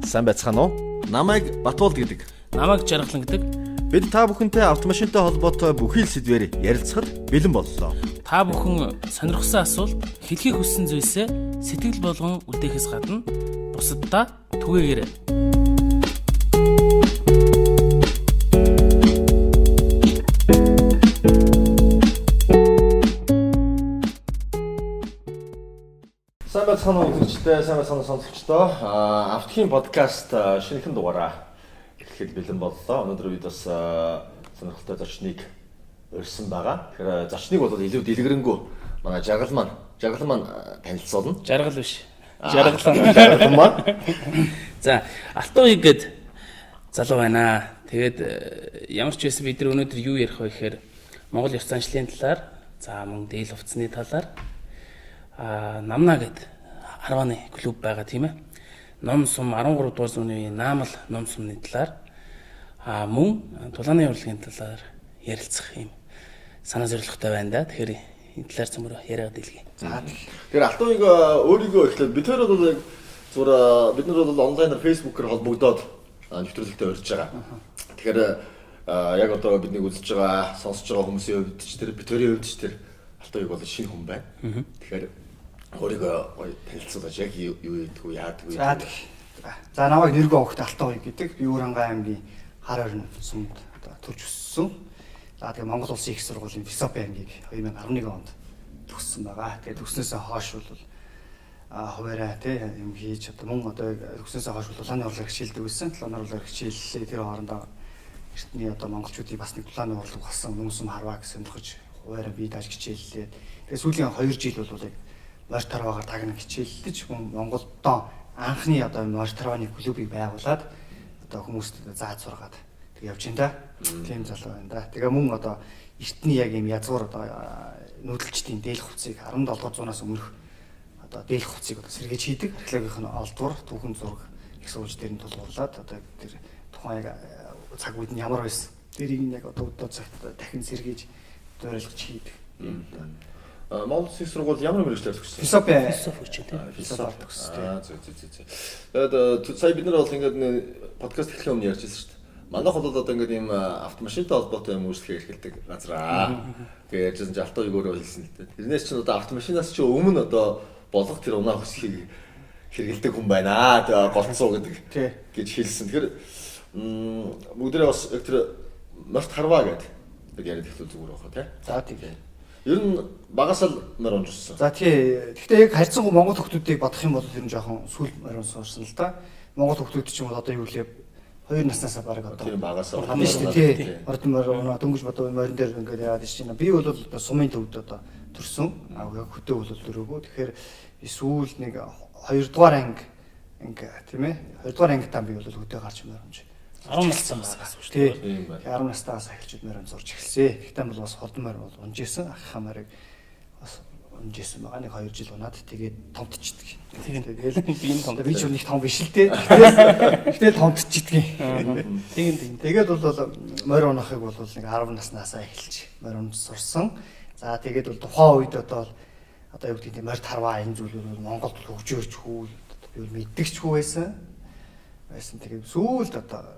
Сайн байцгаана уу? Намайг Батуул гэдэг. Намайг Жаргалан гэдэг. Бид та бүхэнтэй автомашинтай холбоотой бүхий л сэдвээр ярилцахад бэлэн боллоо. Та бүхэн сонирхсан асуулт, хэлхийг хүссэн зүйлсээ сэтгэл болгон үлдээхээс гадна бусаддаа түгээгээрэй. Сайн байцгаана уу үзэгчдээ, сайн байцгаана сонсогчдоо. Автхийн подкаст шинэхэн дугаараа ирэхэд бэлэн боллоо. Өнөөдөр бид бас сонирхолтой зочныг урьсан байгаа. Тэгэхээр зочныг бол илүү дэлгэрэнгүй манай Жаргал маань танилцуулна. Жаргал биш. Жаргалан. Жаргал маань. За, Алтууиг гээд залуу байна. Тэгээд ямар ч байсан бид нар өнөөдөр юу ярих вэ гэхээр Монгол ёс заншлын талаар, за мөн дээл хувцсны талаар Намна гэд 10-ны клуб байгаа тийм ээ. Ном сум 13 дугаар зууны үеийн наамал ном сумны талаар мөн тулааны урлагийн талаар ярилцах юм санаа зорилготой байна да. Тэгэхээр энэ талаар цөмөр яриад дэлгий. За тэгэхээр Алтууиг өөрийгөө эхлээд бид хоёр бол яг зүгээр бид нар бол онлайнаар фэйсбүүкээр холбогдоод нэвтрүүлэгтээ урьж байгаа. Тэгэхээр яг одоо бидний үзэж байгаа, сонсож байгаа хүмүүсийн хувьд ч тэр бид хоёрын хувьд ч тэр Алтууиг бол шинэ хүн байна. Тэгэхээр өөрийгөө танилцуулж яг юу ийдгүү яадгүй. За намайг нэргүй огт Алтууиг гэдэг. Би Уурангаа аймгийн хар орон сумд төрж өссөн. За тэгээ Монгол Улсын их сургуулийн философи ангийг 2011 онд төгссөн байгаа. Тэгээ төгснөөсөө хойш бол хуваарай юм хийж одоо мөн одоо төгснөөсөө хойш тулааны урлаг хичээлдэг байсан. Тулааны урлаг хичээллээ тэр хоорондоо эртний одоо монголчуудын бас нэг тулааны урлаг болсон хүмүүсм харваа гэсэн сонирхож хуваарай бие дааж хичээллээ. Тэгээ сүүлийн 2 жил бол яг морь тарваагаар тагнах хичээллэж Монголдоо анхны одоо морь тарвааны клубыг байгуулад одоо хүмүүст зааж сургаад тэг явж байна да. Тийм залуу байна да. Тэгээ мөн одоо эртний яг юм язгуур одоо нүүдэлчдийн дээлх хувцсыг 17-р зуунаас өмнөх одоо дээлх хувцсыг одоо сэргээж хийдэг. Археологийн олдвор түүхэн зураг их сууж дээр нь тулгуурлаад одоо тэр тухайн яг цаг үед нь ямар байсан. Тэрийг яг одоо өдөө цагт дахин сэргээж зориулж хийдэг. Монгол Улсын сургууль ямар мэргэжлээр төгссөн? Философи хичээлээ. Философи төгссөн. Тэгээд сая бид нар бол ингээд подкаст эхлэх өмнө ярьж байсан шүү дээ. Манайх бол одоо ингээд ийм автомашинтай холбоотой юм үйлчлэгээ эрхэлдэг газар. Тэгээд ярьжсэн чи Алтууиг өөрөө хэлсэн л дээ. Тэрнээс чинь одоо автомашинаас чи өмнө одоо болох тэр унаа хөсхийг хэрэгэлдэг хүн байна. Тэгээд голцоо гэдэг гэж хэлсэн. Тэгэхээр бүгдээ бас тэр морьт харваа гэдэг яриад ихтэй зүгээр баха тий. За тийм. Ер нь багасаа л морь унжсан. За тий. Гэхдээ яг харьцангуй Монгол хүмүүсийг бодох юм бол ер нь жоохон сүүл морь унжсан л да. Монгол хүмүүс ч юм бол одоо юу лээ 2 наснаас бараг одоо тийм багасаа хам шүү дээ тий. Ордон морь дөнгөж бодоо морин дээр ингээд яагаад чинь би бол сумын төвд одоо төрсөн. Яг хөдөө бол дөрөвгөө. Тэгэхээр сүүл нэг 2 дугаар анги тийм ээ. 2 дугаар анги там би бол хөдөө гарч морь унж 10 наснаас гэсэн шүү дээ. Тийм. 10 настаас эхэлж морин зурж эхэлсэн. Гэхдээ бол бас холдон морь бол унж исэн. Ахын морийг бас унж исэн байгаа. Нэг 2 жил унаад тэгээд томтчихдаг. Тэгэл би энэ томт. Би ч нэг том биш л дээ. Гэхдээ томтчихдаг. Тэгээд бол морь унахыг бол нэг 10 наснаас эхэлж морь унж сурсан. За тэгээд бол тухайн үед одоо юу гэдэг нь морь тарваа энэ зүйлүүд Монголд хөгжөөрч хүү би мэддэгчгүй байсан. Тэгээд сүүлд одоо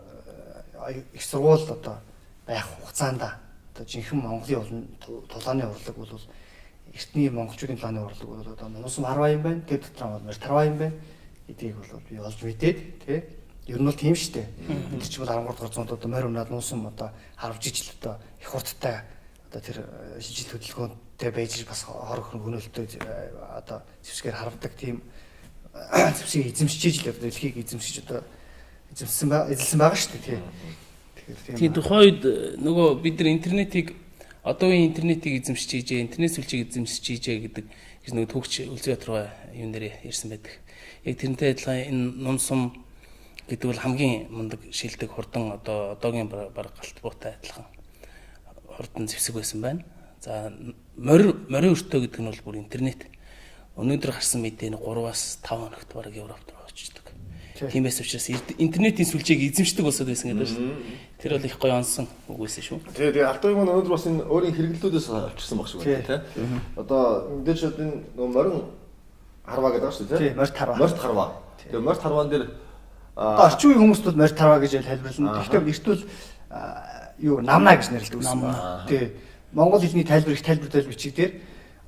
их сургууль одоо байх хугацаанд одоо жинхэнэ Монголын тулааны урлаг бол эртний монголчуудын тулааны урлаг бол одоо нуусам харваа юм байна. Тэр дотор нь морь тарваа юм байна. Эдийг бол би олж мэдээд тий. Ер нь бол тийм шүү дээ. Тэр чинь бол 13 дугаар зуунд одоо морь унаад нуусам одоо харвж ижил одоо их хурдтай одоо тэр шижил хөдөлгөөнтэй байж бас хор хөнөөлтөй одоо зэвсгээр харвдаг тийм зэвсгийг эзэмшиж ижил одоо дэлхийг эзэмшиж одоо эзэлсэн байгаа шүү дээ тий. Тэгээд тухайн үед нөгөө бид нар интернетийг одоогийн интернетийг эзэмшиж ийжээ, интернет сүлжээг эзэмшиж ийжээ гэдэг гэж нөгөө төгч Үлзий Батраа юм дээр ярьсан байдаг. Яг тэрнтэй адилхан энэ ном сум гэдэг бол хамгийн мундаг шилдэг хурдан одоо одоогийн баг галт буутай адилхан хурдан зэвсэг байсан байна. За морин өртөө гэдэг нь бол бүр интернет. Өнөөдөр гарсан мэдээ нь 3-аас 5 хоногт бараг Европт руу очдог. Тиймээс учраас интернетийн сүлжээг эзэмшдэг болсод байсан гэдэг шүү дээ. Тэр бол их гоё онсон үг байсан шүү. Тэгээ Алтууиг маань өнөөдөр бас энэ өөрийн хэрэглэлүүдээс авчирсан баг шүү дээ тий. Одоо мэдээж энэ морин харваа гэдэг шүү дээ тий. Морьт харваа. Морьт харваа. Тэгээ морьт харваан дээр Одоо орчин үеийн хүмүүст бол морь тарва гэж тайлбарлана. Гэхдээ эртвэл юу намна гэж нэрлэдэг байсан байна. Тий. Монгол хэлний тайлбар их тайлбар бичигдээр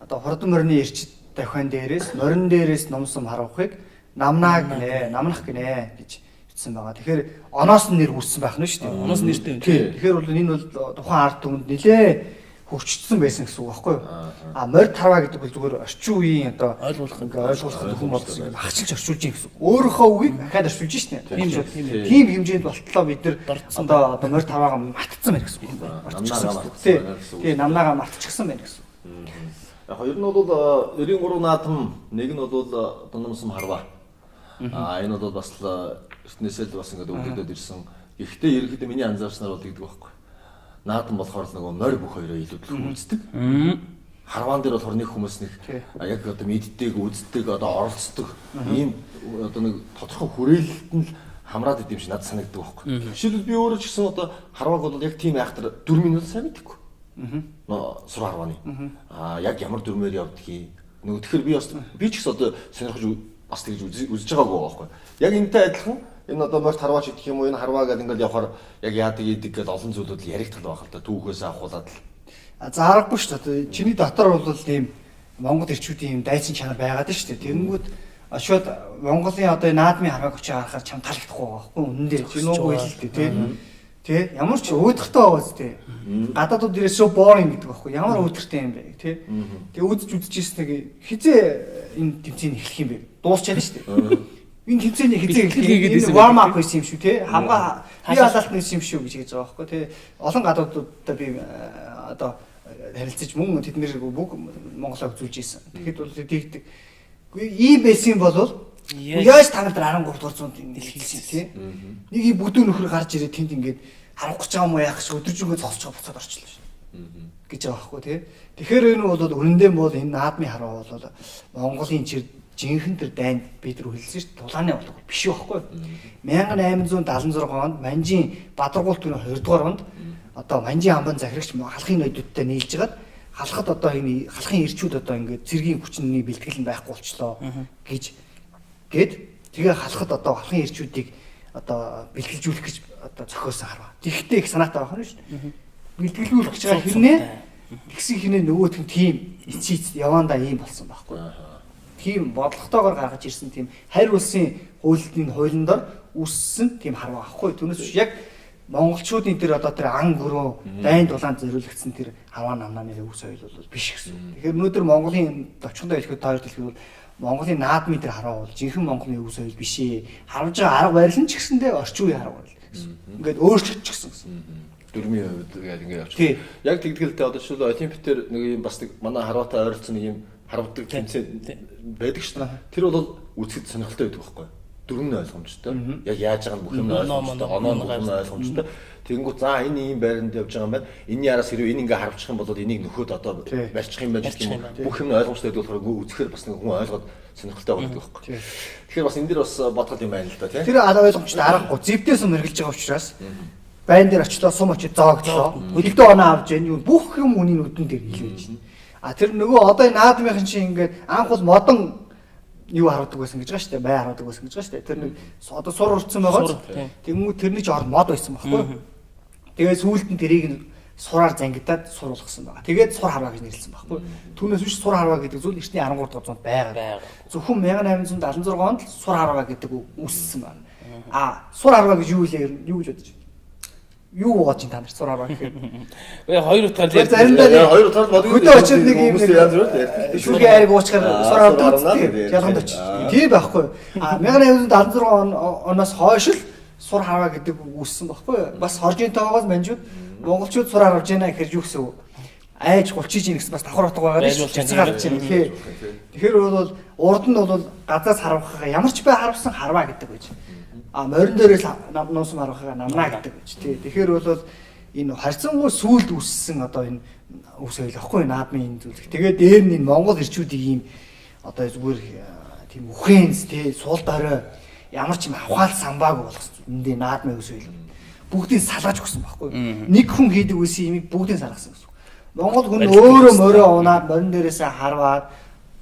одоо хурдан морины эрчит дахиан дээрээс морин дээрээс номсон харавхыг намнаа гинэ, намнах гинэ гэж бичсэн байгаа. Тэгэхээр оноос нь нэр үүссэн байх нь шүү дээ. Оноос нэртэй. Тэгэхээр бол энэ бол тухайн ард түмэнд нэлээ хөгжчихсэн байсан гэсэн үг байхгүй юу? Морь тарва гэдэг бол зүгээр орчин үеийн одоо ойлгуулах хүн болсон юм ахчилж орчуулж юм гэсэн. Өөрийнхөө үгийг дахиад орчуулж шнэ. Тийм хэмжээнд болтлоо бид нар одоо морь тарвагаа мартцсан байна гэсэн үг. Тийм намнаагаа мартчихсан байна гэсэн. Яг хоёр нь бол 93 наадам, нэг нь бол Дунамсам харва. Энэ бол бас эртнээсээ л бас ингээд үлдээд ирсэн. Гэхдээ ерөнхийдөө миний анзаарснаар бол гэдэг байхгүй. Наадам болохоор л нөгөө морь бүх хоёроо илүүдлэх үздэг. Харваан дээр бол хорны хүмүүс нэг яг одоо мэддэг, үздэг, одоо оролцдог ийм одоо нэг тодорхой хүрээлэлт нь хамраад идэм шиг надад санагддаг байхгүй. Жишээлбэл би өөрөө ч гэсэн одоо харвааг бол яг тийм айхтар 4 минут сайн мэдэхгүй. Сур харвааны. Яг ямар дүрмээр явдгийг. Нөгөө тэгэхээр би ч гэсэн одоо сонирхож бас тэгж үзэж байгаагүй байхгүй. Яг энэтэй адилхан энэ одоо морь харваач гэх юм уу энэ харваа гэдэг ингээд явахаар яг яадаг идэг гэдэг олон зүйлүүд яригдтал байх л да түүхээс авахуулаад л. За аргагүй шүү дээ. Чиний дотор бол тийм Монгол ирчүүдийн юм дайсан чанар байгаад шүү дээ. Тэнгүүд шууд Монголын одоо наадмын харвааг очиж харахаар чам таалагдахгүй байгаа байхгүй. Үнэн дээр чинь үгүй л дээ тий. Ямар ч өөдөртэй байгаа зү тий. Гадаадууд дээрээс шоу boring гэдэг байхгүй. Ямар өөдөртэй юм бэ тий. Тэгээ үзэж нэг хизээ энэ тэмцээний эхлэх юм бэ. Дуусчаад шүү дээ. Энэ тэмцээний хизээ эхлэх энэ warm up хийсэн юм шүү тий. Хамгаа би халаалт нэсэн юм шүү гэж хэлж байгаа байхгүй тий. Олон гадаадуудаа би одоо харилцаж мөн тэднэр бүх Монголоо үзүүлж ийсэн. Тэгэхэд бол тэгдэг. Ийм байсан бол яаж та нар 13 дугаар зуунд дэлхийсэн тий. Нэг ийм бүдүүн нөхөр гарч ирээд тэнд ингээд харуулах гэж байгаа юм уу яах гэж өдөржингөө цогцож буцаад орчлоо шин. Гэж байгаа байхгүй тий. Тэгэхээр энэ бол өрөндөө бол энэ наадмын хараа бол Монголын жинхэнэ тэр дайнд бид нар хэлсэн шүү дээ. Тулааны болго биш байхгүй. 1876 онд Манжийн Бадаргуул төрийн 2 дугаар онд одоо Манжийн амбан захирагч халахын ноёдуудтай нийлж хагаад халахад одоо энэ халахын ирчүүд одоо ингээд цэргийн хүчний бэлтгэл нь байхгүй болчлоо гэж тэгээ халахад одоо халахын ирчүүдийг одоо бэлтгэлжүүлэх гэж одоо зохиосон харва. Тэгэхдээ их санаатай байх нь шүү дээ. Бэлтгэлүүлэх гэж байгаа хэрнээ тэгсэн хэрнээ нөгөөх нь тийм эцийц явандаа ийм болсон байхгүй. Тийм бодлоготойгоор гаргаж ирсэн тийм харь улсын хуулинд дор үссэн тийм харва байхгүй. Түүнээс яг монголчуудын тэр одоо тэр ан гөрөө дайнд дулаанд зориулагдсан тэр хаваа намнааны үс соёл бол биш гэсэн. Тэгэхээр өнөөдөр Монголын товчхондоо хэлэхэд таард хэлэхэд бол Монголын наадмын тэр хараа бол жинхэнэ Монголын үс соёл биш ээ. Харж байгаа арга барил нь ч гэсэндээ орчин үеийн хараа барил гэсэн. Ингээд өөрчлөгдчихсэн гэсэн. Дөрмийн хувьд ингээд явчих. Яг тэгдгэлтэй одоо шил Олимпиадээр нэг юм бас нэг манай харваатай ойролцсон нэг юм харвдаг тэмцээн байдаг шүү дээ. Тэр бол үзэхэд сонирхолтой байдаг байхгүй юу? Дөрмөн ойлгомжтой. Яг яаж байгаа нь бүх юм ойлгомжтой. Оноо нь ойлгомжтой. Тэгэнгүүт за энэ ийм байранд явж байгаа юм байна. Энийний араас хэрвээ энэ ингээ харвчих юм бол энийг нөхөд одоо барьчих юм байна гэх юм уу. Бүх юм ойлгомжтой гэдэг болохоор үзэхээр бас нэг хүн ойлгоод сонирхолтой байдаг байхгүй. Тэгэхээр бас энэ дэр бас бодгол юм байна л да тийм. Тэр ойлгомжтой аргагүй. Зэвдээс мэргэлж байгаа учраас байн дээр очлоо сум очиж зоогдлоо. Өдөртөө оноо авч яа бүх юм үний нүдэн дээр хэлж байна. Тэр нөгөө одоо энэ наадмынхан чинь ингээд анх бол модон юу харуудаг байсан гэж байгаа шүү дээ. Бай харуудаг байсан гэж байгаа шүү дээ. Тэр нэг одоо сур урдсан байгаа. Тэгмүү тэрний ч ор мод байсан байхгүй. Тэгээд сүүлд нь тэрийг нь сураар зангидаад сур болгосон байгаа. Тэгээд сур харваа гэж нэрлсэн байхгүй. Түүнээс биш сур харваа гэдэг зүйл эртний 13 дугаар зуунд байгаа. Зөвхөн 1876 онд л сур харваа гэдэг үүссэн байна. Сур харваа гэж юу вэ? Юу гэж бодож байна? Юу бодож та нар сур харваа гэхээр. Хоёр утгаар заримдаа хоёр утгаар бодгоо. Хөдөө очиод нэг юм шүүгээ ариг уучгаар сур харваа ялганд очиж. Тийм байхгүй. 1876 оноос хойш л сур харваа гэдэг үүссэн байхгүй. Бас хоржинтойгоос манжууд монголчууд сур харваж байна гэхээр юу гэсэн үг? Айж гулчиж ийн гэсэн бас давхар утга байгаа шүү. Цэцэг гарч ийн. Тэгэхээр бол урд нь бол газаас харвахаа ямар ч бай харвсан харваа гэдэг байж. Морин дээрээс нуусан харвахаа намнаа гэдэг байж. Тэгэхээр бол энэ харьцангуй сүулд үссэн одоо энэ үс соёл ахгүй наадмын энэ зүйл. Тэгээд дээр нь энэ монгол ирчүүдийн ийм одоо зүгээр тийм үхэнс суул дорой ямар ч юм авахаал самбаагүй болгосон. Энд наадмын үс соёл бүгдийг салгаж өгсөн байхгүй. Нэг хүн хийдэг үсийн имийг бүгдийг салгасан гэсэн. Монгол хүн өөрөө мороо унаад морин дээрээс харваад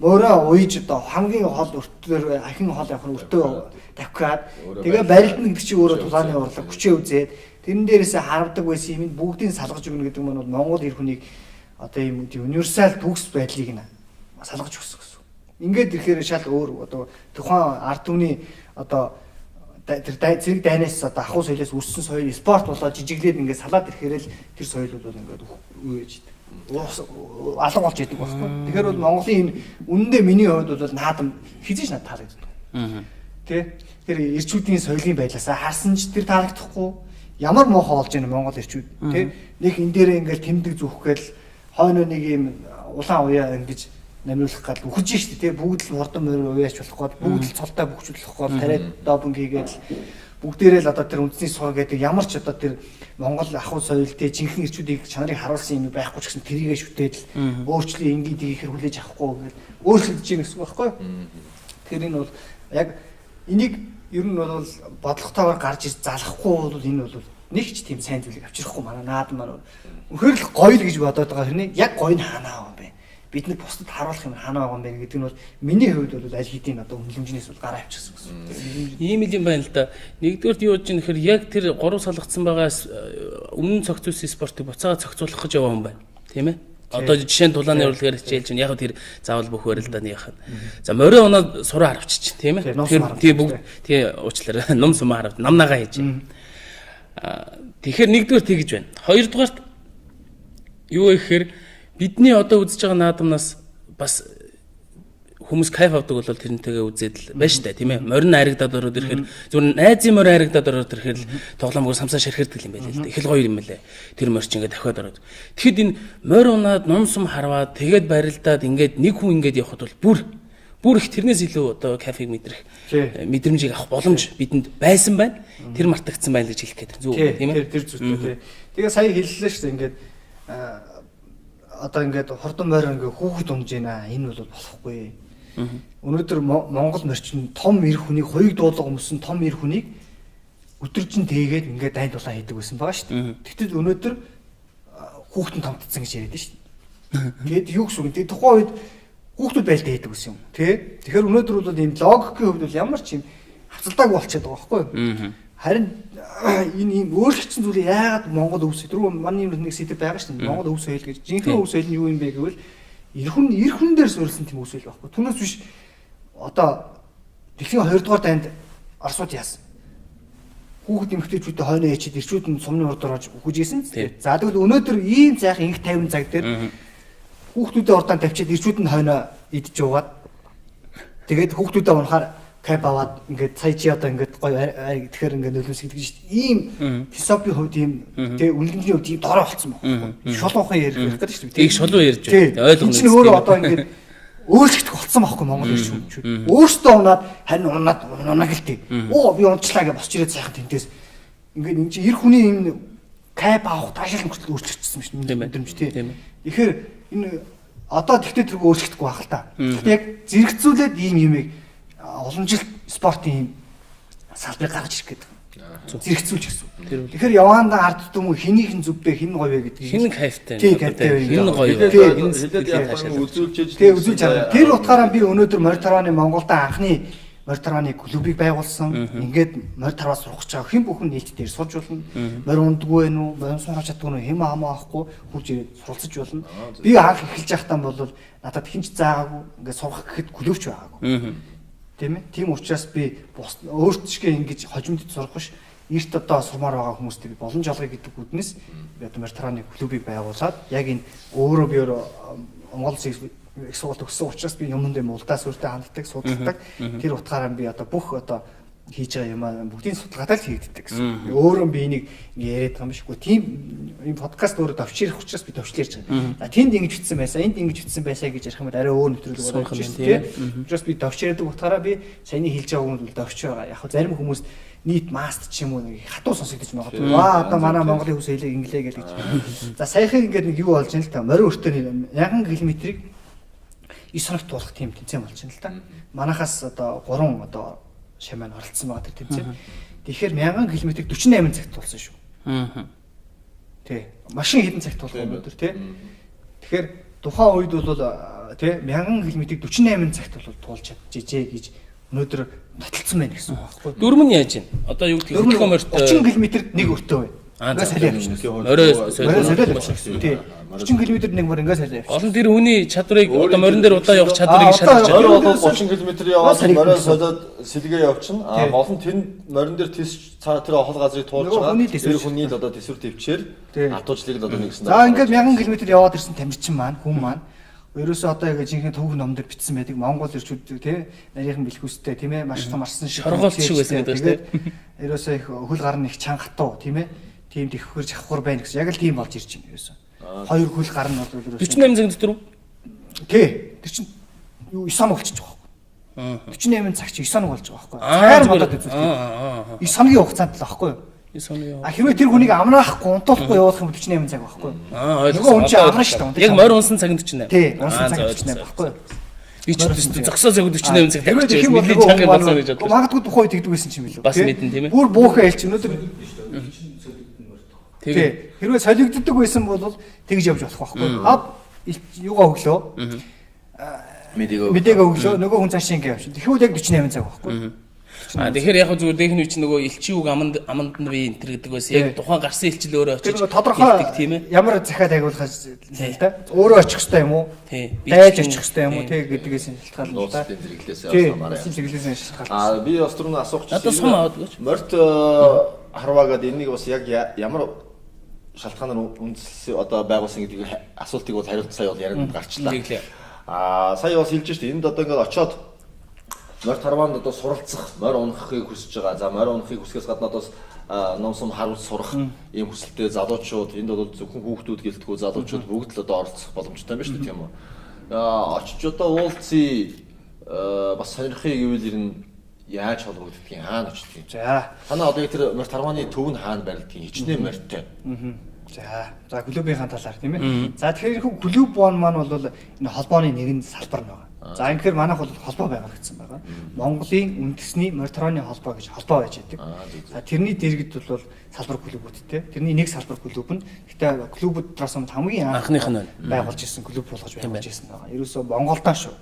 мөрөө уйж одоо хамгийн хол өртөөр ахин хол явах өртөө тавхиад тэгээ барилдна гэдэг чинь өөрөө тулааны урлаг хүчээ үзээд тэрэн дээрээсээ харавдаг байсан юм бүгдийг салгаж өгнө гэдэг нь бол Монгол эр хүнийг одоо ийм универсал төгс байдлыг нь салгаж өгсөн гэсэн. Ингээд ирэхээр шал өөр одоо тухайн ард түмний одоо тэр зэрэг дайнаас одоо ахуй соёлоос өссөн соёл спорт болоод жижиглээд ингээд салаад ирэхээр л тэр соёл бол ингээд үеж идэг. Алга болж идэг байхгүй. Тэгэхээр бол Монголын энэ үнэндээ миний хувьд бол наадам хизээж надад таалагддаг. Тэ тэр ирчүүдийн соёлын байдлаасаа харсан ч тэр таалагдахгүй ямар муухай болж байна Монгол ирчүүд тэ нэг энэ дээрээ ингээд тэмдэг зүхгээл хойно нэг юм улаан уяа ингэж намиулах гал үхэж штэ тэ бүгд л хурдан морь уяач болох гол бүгд л цолтой бөхжүүлэх гол тариад добн хийгээд бүгдээрээ л одоо тэр үндэсний суу гэдэг ямар ч одоо тэр Монгол ахуй соёлтэй жинхэнэ ирчүүдийг чанарыг харуулсан юм байхгүй ч гэсэн тэрийгэ шүтээд л өөрчлөлт ингээд ихээр хүлээж авахгүй гэдэг өөрчлөгдөж гин гэсэн байхгүй. Тэгэхээр энэ бол яг энийг ер нь бол бодлоготойгоор гарч ир залахгүй бол энэ бол нэг ч тийм сайн зүйлийг авчрахгүй манай наад маань үнэхээр л гоё л гэж бодоод байгаа хэрнээ яг гоё нь хаанаа байгаа юм бэ? Бид нар бусдад харуулах юм хаанаа байгаа юм бэ гэдэг нь бол миний хувьд бол аль хэдийн одоо үнэлэмжнээс бол гараа авчихсан гэсэн. Ийм л юм байна л да. Нэгдүгээр юу гэж нэхэр яг тэр 3 салгацсан байгаас өмнө цогцолсон спортыг буцаага цогцолох гэж яваа юм байна. Тийм ээ? Одоо жишээ нь тулааны урлагаар хичээлж чинь яг тэр заавал бүх барилдааны яхад. За морин оноо сураа харавчих тийм ээ. Тэр бүгд тий уучлаарай. Ном сумаа харавд намнагаа хийж. Тэгэхээр нэгдүгээр тэгж байна. Хоёрдугаарт юу вэ гэхээр бидний одоо үзэж байгаа наадамнаас бас хүмүүс кайф авдаг бол тэрнтэйгээ үзээд л байна штэ тийм ээ. Морин харагдаад ороод ирэхээр зүгээр найзын морин харагдаад ороод ирэхээр л тоглоомгоор самсаа ширхэрдэг юм байлээ л дээ. Их л гоё юм байлээ. Тэр морч ингээд дахиад ороод. Тэгэхэд энэ морь унаад ном сум харваад тэгээд барилдаад ингээд нэг хүн ингээд явхад бол бүр их тэрнээс илүү одоо кайфыг мэдрэх мэдрэмжийг авах боломж бидэнд байсан байна. Тэр мартагдсан байна гэж хэлэх гээд зүг тийм ээ. Тэр зүгтэй тий. Тэгээ сая хэллээ штэ ингээд одоо ингээд хурдан морь ингээд хүүхэд унж байна. Энэ бол болохгүй. Өнөөдөр Монгол морчин том эр хүнийг хоёуг дуулга өмсөн том эр хүнийг өдөржин тээгээд ингээд дайнд дулаан хийдэг байсан байгаа шүү дээ. Тэгтэл өнөөдөр хүүхдэн томтцсон гэж яриад шүү дээ. Тэгээд юу гэсэн үг. Тэгээд тухайн үед хүүхдүүд байлдаа хийдэг байсан юм. Тэгэхээр өнөөдөр бол энэ логикийн хувьд бол ямар ч юм хавцалдаагүй болчиход байгаа байхгүй юу? Харин энэ ийм өөрчлөгдсөн зүйлийг яагаад Монгол өв соёл рүү манай нэг сэдв байгаа шүү дээ. Монгол өв соёл гэж жинхэнэ өв соёл нь юу юм бэ гэвэл эр хүн дээр суурилсан тийм үйл байхгүй. Түүнээс биш одоо дэлхийн 2 дугаар дайнд Оросууд яасан. Хүүхэд эмэгтэйчүүдтэй хойноо ячид ирчүүд нь сумны урд орж үхэж исэн. За тэгвэл өнөөдөр ийм сайхан инх 50 цаг дээр хүүхдүүдээ урдаан тавьчаад ирчүүд нь хойноо идж уугаад тэгээд хүүхдүүдээ унахаар кайп аваад ингээд сая чи одоо ингээд гоё тэгэхээр ингээд нөлөөс гэдэг чинь ийм философийн хувьд ийм тэг үнэлгээний хувьд ийм дорой болцсон байна. Шолоохон ярих гэдэг шүү дээ. Тийг шолоо ярьж байна. Ойлгоно. Чинь өөрөө одоо ингээд өөрчлөгдөх болцсон байхгүй Монгол ирчүүд. Өөртөө унаад харин унаг гэлтэй. Оо би унчлаа гэж босч ирээд сайхан тэнтээс ингээд энэ чинь эр хүний ийм кайп авах таашаал мөртлөө өөрчлөгдсөн шүү дээ. Мэдрэмж тийм. Тэгэхээр энэ одоо тэгтээ тэргүй өөрчлөгдөхгүй байх л та. Гэхдээ яг зэрэгцүүлээд ийм юмыг олон жил спортын салбарыг гаргаж ирэх гэдэг. Зэрэгцүүлж гэсэн. Тэгэхээр яваандаа ард түмэн хинийхэн зүв бэ хин гоё вэ гэдэг. Хин кайфтай. Хин гоё. Үзүүлж тэр утгаараа би өнөөдөр Моритарваны Монголда анхны Моритарваны клубыг байгуулсан. Ингээд Моритарваас сурах гэж байгаа хэн бүхэн нийт дээр сурж болно. Морь ундгүй вэ нү, морь сурах чаддгүй нү хэм хамаа авахгүй хурж ирээд суралцж болно. Би анх эхэлж байхдаа бол надад хинч заагаагүй ингээд сурах гэхэд клубч байгаагүй. Тийм ээ. Тийм учраас би өөрт шигээ ингэж хожимдод сурах биш. Эрт одоо сурмаар байгаа хүмүүст би болон жолгоё гэдэг үднэс би одоо Моритарваны клубыг байгуулад яг энэ өөрөө би Монгол их сургууль төгссөн учраас би юмд юм улдаа сүртэй ханддаг, судалдаг. Тэр утгаараа би одоо бүх одоо хийж байгаа юм бүгдийн судалгаатай л хийгддэг гэсэн. Өөрөө би энийг яриад байгаа юм бишгүй. Тийм энэ подкаст өөрөө товчрох учраас би товчлж ярьж байгаа. За тэнд ингэж бичсэн байсан, энд ингэж бичсэн байсаа гэж ярих юм бол арай өөр нэвтрүүлэг болох юм тийм. Учраас би товчраадаг утгаараа би саяны хэлж байгаа юм бол товч байгаа. Яг зарим хүмүүс нийт маст ч юм уу нэг хатуу сонсогдож магадгүй. Одоо манай Монголын хүмүүс хэлээ инглээ гэж. За саяхан ингээд нэг юу болж байна л та. Морин өртөө 1000 км-ийг 9 хоногт болох тийм тэмцээн болж байна л та. Манайхаас одоо 3 одоо шамаа оролцсон байгаа тэр тэмцээн. Тэгэхээр 1000 км-ийг 48 цагт болсон шүү. Тий. Машин хэдэн цагт болох юм өнөөдөр тий. Тэгэхээр тухайн үед бол тий 1000 км-ийг 48 цагт бол туулж чадчихжээ гэж өнөөдөр баталсан байна гэсэн үг байхгүй. Дөрөв нь яаж байна? Одоо юу гэдэг хөдөлгөөн морьтой 30 км-д нэг өртөө байна. Ингээд салиа явчихна. Орой тий 30 км-д нэг мөр ингээд салиа явчихна. олон тэр хүний чадварыг одоо морин дээр удаа явах чадварыг шалгаж Морь байгаа. бол 30 км яваад морь солиод сэлгээ явчихна. Гол нь тэр морин дээр тис цаа тэр хол газрыг туулж байгаа. Тэр хүний л одоо төсвөр төвчээр хатуужлыг л одоо нэгсэн. За ингээд 1000 км яваад ирсэн тамирчин маань хүн маань ерөөсөө одоо яг жинхэнэ төвх ном дээр бичсэн байдаг. Монгол ирчүүд тий нарийнхан бэлхүүстэй тийм ээ маш том арсан шиг шоргоолт шиг байсан гэдэг шүү дээ. Ерөөсөө их хөл гарны их чанга хатуу тийм ээ. Тийм тэхвэр жахвар байна гэсэн. Яг л тийм болж ирж байна ерөөсөө. Хоёр хөл гар нь бол ерөөсөө 48 цаг дотор уу? Тий. Тэр чинь юу 9 хоног болчихж байгаа байхгүй. 48 цаг чи 9 хоног болж байгаа байхгүй. Цагаар бодоод үзвэл 9 хоногийн хугацаанд л байхгүй юу? 9 хоног. Хэрвээ тэр хүнийг амраахгүй унтуулахгүй явуулах юм 48 цаг байхгүй. Ойлгосон. Хүн чинь амрна шүү дээ. Яг морь унсан цаг 48. Тий, унсан цаг 48 байхгүй юу? Би ч гэсэн зогсоо цаг 48 цаг тавьчих тийм байсан. Мэдээ чанга болсон гэж бодлоо. Магадгүй тухай тэгдэг байсан юм билүү. Бас мэдэн тийм ээ. Бүр буухаа хэлчих өнөөдөр. Тэгээ. Тий. Хэрвээ солигддог байсан бол тэгж явж болох байхгүй. Юугаа өглөө. Мэдээг өглөө нөгөө хүн цааш ингэ явчих. Тэгэхүүл яг 48 цаг байхгүй. Тэгэхээр яг зүгээр дээхний чинь нөгөө элчийн үг аманд би энтер гэдэг байсан. Яг тухайн гарсан элчил өөрөө очиж тодорхой тийм ээ. Ямар захиад агуулах л да. Өөрөө очих хэрэгтэй юм уу? Тий. Дайж очих хэрэгтэй юм уу? Тэг гэдгээс нь шалтгаална л да. Зэрэглээс явуулмаар. Зэрэглээс нь шалтгаална. Би бас түрүүн асуух чинь. Одоо сум аваад гэж. Морьт харваагаад энийг бас яг ямар шалтгаанаар үндэслэл одоо байгуулсан гэдэг асуултыг бол хариулт сая бол яриад гарчлаа. Сая бас хэлж штэ энд одоо ингээд очоод морь тарваанд одоо суралцах, морь унахыг хүсэж байгаа. За морь унахыг хүсгээс гадна одоо ном сум харуулж сурах ийм хүсэлтэй залуучууд энд бол зөвхөн хүүхдүүд гэлтгүү залуучууд бүгд л одоо оролцох боломжтой байна шүү дээ тийм үү. Очиж одоо уулзъя бас сонирхъя гэвэл ер нь яаж холбогддгийг хаана очдгийг. За. Танаа одоо яг тэр морь тарвааны төв нь хаана барилдгийг хичнээн морьтой. За клубийнхаа талаар тийм ээ. За тэгэхээр клуб бон маань бол энэ холбооны нэгэн салбар нэг. За ингэхээр манайх бол холбоо байгуулагдсан байгаа. Монголын үндэсний морьтрооны холбоо гэж холбоо байж байдаг. За тэрний дэргэд бол салбар клубүүдтэй. Тэрний нэг салбар клуб нь гэхдээ клубүүд доос хамгийн анхных нь байгуулж ирсэн клуб болгож байгуулж ирсэн байгаа. Ерөөсөө Монголдоо шүү.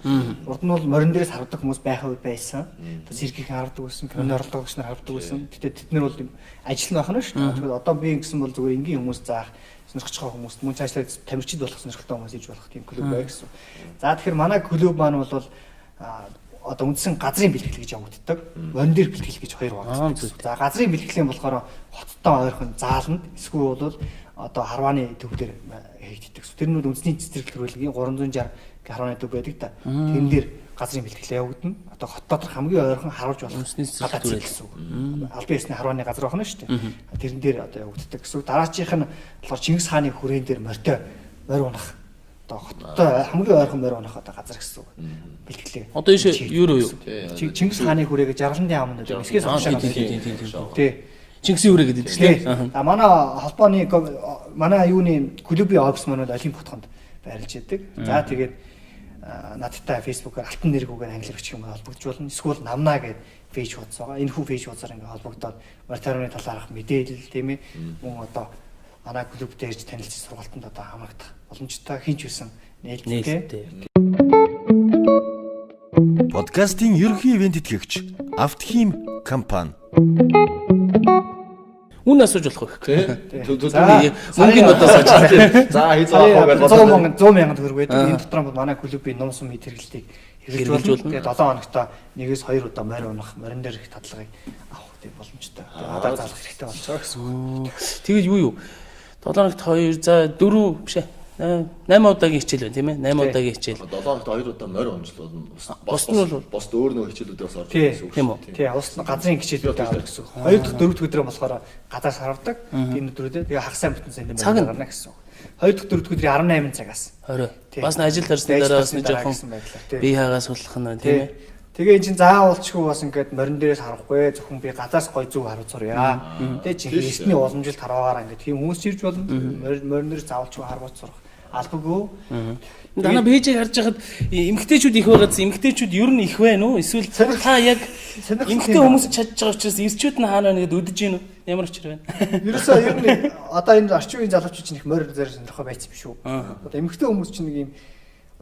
Урд нь бол морин дээрээс хардаг хүмүүс байхаа байсан. Сэргийхэн хардаг байсан, киноны орлогч нар хардаг байсан. Гэхдээ тэд нар бол ажил нь байх нь шүү. Тэгэхээр одоо би ингэсэн бол зүгээр энгийн хүмүүс заах сонирхож байгаа хүмүүст мөн цаашлаад тамирчид болох сонирхолтой хүмүүс хийж болох тийм клуб бай гэсэн. За тэгэхээр манай клуб маань бол одоо үндсэн газрын бэлтгэл гэж явагддаг. Морин дээр бэлтгэл гэж хоёр багтдаг. За газрын бэлтгэлийн болохоор хоттой ойрхон зааланд эсвэл бол одоо харвааны төв дээр хийгддэг. Тэр нь үндэсний цэцэрлэг төрөлгийн 360 харвааны төв байдаг та. Тэн дээр газрын бэлтгэл явагдана. Одоо хот дотор хамгийн ойрхон харуулж болох гадаад зүйл гэсэн үг. Албан ёсны харвааны газар байна шүү дээ. Тэрэн дээр одоо явагддаг гэсэн. Дараачих нь болохоор Чингис хааны хүрээн дээр морьтой морь унах. Одоо хоттой хамгийн ойрхон морь унах одоо газар гэсэн үг. Бэлтгэлээ. Одоо юу юу? Чингис хааны хүрээгээ Жаргаландын аманд одоо эсгээс хашаа. Тий. Чингисийн үрээ гэдэг тийм. А манай холбооны манай юуны клубын офис маань бол Олимп хотгонд байрлаж яадаг. За тэгээд надтай фэйсбүүкээр алтан нэргүүгээр англи юм холбогдож болно. Эсвэл намнаа гэдэг пэйж хуудас байгаа. Энэ хүү пэйж хуудасаар ингээд холбогдоод морьтрооны талаарх мэдээлэл тийм ээ. Мөн одоо манай клубтэй ирж танилцсан сургалтанд одоо хамрагдах боломжтой хинч байсан нээлттэй. Подкастын ерөнхий ивент итгэгч Автхим компани. Үн асууж болох вэ? Мөнгөний одоо саж. За хийzаах гэж 100 мянган төгрөг байдаг. Энэ дотор бол манай клубын ном сум хэрэглэлтийг хэрэгжүүлж болно. Тэгээд 7 хоногт нэгээс 2 удаа морь унах, морин дээр их татлагыг авах тийм боломжтой. Одоо заалах хэрэгтэй болчихоо гэсэн. Тэгээд юу 7 хоногт 2 за 4 биш ээ. 8 удаагийн хичээл байна тийм ээ. 8 удаагийн хичээл. 7 хоногт 2 удаа морь унжлал болно. Бос нь бол босд өөр нөгөө хичээлүүдээс орж ирсэн үг. Тийм үү? Тий, ус газрын хичээлүүд авах гэсэн. 2 дахь 4 дахь өдрөө болохоор газраас хардаг. Тийм өдрүүдээ тэгээ хагас сайн бүтэн сайн дээр гарна гэсэн. 2 дахь 4 дахь өдрийн 18 цагаас. 20. Бас ажил тарсны дараа бас нэг жоохон бие хаагаас суллах нь тийм ээ. Тэгээ эн чинь заавалчгүй бас ингээд морин дээрээс харахгүй зөвхөн би гадаас гой зүг харуулж сурья. Тэгээ чи хийсний уламжилт хараагаар ингээд тийм хүмүүс ирж болно. Морин дээр заавалчгүй харуулж сурах. Албагүй. Дана бэжийг харж байхад эмгтээчүүд их байгааз эмгтээчүүд ер нь их байна уу? Эсвэл та яг эмгтээ хүмүүс чадж байгаа учраас эрчүүд нь хаана байна гэдээ өдөж гин үү? Ямар учир байна? Ерөөсөө ер нь одоо энэ орчин үеийн залуучууд чинь их морь дээр сонирхоо байцсан биш үү? Одоо эмгтээ хүмүүс чинь нэг юм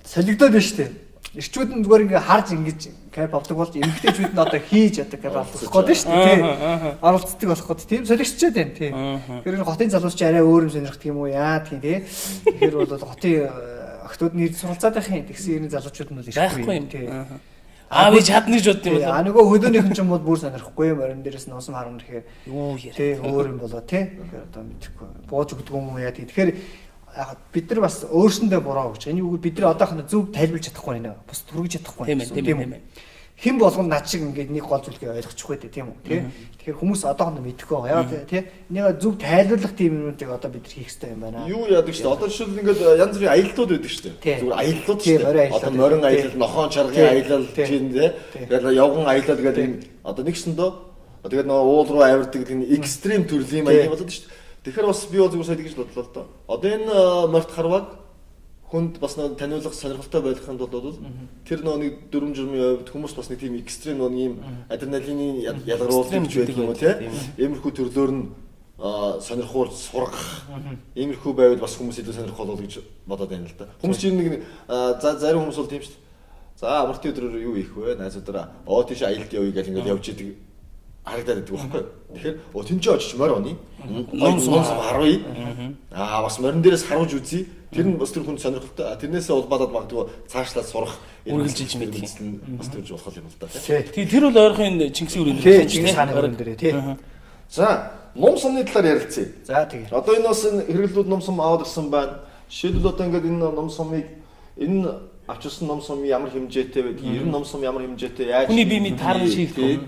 солигдоод байна шүү дээ. Ирчүүд нь зүгээр ингээ харж ингэж кап авдаг бол эмгтээчүүд нь одоо хийж яадаг кап авах гээд шүү дээ. Оролцдог болох гээд тийм солигдчиход байна тийм. Тэгэхээр хотын залуус чи арай өөр юм сонирхдаг юм уу яа тийм тийм. Тэгэхээр бол хотын охтууд нэр суралцаад байх юм. Тэгсэн ерний залуучууд нь бол байхгүй юм тийм. Би чадна гэж бодсон юм байна. Нөгөө хөдөөнийхэн ч юм бол бүр сонирхгүй юм. Орон дээрээс носон харна гэхээр юу яа. Тий өөр юм болоо тий. Тэгэхээр одоо мэдэхгүй. Бууж өгдөг юм уу яа тийм. Тэгэхээр бид нар бас өөрсөндөө буруу гэж. Энэ үг бид нар одоохондоо зөв тайлбарлаж чадахгүй нэ. Бас түргэж чадахгүй. Тийм ээ. Хэн болгоно над шиг ингээд нэг гол зүйлгээ ойлгочихгүй дээ тийм үү тий. Тэгэхээр хүмүүс одоохондоо мэдэхгүй байгаа. Яагаад тий. Энийг зөв тайлбарлах тийм юмнуудыг одоо бид нар хийх хэрэгтэй юм байна. Юу яадаг шүү дээ. Одоо жишээл ингээд янз бүрийн аяллууд байдаг шүү дээ. Зүгээр аяллууд шүү дээ. Одоо морин аялал, нохоон чаргын аялал чинь тий. Тэгээд явган аялал гэдэг юм. Одоо нэгсэндөө тэгээд нөгөө уул руу авирдаг тийм экстрим төрлийн маяг болоод шүү дээ. Тэгэхээр бас би зүгээр сайн гэж бодлоо л доо. Одоо энэ морт харваг хүнд бас нэг таниулах сонирхолтой байхын тулд бол тэр нэг дүрм журмын хувьд хүмүүс бас нэг тийм экстрим нэг юм адреналины ялгаруулж байдаг юм уу тийм иймэрхүү төрлөөр нь сонирхол сургах иймэрхүү байвал бас хүмүүс илүү сонирхол бол гэж бодоод байна л да. Хүмүүс чинь нэг зарим хүмүүс бол тийм шүү дээ. За амралтын өдрөөр юу хийх вэ? Найзуудаараа тийш аялалд явъя гэж ингээд явж идэг харагдаад байдаг байхгүй. Тэгэхээр тэнцээ очиж морь оны. Ном харуй. Бас морин дээрээс харуулж үзье. Тэр нь бас тэр хүн сонирхолтой. Тэрнээсээ улбаадаад магадгүй цаашлаад сурах үргэлжилж мэдэх бас төрж болох юм л да. Тэр бол ойрхон Чингисийн өрөөнд тий Чингис хааны өрөөнд дээрээ тий. За ном сумны талаар ярилцъя. За тэгээ. Одоо энэ бас хэрэглүүд ном сум аваад ирсэн байна. Жишээлбэл одоо ингээд энэ ном сумыг энэ авчирсан ном сум ямар хэмжээтэй байдаг? Ер нь ном сум ямар хэмжээтэй яаж хүний бие мэд таарна шийдэх.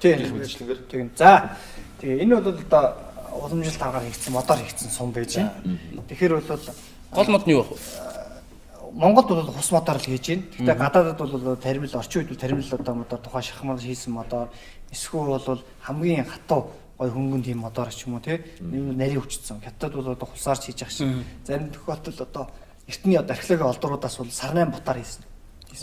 Тий мэдчлэнгээр. Тэгээ. За тэгээ энэ бол одоо уламжлалт аргаар хийгдсэн модоор хийгдсэн сум байж байна. Тэгэхээр бол гол мод нь юу вэ? Монголд бол хус модоор л хийж байна. Гэхдээ гадаадд бол тармил орчин үед тармил одоо модоор тухайн шахмал хийсэн модоор эсвэл бол хамгийн хатуу гой хөнгөн тийм модоор ч юм уу тий нарийн өвчтсөн. Хятад бол одоо хусаарч хийж ах шиг. Зарим тохиолдолд одоо эртний одоо археологийн олдруудаас бол сарнайн ботаар хийсэн.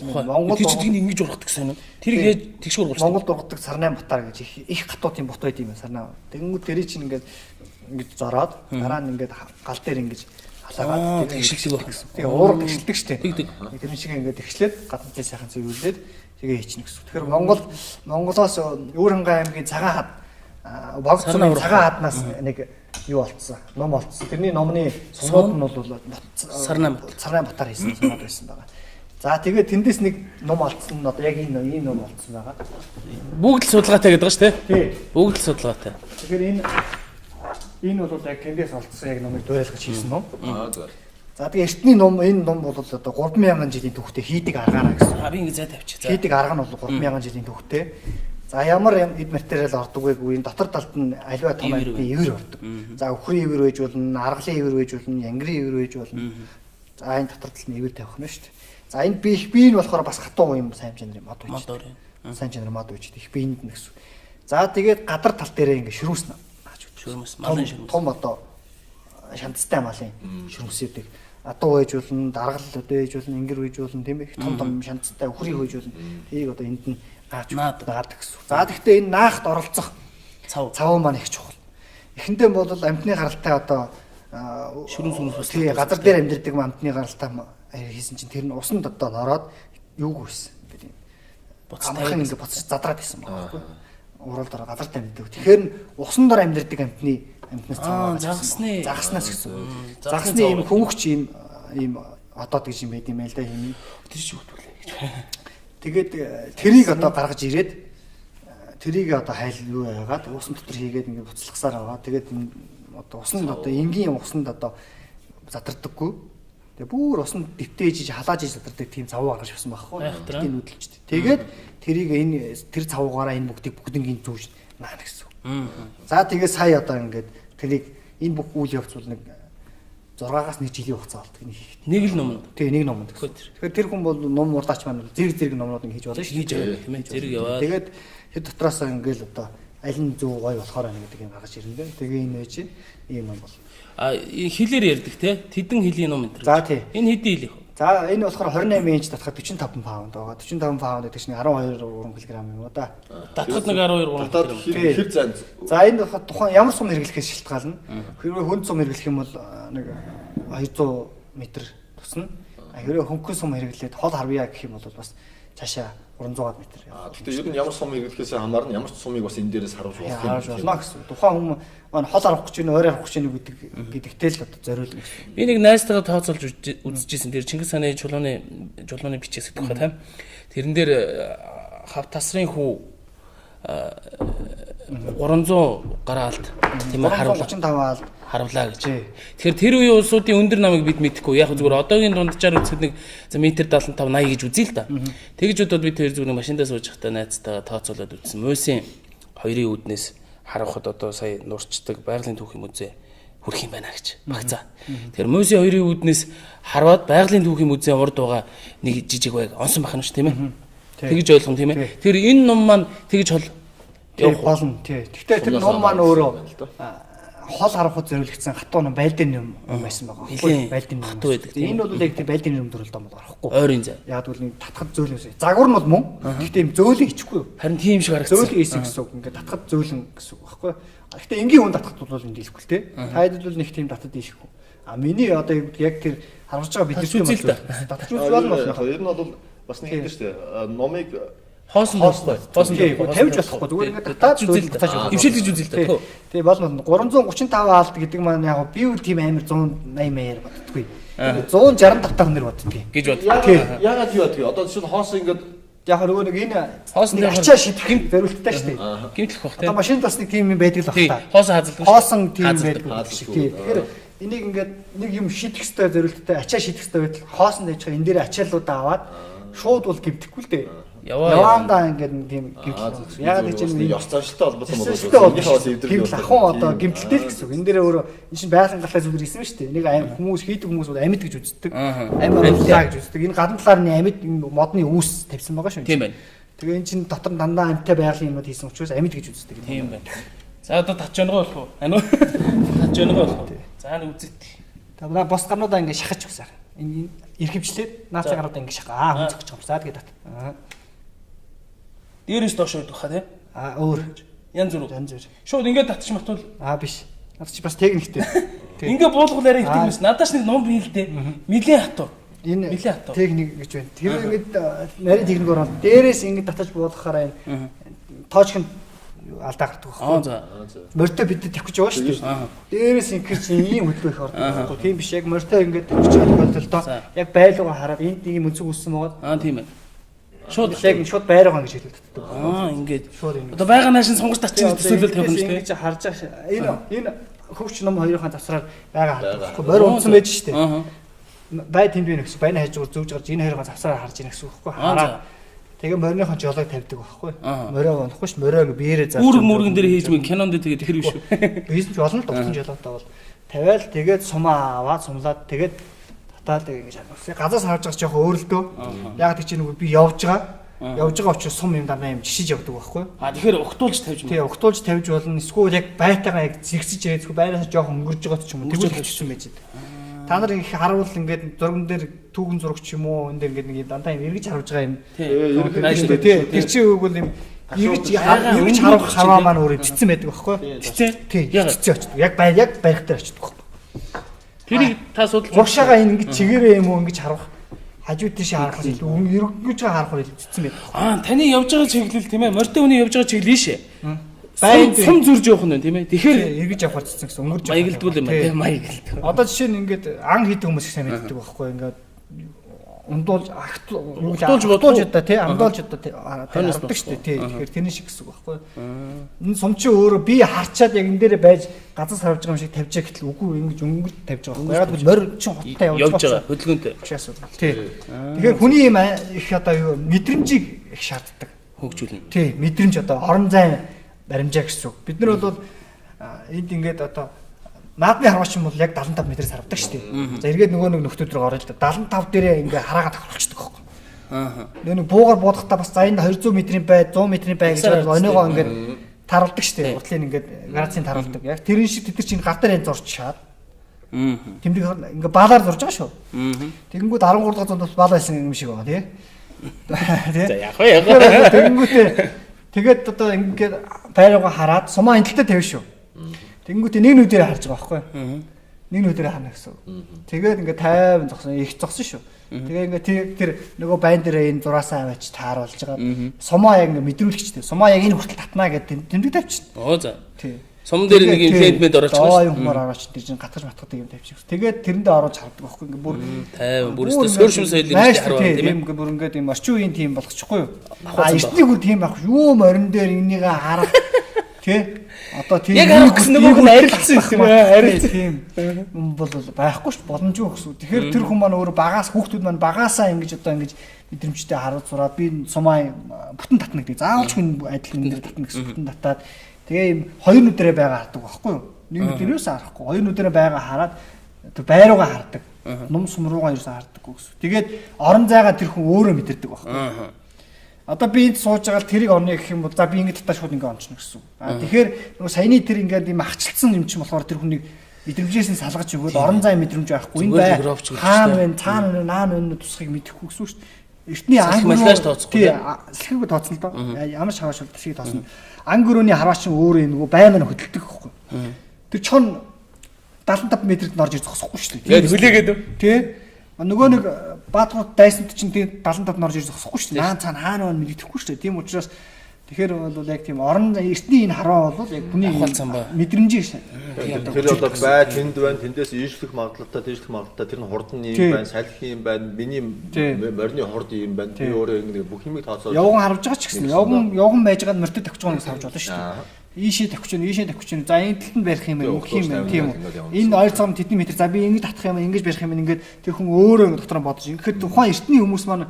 Монгол жижиг нь ингэж ургадаг гэсэн юм. Тэрийг яаж тэгш ургуулсан. Монголд ургадаг сарнайн ботаар гэж их хатуу тийм бот байд юм сарнаа. Тэгэнгүүт тэрий чинь ингэж зороод дараа нь ингэж гал дээр ингэж халаагаад тэгш шиг байх гэсэн. Тэгээ уурга тэгшилдэг штеп. Тэгдэг. Тэр шиг ингэж тэгшлээд гадна цай сайхан цэвэрлээд тэгээ хийчихнэ гэсэн. Тэгэхээр Монголоос Өөрөнгөө аймгийн цагаан хад богц цагаан хаднаас нэг юу болцсон. Ном болцсон. Тэрний номны сумууд нь бол сарнайн ботаар хийсэн сумууд байсан байгаа. За тэгээд тэндээс нэг ном олцсон нь одоо яг энэ ном олцсон байгаа. Бүгд л судалгаатай гэдэг ба ш тий. Бүгд л судалгаатай. Тэгэхээр энэ бол яг тэндээс олцсон яг номыг дуурайлгаж хийсэн ном. зөв. За тэгээд эртний ном энэ ном бол одоо 3000 жилийн түүхтэй хийдэг аргаараа гэсэн. Би ингэ зай тавьчих. Хийдэг арга нь бол 3000 жилийн түүхтэй. За ямар эд материал ордог вэ? Энэ дотор талд нь аливаа том амьтны ивэр ордог. За өхрийн ивэр байж болно, аргалын ивэр байж болно, янгирын ивэр байж болно. За энэ дотор талд нь ивэр тавих нь шүү дээ. За энэ би нь болохоор бас хатуу юм сайн чанарын мод байж. Сайн чанарын мод байж их биеинд нь гэсэн. За тэгээд гадар тал дээрээ ингэ ширүүснэ. Ширүүс малын ширүүс. Том одоо шантастай малын ширүүсэдэг. Адуу байж болно, даргал өдөө байж болно, ингэр байж болно тийм ээ. Том шантастай өхрийн байж болно. Тийг одоо энд нь наадаг гэсэн. За тэгэхээр энэ наахт оролцох цав маань их чухал. Эхэндээ бол амьтны гаралтай одоо ширүүс бас тий газар дээр амьдардаг амьтны гаралтай хийсэн чинь тэр нь усанд одоо нороод юуг байсан. Ингээд амархан ингээд буцаж задраад байсан байхгүй. Урал дараа газар амьдардаг. Тэгэхээр усан дор амьдардаг амьтнаас загаснаас гэсэн. Загасны ийм хөвгч ийм одоод гэж юм байд юм байл да юм. Тэр ч үгтүүлээ гэж. Тэгээд тэрийг одоо гаргаж ирээд тэрийг одоо хайл юу яагаад усан дотор хийгээд ингээд буцалгасаар байгаа. Тэгээд одоо усанд одоо энгийн усанд одоо задрдаггүй. Тэгээ бүр усан дэвтээж халааж задардаг тийм цав гаргаж авсан байхгүй. Тийм нүүдэлчтэй. Тэгээд тэрийг тэр цавгаараа энэ бүгднийг зүүж наана гэсэн. За тэгээд сая одоо ингээд тэрийг энэ бүх үйл явц бол нэг 6-аас 1 жилийн хугацаа болдог нэг хийх. Нэг л ном. Тэгээ нэг ном. Тэгэхээр тэр хүн бол ном урдаач маань зэрэг номнууд ингэ хийж болно шүү. Хийж байгаа тийм ээ. Зэрэг яваад. Тэгээд хэд дотроос ингээл одоо аль нь зөв гой болохоор байна гэдэг юм гаргаж ирнэ. Тэгээ энэ байж ийм ном бол. Хэлээр ярьдаг те. Тэдэн хэлний ном энэ. За тий. Энэ хэдийн хэл их вэ? За энэ болохоор 28 инч татхад 45 паунд байгаа. 45 паунд гэдэг чинь 12 кг юм уу да. Татхад нэг 12 3 хэр зан. За энэ болохоор тухайн ямар сум хэрэглэхээс шалтгаална. Хэрвээ хүнд сум хэрэглэх юм бол нэг 200 м тусна. Хэрэг хөнгөн сум хэрэглээд хол харвьяа гэх юм бол бас цаашаа 300 м. Гэхдээ ер нь ямар сум хэрэглэхээс хамаарна ямар ч сумыг бас энэ дээрээс харуулж болох юм. Харуулж болно гэсэн. Тухайн хүмүүс маань хол арах гэж байна, ойр арах гэж байна гэдэгтэй л одоо зориулна гэсэн. Би нэг найзтайгаа тооцоолж үзчихсэн. Тэр Чингис хааны жулууны бичээс гэдэг хаа тийм. Тэрэн дээр хав тасрын хүү 300 гараа алт тийм ээ харууллаа гэж. Тэгэхээр тэр үеийн улсуудын өндөр намыг бид мэдэхгүй. Яг зүгээр одоогийн дунджаар үзэхэд нэг метр 75 80 гэж үзье л да. Тэгж бодоод би тэр зүгээр машиндаа сууж байхдаа найзтайгаа тооцоолоод үзсэн. Мөсийн хоёрын үүднээс харахад одоо сая нурчдаг байгалийн түүхийн музей хүрх юм байна гэж багцаа. Тэгэхээр Мөсийн хоёрын үүднээс хараад байгалийн түүхийн музейн урд байгаа нэг жижиг байг онсон байх нь ш тийм ээ. Тэгж ойлгоно тийм ээ. Тэр энэ ном маань тэгж хол явах болно тий. Гэхдээ тэр ном маань өөрөө хол харахад зориулагдсан хатуу ном байлдын юм байсан байгаа. Байлдын хатуу байдаг. Энэ бол яг тэр байлдын юм төрөлд ном гарахгүй. Ойрын зай. Яг бол нэг татхад зөөлөөс. Загвар нь бол мөн. Гэхдээ юм зөөлөн хийчихгүй юу? Харин тийм шиг харагдсан. Зөөлөн хийсэн гэсэн үг. Ингээд татхад зөөлөн гэсэн үг байхгүй. Гэхдээ энгийн хүн татхад бол энэ дийлэхгүй л тий. Таад бол нэг тийм татад дийлэхгүй. А миний одоо яг тэр харж байгаа бидэртэй бол татж үзэл болно. Ер нь бол бас нэг юм шүү дээ. Номыг хоосон тавьж болохгүй зүгээр ингээд татаж үзэл дэвшилж үзэл та. Тэгээ болно 335 алт гэдэг маань яг би үл тийм амир 180 маяар боддоггүй. 165 тах нэр боддгийг гэж бод. Ягаад юу бодгийг одоо жишээл хоос ингээд яг нөгөө нэг энэ хоосон ачаа шидэх юм зориулттай шүү дээ. Гимтлэх бах тий. Одоо машинд бас нэг тийм юм байдаг л бах та. Хоосон хазалдаг. Хоосон тийм байдаг шиг тий. Тэгэхээр энийг ингээд нэг юм шидэх хэвээр зориулттай ачаа шидэх хэвээр байтал хоосон дэж байгаа энэ дээр ачаалуудаа аваад шууд бол гимтэхгүй л дээ. Яваандаа ингээд нэг тийм гимтэл. Яг гэж юм ёс заншилтай холбоотой болов уу? Гимтэл ахын одоо гимтэлтэй л гэсэн үг. Энэ дээр өөрөө энэ чинь байгалийн галтай зүйл ирсэн шүү дээ. Нэг хүмүүс хийдэг хүмүүс бол амьд гэж үздэг. Амьдлаа гэж үздэг. Энэ гадна талаар нь амьд модны үүс тавьсан байгаа шүү. Тийм байна. Тэгээ энэ чинь дотор дандаа амьдтай байгалийн юмуд хийсэн учраас амьд гэж үздэг. Тийм байна. За одоо татж байгаа болох уу? Ано. Татж байгаа болох уу? За нэг үзэт. Тэгээ бос гарнуудаа ингээд шахаж өгсөн. Энэ эрхэмжлээд наацаа гаруудаа ингээд шахаа. Хүн зөгч юм. За тэгээд тат. Дээрээс доош өгөх хаа тий. Өөр янз бүр. Янз бүр. Шууд ингээд татчих матвал биш. Над чи бас техниктэй. Ингээ буулгалаараа хэлдэг юмс. Надаас нэг ном биэлдэ. Милээ хатуу. Энэ техник гэж байна. Тэр ингээд нарийн техникээр бол дээрээс ингээд татаж буулгахаараа энэ тоочхын алдаа гардаг байхгүй. Морьтой бид тавих гэж байгаа шүү дээ. Дээрээс ингээд чинь ийм хөдөлгөөн их ордог. Тийм биш яг морьтой ингээд тавих гэж байгаа бол яг байлуугаа хараад энд ийм өнцөг үссэн байгаа. Тийм байна. Шууд шууд байргаа гэж хэлдэг. Ингээд одоо байгаа наашин сонгож татчих төсөөлөл тавих юм шүү дээ. Ингэж харж байгаа. Энэ хөвч ном хоёрын цавсраар байгаа хардаг. Морь унтсан байж шүү дээ. Бай тэнд би нэгс байна хайж зүүж гарч энэ хоёрын цавсраар харж ийн гэсэн үг байхгүй. Хараа. Тэгээ морьныхон жолоог тавьдаг байхгүй. Мориог унахгүй ш мориог биерээ зааж. Үүрэг мөргөн дээр хийж мэн кинонд тэгээд тэр биш үү. Бизнес болно л дутсан жолоотой бол тавиал тэгээд сумаа аваад сумлаад тэгээд татаад ингэж харагдсан. Газаас харж байгаа ч яг өөрлөлтөө. Яг тийч нэг би явж байгаа учраас сум юм дандаа юм жишиж явдаг байхгүй. Тэгэхээр угтуулж тавьж байна. Тий, угтуулж тавьж болно. Эсвэл яг байтайгаа яг зэгсэж ирээд эсвэл байраас жоохон өнгөрж байгаа ч юм уу. Тэгвэл тавьчихсан байж байгаа. Та нар их харуул ингээд зурган дээр түүхэн зурагч юм уу энэ дээр ингээд нэг дандаа юм эргэж харуулж байгаа юм. Тий. Тэр чинь үг бол юм эргэж хараа маань өөрөө цэцэн байдаг байхгүй. Цэцэн. Тий. Цэцэн очдог. Яг барих дээр очдог байхгүй. Тэрийг та судалж урагшаага ингэ чигээрээ юм уу ингэж харах хажуу тийш харах илүү эргэж харах цэцэн байдаг. Таны явж байгаа чиглэл тийм ээ. Морьтой хүний явж байгаа чиглэл ийшээ. Баян сум зурж явах нь тийм ээ. Тэгэхээр эргэж авах цэцэн гэсэн өнгөрж маягэлдүүл юм тийм маягэлд. Одоо жишээ нь ингээд ан хийдэг хүмүүс их сайн мэддэг байхгүй ингээд ундуулж бодуулж одоо тий амдуулж одоо хардаг шүү дээ тий. Тэгэхээр тэрний шиг гэсэн үг байхгүй. Энэ сум чи өөрөө би харчаад яг энэ дээрээ байж газар сарвж байгаа юм шиг тавьж гэтэл үгүй ингэж өнгөж тавьж байгаа байхгүй. Яг бол морь чи хоттой явж байгаа хөдөлгөөнтэй. Тий. Тэгэхээр хүний юм их одоо юу мэдрэмжийг их шаарддаг. Хөгжүүлнэ. Тий мэдрэмж одоо орон зай баримжаа гэсэн үг. Бид нар бол энд ингээд одоо наадмын харваач юм бол яг 75 м-ээс харагдаг шүү дээ. За эргээд нөгөө нэг нөхдөд рүү орё л да. 75 дээрээ ингээ хараагаад тохиролцдог байхгүй. Нэг буугаар буудахтаа бас за энэ 200 м-ийн бай, 100 м-ийн бай гэж өнөөгөө ингээ таруулдаг шүү дээ. Уртлын ингээд градусын таруулдаг. Яг тэрэн шиг тэд нар чинь гар дээр зурч шаад. Тэмдэг ингээ баалаар зурж байгаа шүү. Тэгэнгүүт 13 дахь зуунд бас баал байсан юм шиг байгаа тий. За яг яг. Тэгэнгүүтээ тэгээд одоо ингээд байргаа хараад сумаа эндэлтэй тавь шүү. Тэгэнгүүтээ нэг нүдээр харж байгаа байхгүй. Нэг нүдээр харна гэсэн. Тэгээд ингээд 50 зогсон их зогсон шүү. Тэгээ ингээд тэр нөгөө байн дээр энэ зураасаа аваач тааруулж байгаа. Сумаа яг ингээд мэдрүүлэгчтэй. Сумаа яг энэ хүртэл татнаа гэдэг тэмдэг тавьчихна. Оо за. Тий. Сум дээр нэг юм фэндмэд оруулж байгаа шүү. Юм humor оруулж тэр чинь гатгаж матгадаг юм тавьчих. Тэгээд тэрэндээ оруулж хардаг байхгүй ингээд бүр 50 бүрөөсөө сууршим соёлын нэг харваа тийм ээ. Ингээд бүр ингээд юм орчин үеийн тийм болгочихгүй юу? Эртний хүн тийм байх юу морин дээр энийг харах тий. Одоо тийм яг харах гэсэн нөгөөг нь арилсан юм аа. Арилсан тийм юм бол байхгүй ш боломжгүй гэсэн. Тэгэхээр тэр хүн маань өөр багаас хүүхдүүд маань багаасаа ингэж одоо ингэж мэдрэмжтэй харуулж сураад би сумаа бүтэн татна гэдэг. Заавалч хүн адил нэг татна гэсэн бүтэн татаад тэгээ юм хоёр нүдэрээ байгаа хардаг байхгүй юу? Нэг нүдэрээс харахгүй. Хоёр нүдэрээ байгаа хараад тэр байруугаа хардаг. Ном сум руугаа ерөөсөө хардаггүй гэсэн. Тэгээд орон зайгаа тэр хүн өөрөө мэдэрдэг байхгүй. Одоо би энд сууж байгаа тэрийг орно гэх юм бол за би ингэж татаа шууд ингэ онцно гэсэн. Тэгэхээр нөгөө саяны тэр ингээд юм ахчлсан юм чинь болохоор тэр хүнийг мэдрэмжээс нь салгаж өгөөд орон зай мэдрэмж байхгүй. Энэ бай хаана вэ? Цаана вэ? Наана вэ? Тусахыг мэдэхгүй гэсэн шүү дээ. Эртний англи тооцохгүй. Сэлхэг тооцно л доо. Ямар шавааш бол тасгийг тооцно. Ангөрөөний хараач нь өөрөө нөгөө баймаа хөдөлдөг байхгүй. Тэр чон 75 метрт орж ирж зогсохгүй шүү дээ. Яг хүлээгээд үү? Тий. Нөгөө нэг Баатарууд дайсанд чинь тийм 75 орж ирж зогсохгүй шүү дээ. Наан цаана хаана байна мэддэхгүй шүү дээ. Тийм учраас тэгэхээр бол яг тийм орон эртний энэ хараа бол яг хүний мэдрэмжийн шээ. Тэр одоо бай тэнд байна, тэндээс ийшлэх магадлалтай, тийшлэх магадлалтай тэр нь хурдан юм байна, салхи юм байна, миний морины хурд юм байна. Би өөрөө ингэ бүх юмыг тооцоолж явган харж байгаа ч гэсэн явган байж байгаа мөртөд тавьж байгаа нь савж болно шүү дээ. Ийшээ тавьчих чинь за энэ талд нь барих юм өгөх юм тийм үү. Энэ ойрцоом тэдний метр за би ингэж татах юм ингэж барих юм ингээд тэр хүн өөрөө дотор нь бодож ингээд тухайн эртний хүмүүс маань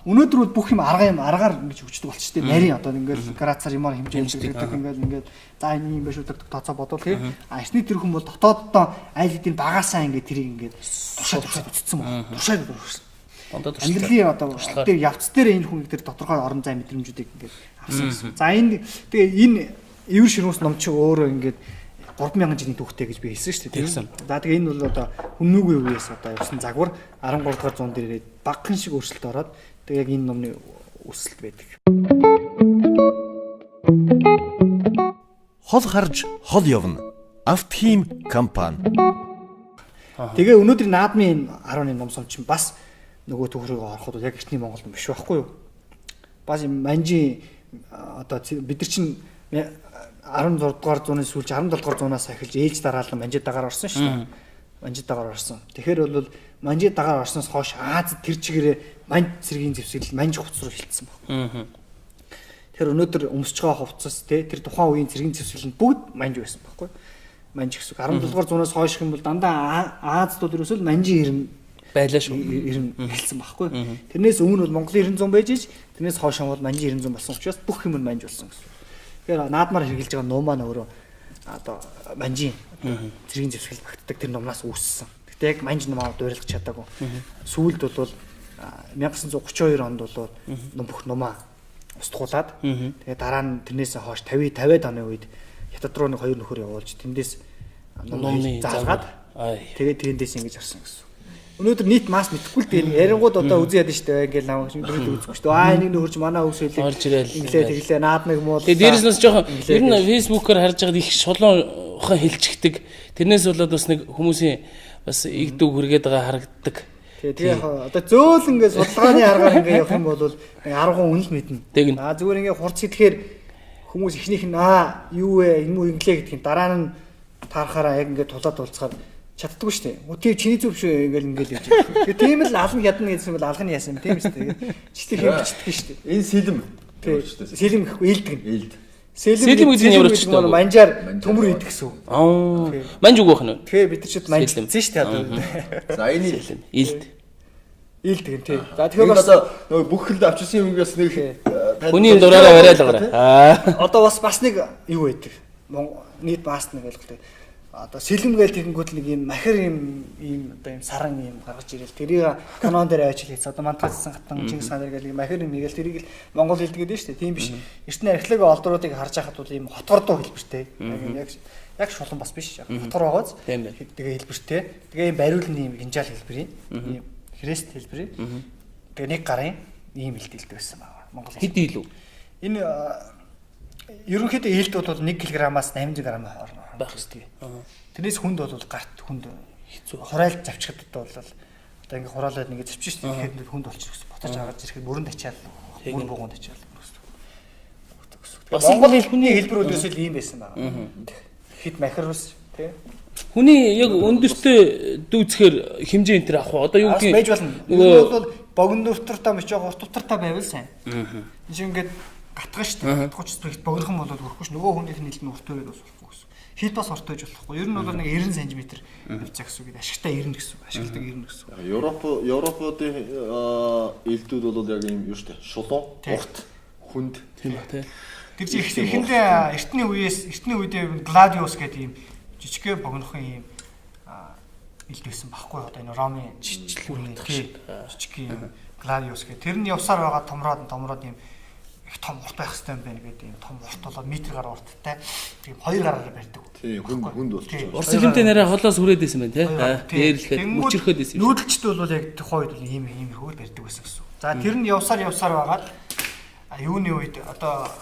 өнөөдөр бол бүх юм аргаар ингэж өгчдөг болчих тээ. Нарийн одоо ингээд грацаар юмар хэмжээ ингээд за энэ юм биш үү тооцоо бодвол тийм. Эртний тэр хүн бол дотооддоо айл хэдийн багаасаа ингээд тэрийг ингээд тушаад үтцсэн байна. Тушаад өгсөн. Амьдралын одоо тэр явц дээр энэ хүн тэр тодорхой орон зай мэдрэмжүүдийг ингээд авсан гэсэн. За энэ тэгээ энэ Эвэр ширүүс ном чи өөрөө ингээд 3000 жилийн түүхтэй гэж би хэлсэн шүү дээ. За тэгээ энэ бол одоо хүннүүгийн үеэс одоо явсан загвар 13 дугаар зуун дээр ирээд багхан шиг өөрчлөлт ороод тэгээ яг энэ номны өсөлт байдаг. Хол харж хол явна. Автхим компани. Тэгээ өнөөдөр наадмын 18 ном сум чинь бас нөгөө түүхрийг ороход яг эртний Монгол ном биш байхгүй юу? Бас манжи одоо бид нар чинь 16 дугаар зууны сүүлч 17 дугаар зуунаас эхэлж ээлж дараалан манжид дагаар орсон шүү дээ. Манжид дагаар орсон. Тэгэхээр бол манжид дагаар орсноос хойш Аз тэр чигээрээ манж цэргийн зэвсгэл манж хувцс руу хилцсэн байна. Тэр өнөөдөр өмсөж байгаа хувцас тэр тухайн үеийн цэргийн зэвсгэл нь бүгд манж байсан байхгүй. Манж гэсэн 17 дугаар зуунаас хойш юм бол дандаа Азд бол ерөөсөө манжийн ирэн байлаа шүү. Ирэн хэлсэн байхгүй. Тэрнээс өмнө бол Монголын 90 зуун байж ич тэрнээс хойш бол манжийн 90 зуун болсон учраас бүх юм нь манж болсон гэсэн. Тэгэхээр наадмаар хэрэгжилж байгаа ном маань өөрөө одоо манжийн цэргийн зэвсгэл багтдаг тэр номнаас үүссэн. Гэтэ яг манж ном аваад дуурайлах чадаагүй. Сүүлд бол 1932 онд бол бүх номаа устгуулад тэгээ дараа нь тэрнээс хойш 50-50 оны үед хятад руу нэг хоёр нөхөр явуулж тэндээс номны заалгаад тэгээ тэндээс ингэж арсан гэсэн. Өнөөдөр нийт масс мэдхгүй л дээ. Ярингууд одоо үзэн ядсан шүү дээ. Ингээл намайг шимдрээд үзэхгүй шүү дээ. Энийг нөхөрч манай өвс хэлээ. Орж ирэл. Инглээ тэглээ наадмыг муу. Тэгээ дээрээс нь жоохон ер нь фэйсбүүкээр харж байгаад их шулуунхан хэлчихдэг. Тэрнээс болоод бас нэг хүмүүсийн бас игдүү хүргээд байгаа харагддаг. Тэгээ одоо зөөл ингээд судалгааны аргаар ингээд явах юм бол нэг 10 үнэл мэднэ. Зүгээр ингээд хурц хэлэхээр хүмүүс ихнийх нь юу вэ? Энэ муу инглээ гэдгийг дараа нь таарахаараа яг ингээд тулаад уулзахаар чаддгүй шүү дээ. Үгүй чиний зүв шүү ингээл явж байгаа. Тэгээ тийм л алан ядна гэсэн бол алганы яасан юм тийм шүү дээ. Чиглэх юм бичдэг шүү дээ. Энэ сэлэм. Сэлэм гэхгүй ээлдэг нь. Ээлд. Сэлэм гэдэг нь ямар ч шүү дээ. Манжаар төмөр идэх гэсэн. Манж үг байх нь. Тэгээ бид нар ч манжлсан шүү дээ. За энэ ээлд. Ээлдэг нь тий. За тэгэхээр бас нөгөө бүх хөлд авчирсан юм бас нэг хүний дураараа бариалгаа. Одоо бас нэг юу байдаг. Нийт баас нэг ойлголт. Одоо сэлэм гээл тэгэнгүүт нэг юм махир юм одоо юм саран юм гаргаж ирэл тэрийг канон дээр авчил хийц одоо мантгацсан хатан Чингис хаан гээл махир юм игээл тэрийг л монгол хэлдэг дээ шүү дээ тийм биш эртний археологи олдруудыг харж байхад бол юм хотгордуу хэлбэртэй яг шулан бас биш хотгор байгааз тэгээ хэлбэртэй тэгээ юм бариулны юм гинжаал хэлбэрийн юм хрест хэлбэрийн тэгээ нэг гарын ийм хэлдэг байсан байгаа монгол хэд илүү энэ ерөнхийдөө ээлд бол 1 кг-аас 800 г байх хэрэгтэй. Тэрнээс хүнд бол гарт хүнд хэцүү. Хурайлт завчхад бол Одоо ингээ хураалаад ингээ зэвчих шүү дээ. Тэгэхээр хүнд болчих гэсэн. Ботож агаад ирэхэд мөрөнд ачаал. Мөр бугунд ачаал. Бас Монгол хүний хэлбэр үлээсэл ийм байсан байгаа. Хит махирус тий. Хүний яг өндөртөө дүүцхээр хэмжээ энэ төр авах уу? Одоо юу гэх байж болно. Нөгөө бол богино нүвтартаа мэж байгаа урт утартаа байвал сайн. Энд ингээд гатгах шүү дээ. Гатгах ч ихт богинохон болоод хөрөхгүй ш. Нөгөө хүнийх нь хэлбэр урт байгаад бас болохгүй гэсэн. Хит бас урт байж болохгүй. Ер нь бол нэг 90 см явцаа гэсэн үг. Ашигтай 90 гэсэн үг. Ашигтай 90 гэсэн үг. Европын элдүүд бол яг юм юу шүү дээ. Шулуун, урт, хүнд тийм ба тий. Тэр чинь эхэндээ эртний үедээ Гладиус гэдэг ийм жижигхэн богинохон ийм элд байсан байхгүй одоо энэ Ромын жижигхэн Гладиус гэх тэр нь явсаар байгаа томроод ийм их том урт байх хэрэгтэй юм байна гэдэг ийм том урт болоод метр гаруй урттай тийм 2 гараараа барьдаг. Тийм хүнд болчих. Урс хэмтэй нараа холоос хүрээд байсан байна тий. Дээрлэхэд мөчөрхөд байсан. Нүүдэлчд бол яг тухайн үед бол иймэрхүү барьдаг байсан гэсэн. За тэр нь явсаар байгаад юуны үед одоо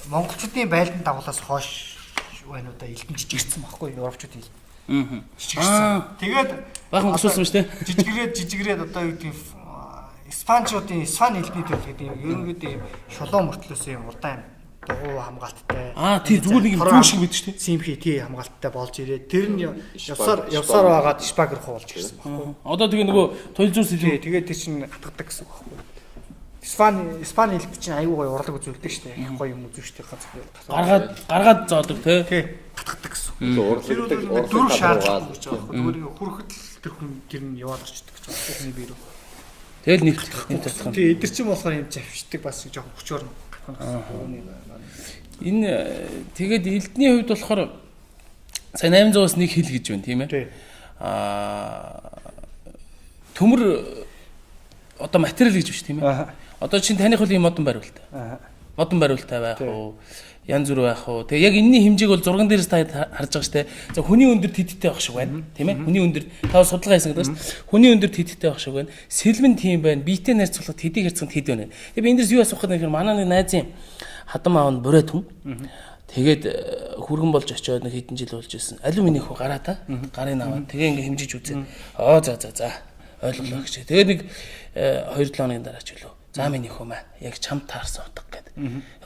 монголчуудын байлдан дагуулаас хойш байна уу да элдэн жижигэрсэн байхгүй европчууд ил. Жижигэрсэн. Тэгээд баахан гусуулсан шүү дээ. Жижигрээд одоо юу гэдэг испан элдний төл гэдэг ерөнхийдөө шулуун мөртлөөс юм урдаан дугуй хамгаалттай. Тийм зүгээр нэг юм зүүн шиг байдаг шүү дээ. Симхи тий хамгаалттай болж ирээд тэр нь явсаар байгаад шпагер хуулж ирсэн байхгүй. Одоо тэгээ нөгөө туйлзуус илүү тэгээд тэр чинь хатгадаг гэсэн үг байхгүй. Испани хэлд чинь аюу гой урлаг үзүүлдэг шүү дээ. Их гоё юм үзүүлж шүү дээ. Гаргаад зоодог тий. Татгадаг гэсэн. Тэр бол дөрөв шаардлага гэж байгаа байхгүй. Зүгээр хүрэхэд тэр хүн тэр нь яваад орчдөг гэж байгаа. Хүний бие рүү. Тэгэл нэг татах. Тий, эдгэр чинь болохоор юм завшдаг бас жоохон хүчээр. Энэ тэгээд элдний хувьд болохоор сая 800-аас нэг хил гэж байна тийм ээ. Төмөр одоо материал гэж биш тийм ээ. Одоо чинь таних бол юм модон бариултай. Модон бариултай байх уу? Янз бүр байх уу? Тэгээ яг энэний хэмжээг бол зурган дээрээс та харж байгаа штэ. За хүний өндөр тэдтэй байх шиг байна. Тийм ээ. Хүний өндөр та судалгаа хийсэн гэдэг шүү. Хүний өндөр тэдтэй байх шиг байна. Сэлмэн тийм байна. Биетэй харьцуулахад тэдийг харьцуулахад хэд байна. Тэгээ би эндээс юу асуух гэдэг нь манай нэг найзын хадам аав нь бурайд хүн. Тэгээд хүргэн болж очиод нэг хэдэн жил болж ирсэн. Алуу минийх уу гараа та. Гарыг аваад тэгээ ингээ хэмжиж үзээ. За. Ойлголоо гэж. Тэгээд нэг 2-7 хоногийн дараа ч үлээ. За минийх юм аа. Яг чамд таарсан утга гэдэг.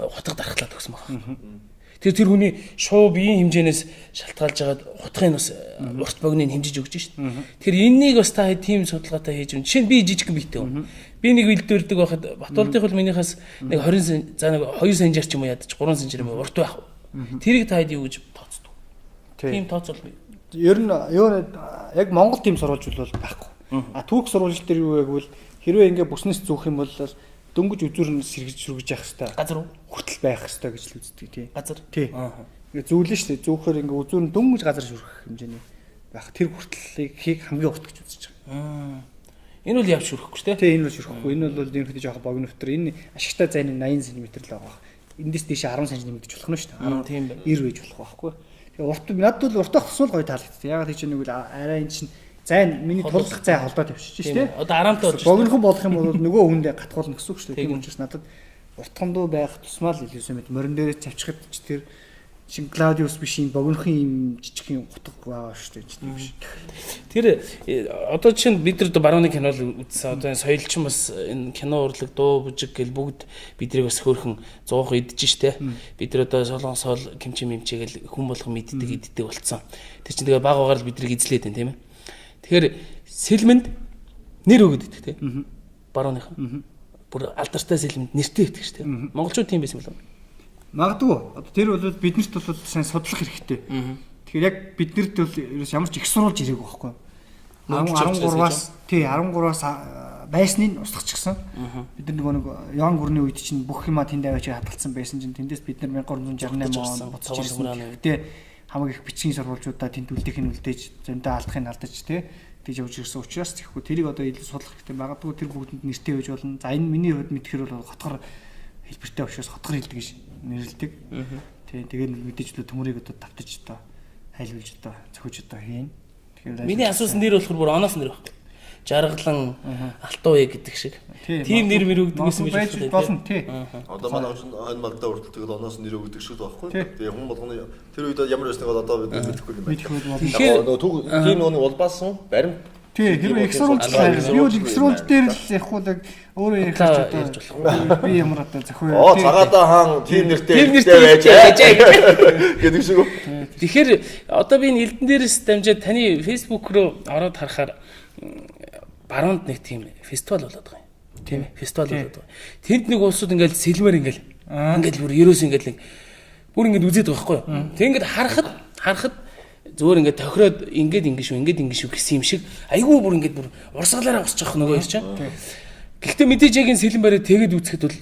Утга дарахлаад өгсөн байна. Тэр хүний шуу биеийн хэмжээнээс шалтгаалж байгаад утгын бас урт богиныг хэмжиж өгч шít. Тэр энэнийг бас та тийм судалгаатай хийж өгнө. Жишээ нь би жижиг биетэй хүн. Би нэг бэлдвэрдэг байхад Батболдын хөл минийхээс нэг 20 за нэг 2 см ч юм уу ядаж 3 см юм урт байх. Тэрийг та хэд юу гэж тооцдог. Тийм тооцол бий. Ер нь юу яг Монгол тийм сурвалж бол байхгүй. Түүх сурвалж дээр юу гэвэл хэрвээ ингээ бүснээс зүүх юм бол дөнгөж үзүүр нь сэргэж явах хэрэгтэй. Газар уу? Хүртэл байх хэрэгтэй гэж л үздэг тий. Газар. Тий. Ингээ зүүлэн шүү дээ. Зүүхээр ингээ үзүүр нь дөнгөж газар шүрэх хэмжээний байх. Тэр хүртэлийг хийх хамгийн урт гэж үзэж байгаа. Энэ бол явж шүрхэхгүй шүү дээ. Тий, энэ бол шүрхэхгүй. Энэ бол ерөнхийдөө жоохон богино өвтөр. Энэ ашигтай зайн 80 см л байгаа. Эндээс дээш 10 см гэж болох нь шүү дээ. Тийм байна. 90 байж болох байхгүй. Тэгээ урт надад бол уртах тусвал гоё таалагддаг. Ягаад гэж нэг үл арай энэ чинь зайн миний тулдах зай холдоод явчих шүү дээ. Одоо араамтай болж богинохон болох юм бол нөгөө хүндээ гатгуулна гэсэн үг шүү дээ. Тийм учраас надад уртхамдуу байх тусмаа л илүү мэд морин дээрээ тавьчихад ч тэр шин Гладиус биш юм богинохон юм жижигхэн утга байгаа шүү дээ тийм биш. Тэр одоо чинь бид нар барууны кино л үзсэн. Одоо соёлчин бас энэ кино урлаг дуу бүжиг гэл бүгд бидрийг бас хөөрхөн зуух идэж штэ. Бид нар одоо солонгосоол кимчи мимчээгэл хүн болгон мэддэг болцсон. Тэр чинь тэгээ баг багаар л бидрийг эзлээд байна тийм ээ. Тэгэхээр сэлмэнд нэр өгöd идэх тийм. Барууныхан. Бүр алдартай сэлмэнд нэртэй идэх штэ. Монголчууд тийм байсан болов уу? Магадгүй. Одоо тэр бол биднэрт бол сайн судлах хэрэгтэй. Тэгэхээр яг биднэрт бол ямар ч их сурулж ирээгүй байхгүй. 13-аас 13-аас байсныг устгачихсан. Бид нар нэг Ян гүрний үед чинь бүх юма тэнд аваач хадгалсан байсан чинь тэндээс бид нар 1368 онд буцаж ирсэн. Гэтэ хамаг их бичгийн сурвалжуудаа тэнд үлдээх нь үлдээж зөндөө алдахыг алдаж тэгж явж ирсэн учраас тэгэхгүй тэрийг одоо илүү судлах хэрэгтэй. Магадгүй тэр бүгдэнд нэртэй байж болно. За энэ миний хувьд мэдхээр бол хотгор хэлбэртэй учраас хотгор хэлдэг гэж нэрлэдэг. Тэгээд мэдээж л төмөрийг одоо давтаж одоо хайлуулж одоо зөхөж одоо хийн. Тэгэхээр миний асуусан нэр болохоор бүр оноос нэр байхгүй. Жаргалан алтуу яг гэдэг шиг. Тийм нэр мөрөгдөг гэсэн байж болно тий. Одоо манай хойно магдаа хүртэл тэгэл оноос нэр өгдөг шүү байхгүй. Тэгээ хүн болгоны тэр үед ямар байсныг одоо бид мэдэхгүй юм байна. Тэгэхээр тийм нэг улбаасан баримт Тий, хэрвээ их сурвалж би бол их сурвалж дээр л яг хуу өөрөө ярих гэж одоо би ямар одоо зохио. Цагаатаа хаан тим нэртэй байж гэдэг шиг үү. Тэгэхээр одоо би энэ Элдэн дээрээс дамжаад таны Facebook руу ороод харахаар баруунд нэг тийм фестивал болоод байгаа юм. Тийм ээ, фестивал болоод байгаа. Тэнд нэг улсууд ингээл сэлмээр ингээл бүр ерөөс ингээл бүр ингээд үзээд байгаа байхгүй юу. Тэг ингээд харахад зөөр ингээд тохироод ингээд шүү гэсэн юм шиг айгүй бүр ингээд бүр урсгалаараа босч байгаа нөгөө ярьж байгаа. Гэхдээ мэдээж яг энэ сэлмээрээ тэгэд үзэхэд бол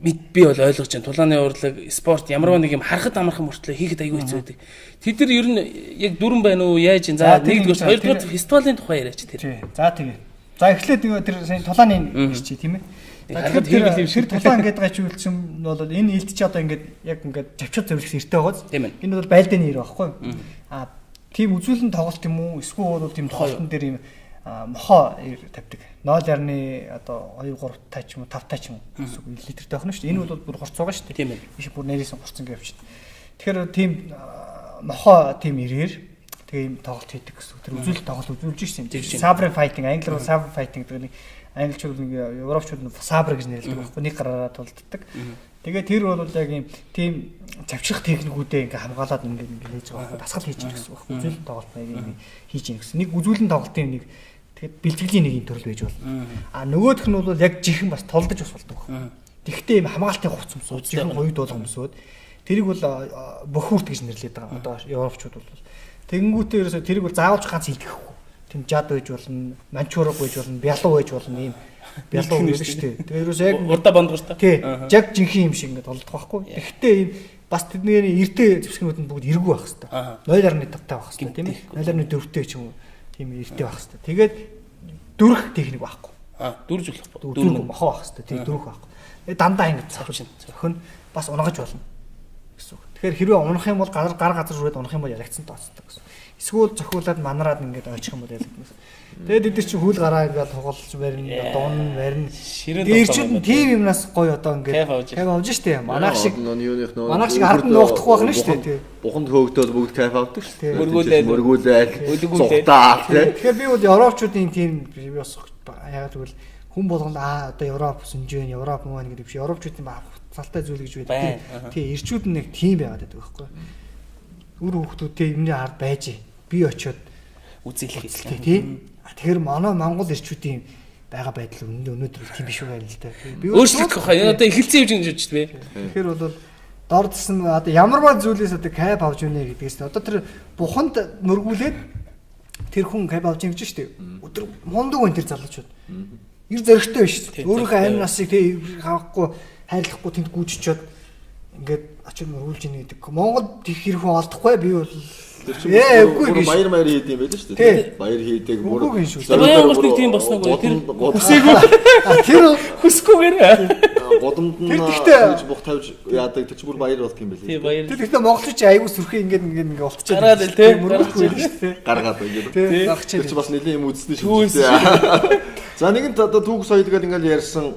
би бол ойлгож байна. Тулааны урлаг, спорт ямарваа нэг юм харахад амархан мөртлөө хийхэд айгүй хэцүү байдаг. Тэд нар ер нь яг дүрэн байна уу, яаж юм. За нэгдүгээр, хоёрдугаар фестивалийн тухай яриач тэр. За тэгээ. За эхлээд нөгөө тэр сайн тулааны чи тийм ээ. Тэгэхээр тулаан гэдэг гачуулсан бол энэ илт чи одоо ингээд яг ингээд завчад зөвлөх эртээ байгааз. Энэ бол байлдааны нэр байхгүй юу? Тийм үзүүлэн тоглолт юм уу? Эсвэл бол тийм тоглолтын дээр юм мохоо тавьдаг. 0.60 одоо 2 3 таа ч юм уу 5 таа ч юм уу литртэй байх нь шүү дээ. Энэ бол бүр хорцоогаа шүү дээ. Тийм ээ. Биш бүр нэрээс хорцсон гэж явчихна. Тэгэхээр тийм мохоо тийм ирээр тийм тоглолт хийдэг гэсэн. Тэр үзүүлэлт тоглолт үзүүлж ирсэн юм. Sabre fighting, англиар бол sabre fighting гэдэг нэг англичууд нэг европчууд нь sabre гэж нэрлэдэг байхгүй. Нэг гараараа тулддаг. Тэгээд тэр бол яг юм тийм завчих техникүүдээ ингээ хамгаалаад ингээ хийж байгаа. Дасгал хийж байгаа гэсэн үг. Үзүүлэлт тоглолт нэг хийж байгаа гэсэн. Нэг үзүүлэлт тоглолтын нэг тэгээд бэлтгэлийн нэг юм төрөл байж болно. Нөгөөх нь бол яг жихэн бас толдож бас болдог. Тэгэхдээ юм хамгаалтын хувцс юмсууд жихэн хоёуд болгон юмсууд тэрийг бол бөхүүрт гэж нэрлэдэг байгаа. Одоо европчууд бол тэгэнгүүтээ ерөөсө тэрийг бол заавалж ганц илтгэхгүй. Тэм жад байж болно, манчураг байж болно, бялуу байж болно ийм бялуу гэж шүү дээ. Тэгээ ерөөсө яг урда бондгортой. Тий. Яг жинхэнэ юм шиг ингээд толдох байхгүй. Тэгэхдээ ийм бас тэдний эртээ зэвсгнүүд нь бүгд эргүү байх хэвээр. 0.5 байх хэвээр тийм ээ. 0.4-тэй ч юм уу тийм эртээ байх хэвээр. Тэгээд дөрөх техник байхгүй. Дөрж болох ба. Дөрөх мохоо байх хэвээр. Тийм дөрөх байхгүй. Тэгээд дандаа ингэж зохион бас унгаж болно гэсэн үг. Тэгэхээр хэрвээ унах юм бол гар газар хүрээд унах юм бол яригдсан тооцдог гэсэн. Эсвэл зохиулаад манараад ингээд ойчих юм бол ялагдмаас. Тэгээд эдгээр чинь хүл гараа ингээд тоглож барина, дуун барина. Дээрчүүд нь тийм юмнаас гоё одоо ингээд кайф авж штэ. Манайх шиг ард нь нуухдах байх нь штэ. Буханд хөөгдөөл бүгд кайф авдаг штэ. Мөргүүлээд цугтаа тий. Тэгэхээр би бол европчуудын тийм бас яагаад гэвэл хүн болгоно одоо Европ сүнжээ, Европ маань гэдэг биш. Европчуудын салтай зүйл гэж байдаг. Тий, ирчүүд нь нэг тийм байгаад байдаг байхгүй. Үр хүүхдүүдтэй юмны ард байж би очиод үзэл хийлээ тий. Тэгэхээр манай Монгол ирчүүдийн байгаа байдал өнөөдөр тийм биш үү л да. Би өөрчлөгдөх хаа. Энэ одоо эхэлсэн юм гэж бодчих вэ. Тэгэхээр бол дордсон одоо ямарваа зүйлээс одоо кайф авч ийнэ гэдгээс одоо тэр буханд мөргүүлээд тэр хүн кайф авч ийн гэж штэ. Өдөр мундаг энэ тэр залуучууд. Ир зөрөгтэй биш. Өөрийнхөө амь насыг тий хавахгүй хайрлахгүй тэнд гүйччихэд ингээд очиж мөргүүлж ийн гэдэг. Монгол их хэрхэн олдохгүй би бол үгүй баяр хийд юм байл шүү дээ. Баяр хийдэг бүр Баянгуултыг тийм босног үү? Тэр хүсээгүй. Тэр хүсгүйгээр годомд нь гэж бух тавьж яадаг тэр ч бүр баяр болт юм байл. Тий баяр. Тэр ихтэй монголч айгүй сүрхий ингээд ултчаад гараад л тий мөргөхгүй шүү дээ. Гаргаад ингээд. Тэр ч бас нэлийн юм үзсэн шүү дээ. За нэгэнт одоо түүх соёлгээд ингээд ярьсан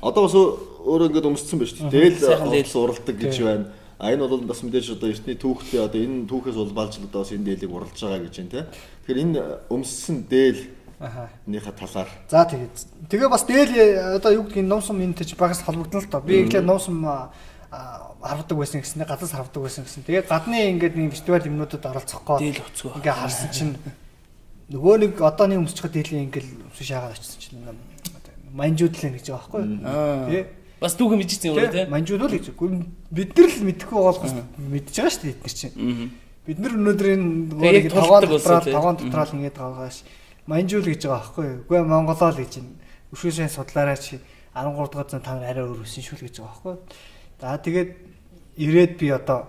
одоо бас өөрөө ингээд өмссөн байж тээ. Дээл уралдаг гэж байна. Энэ бол бас мэдээж одоо эртний түүхтэй одоо энэ түүхээс улбалж л одоо бас энэ дээлийг уралж байгаа гэж байна те. Тэгэхээр энэ өмссөн дээлнийхээ талаар. За тэгээ бас дээл одоо юу гэдгийг ном сум энэ ч багаас холбогдно л доо. Би ихлээр ном сум хардаг байсан гэсэн, гадаас хардаг байсан гэсэн. Тэгээ гадны ингээд нэг фестивал юмнуудад оролцохгүй. Дээл өцгөө. Ингээ харсан чинь нөгөө нэг одооний өмсчих дээлийн ингээл өмсөж шаагаад очсон чинь манжууд л гэж байгаа байхгүй юу? Тэ бас түүхэн мэдчихсэн юм уу те? Манжууд л гэж. Бид нар л мэдэхгүй болохоос мэдж байгаа шүү дээ бид нар чинь. Бид нар өнөөдөр энэ таван дотроо л ингэж байгаагаш манжуул гэж байгаа байхгүй юу? Үгүй Монголоо л гэж байна. Өшөөсөн судлаараа чи 13 дугаар зам та нар арай өөр өссөн шүү л гэж байгаа байхгүй юу? За тэгээд ирээд би одоо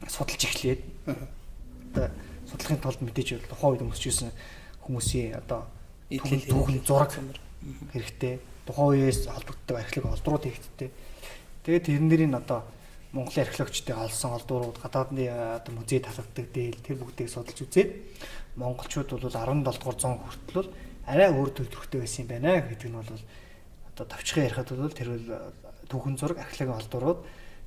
судалж эхлээд одоо судлахын тулд мэдээж бол тухайн үед өмсчихсэн хүмүүсийн одоо түүхэн зураг хэрэгтэй. Тухайн үеэс холбогддог археологи олдрууд хийгддэг. Тэгээд тэрнэрийн одоо Монголын археологчдын олсон олдуурууд гадаадны одоо музейд халагддаг дээл тэр бүгдийг судалж үзээд монголчууд бол 17 дугаар зуун хүртэл арай өөр төрөлхтэй байсан юм байна гэдэг нь бол одоо товчхон ярихад бол тэр бол түүхэн зураг археологи олдуурууд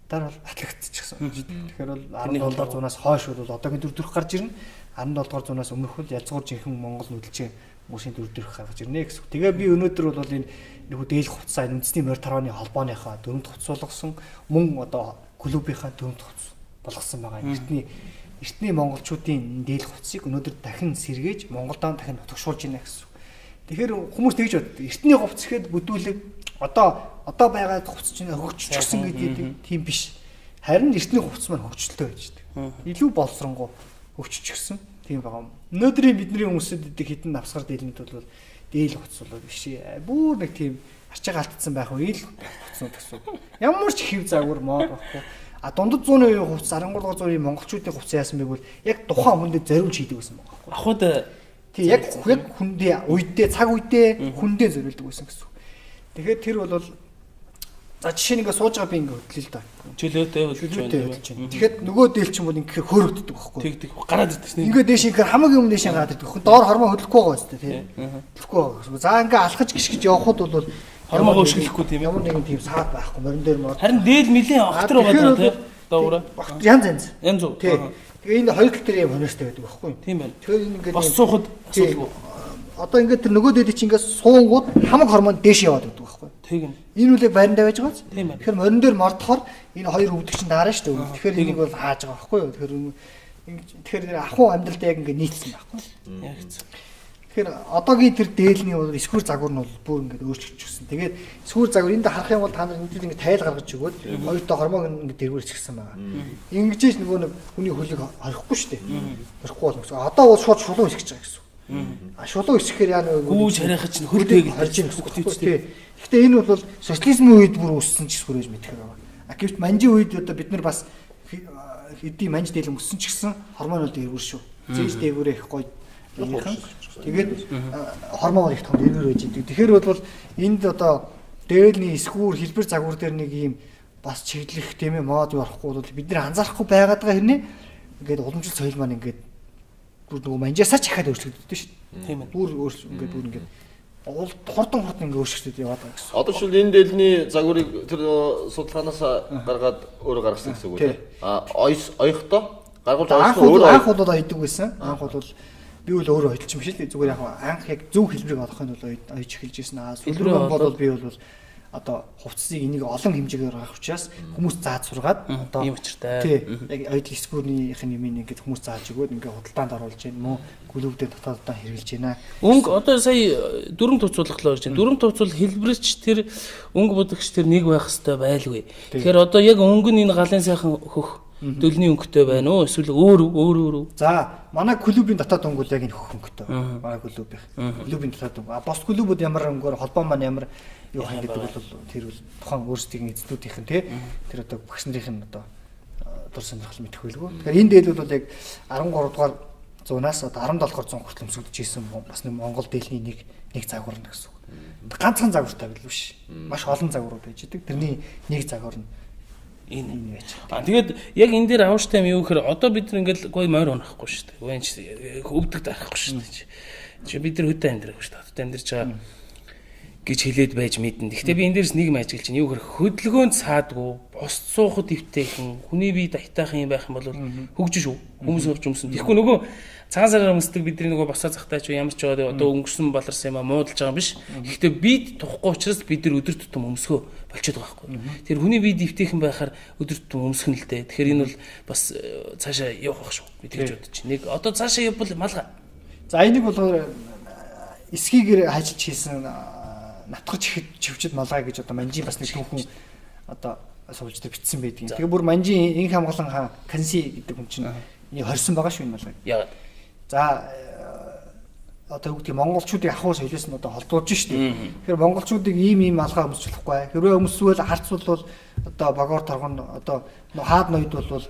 хятаар бол батлагдчихсан. Тэгэхээр бол 17 дугаар зуунаас хойш бол одоогийн дүр төрх гарч ирнэ. 17 дугаар зуунаас өмнөх бол язгуур жинхэнэ Монгол нүүдэлчин хүмүүсийн дүр төрх гарч ирнэ гэсэн. Тэгээ би өнөөдөр бол энэ нэг дээлх хувцас үндэсний морь тарваны холбооныхаа дөрөв хувцас болгосон мөн одоо клубийнхаа дөрөв хувцас болгосон байгаа. Эртний монголчуудын дээлх хувцсыг өнөөдөр дахин сэргээж Монголдоо дахин нутагшуулж байна гэсэн. Тэгэхээр хүмүүс тэгж бод. Эртний хувцс гэхэд бүдүүлэг одоо байгаа хувцс чинь хөгжчихсэн гэдэг тийм биш. Харин эртний хувцс маань хөгжөлтөө байж байгаа. Илүү боловсронгуй хөгжчихсэн тийм байгаа. Өнөөдрийн бидний хүмүүсэд хэдэн навсгар дээлнүүд бол дээл хувцс бол биш. Бүр нэг тийм арчаага алдсан байх уу ил хувцснууд гэсэн. Ямар ч хэв загвар мод байхгүй. Дундад 100% хувцс 13 дугаар зууны монголчуудын хувцс яасан бэ гэвэл яг тухайн хүндэд зориулж хийдэг байсан байгаа байхгүй. Ахуйд тий яг хүндээ үедээ цаг үедээ хүндээ зориулдаг байсан гэсэн. Тэгэхээр тэр бол за жишээ нэгэ сууж байгаа би ингэ хөдлөе л да. чөлөөтэй хөдлөж байна. Тэгэхээр нөгөө дээл чинь бол ингэ хөөрөгддөг байхгүй. Тэг гараад ирдэг шнэ. Ингээ дээш ингээ хамгийн өмнө дээш гараад ирдэг. Доор хормоо хөдлөхгүй байгаа үстэй тий. Хөдлөхгүй байгаа. За ингээ алхаж гიშгэж явхад бол хормоо хөшгөлөхгүй тийм ямар нэгэн тийм саад байхгүй. Морин дээр мод. Харин дeel нилийн огтор байгаа тий. Доогуура. Янз. Янз уу. Тий. Тэгээ энэ хоёр тал дээр юм хоноостой байдаг байхгүй. Тийм байна. Тэгэхээр ингээ бос суухад асуудалгүй. Одоо ингээд тэр нөгөө дэд чинь ингээд суунгууд хамаг хормон дээш яваад байдаг байхгүй. Тэг юм. Энэ үлээ байрандаа байж байгааз. Тийм байна. Тэгэхээр морин дээр мордохоор энэ хоёр өвдөг чинь даарна шүү дээ. Тэгэхээр энийг бол хааж байгаа байхгүй юу. Тэгэхээр ахуй амьдралд яг ингээд нийцсэн байхгүй. Яг хэцүү. Тэгэхээр одоогийн тэр дээлний бол эсвэр загвар нь бол бүр ингээд өөрчлөгдчихсэн. Тэгээд эсвэр загвар энд харах юм бол та нар энд ингээд тайл гаргаж өгөөд хоёртой хормог ингээд дэрвэрчихсэн байгаа. Ингэж нөгөө нэг хүний хөлийг хорихгүй шүү дээ. Хорихгүй бол гэсэн. Одоо бол шууд шулуун ихэж байгаа гэсэн. Шулуун ихсэхээр яа нэг гүүж харихад чинь хөлтэйг харж ийн гэсэн. Гэхдээ энэ бол социализмын үед бүр үүссэн ч сүрэж мэдэх байгаа. Гэвч манжийн үед одоо бид нар бас хэдий манж дээл өмссөн ч гэсэн хормон бол дэрвэр шүү. Зээж дээгүүрээ их гоё ийхэн. Тэгээд хормон их том дэрвэр байж идэг. Тэгэхээр бол энд одоо дээлний эсгүүр хэлбэр загвар дээр нэг юм бас чиглэх тийм ээ мод явахгүй бол бид нар анзаарахгүй байгаад байгаа хэрнээ ингээд уламжлалт соёл маань ингээд бүр нөгөө манжаасаа ч ихад өөрчлөгддөг шүү дээ. Тийм ээ. Бүр ингээд хурдан ингээд өөрчлөгдөж яваад байгаа гэсэн. Одоо шил энэ дээлний загварыг тэр судалгаанаас гаргаад өөрөө гаргасан гэсэн үг үү? Оёхдоо гаргуулж авсан өөрөө анх бол ойдог байсан. Анх бол би бол өөрөө ойдолч юм шиг л зүгээр яг анх яг зөв хэлбэрийг олохын бол ойж эхэлж ирсэн. Сүүлрээ бол би бол одоо хувцсыг энийг олон хэмжээгээр гаргах учраас хүмүүс зааж сургаад одоо ийм учиртай. Тий. Яг ойдол эсгүүрнийх нь юм ингээд хүмүүс зааж өгөөд ингээд худалдаанд оруулж байна мó клубдээ дотооддоо хэрэгжилж байна. Өнгө одоо сая дүрм төвцүүлглөө гэж байна. Дүрм төвцүүл хэлбэрч тэр өнгө будагч тэр нэг байх хэвээр байлгүй. Тэгэхээр одоо яг өнгө нь энэ галын сайхан хөх дөлний өнгөтэй байна уу? Эсвэл өөр. За, манай клубын дотоод өнгө бол яг энэ хөх өнгөтэй. Манай клубийнх. Клубын дотоод өнгө. Бос клубүүд ямар өнгөөр холбоо маань ямар юу хань гэдэг бол тэр бол тухайн өөрсдийн эзэдүүдийнх нь тий. Тэр одоо багш нарын одоо дур сонирхол мэдэх байлгүй. Тэгэхээр энэ дээл бол яг 13 дугаар зуунаас одоо 17 дугаар зуун хүртэл өмсөгдөж ирсэн бас нэг Монгол дээлний нэг загвар нь гэсэн үг. Ганцхан загвартай байл биш. Маш олон загварууд байж идэг. Тэрний нэг загвар нь энэ байж. Тэгээд яг энэ дээр авууштай юм юу гэхээр одоо бид нар ингээл гой морь унахгүй шүү дээ. Гойч өвдөг дарахгүй шүү дээ. Чи бид нар хөдөө амьдрах шүү дээ. Хөдөө амьдарч байгаа гэж хэлээд байж мэднэ. Гэхдээ би энэ дээрс нэг юм ажиглаж байна. Юу гэхээр хөдөлгөөнд саадгүй, босд суухад өвтэйхэн, хүний бие дайтайхан юм байх юм бол хөгжин шүү. Хүмүүс хөвж өмсөн. Тэгэхгүй нөгөө цагаан сараар өмсдөг бидний нөгөө босоо захтай ч ямар ч байгаа одоо өнгөрсөн баларсан юм а муудалж байгаа юм биш. Гэхдээ бид тухгүй учраас бид нар өдөр тутам өмсгөө болчиход байгаа байхгүй. Тэр хүний бие дэвтэйхэн байхаар өдөр тутам өмсгөн л дээ. Тэгэхээр энэ бол бас цаашаа явах байх шүү. Би тэгж бодож байна. Нэг одоо цаашаа явбал малгай. За энийг бол эсгийгээр хажиллаж хийсэн натгаж чивчэд малгай гэж одоо манжийн бас нэг түүхэн одоо суулж дээр бичсэн байдаг. Тэгээ бүр манжийн инх хамгаалан хаан Канси гэдэг хүн чинь хорьсон байгаа шүү энэ малгай. Яагаад? За одоо үгдий монголчуудыг ахуй соёлоос нь одоо холдуулж штеп. Тэгэхээр монголчуудыг ийм малгай өмсөхгүй. Хэрвээ өмсвөл харцвал одоо багоор торгоно одоо хаад ноёд бол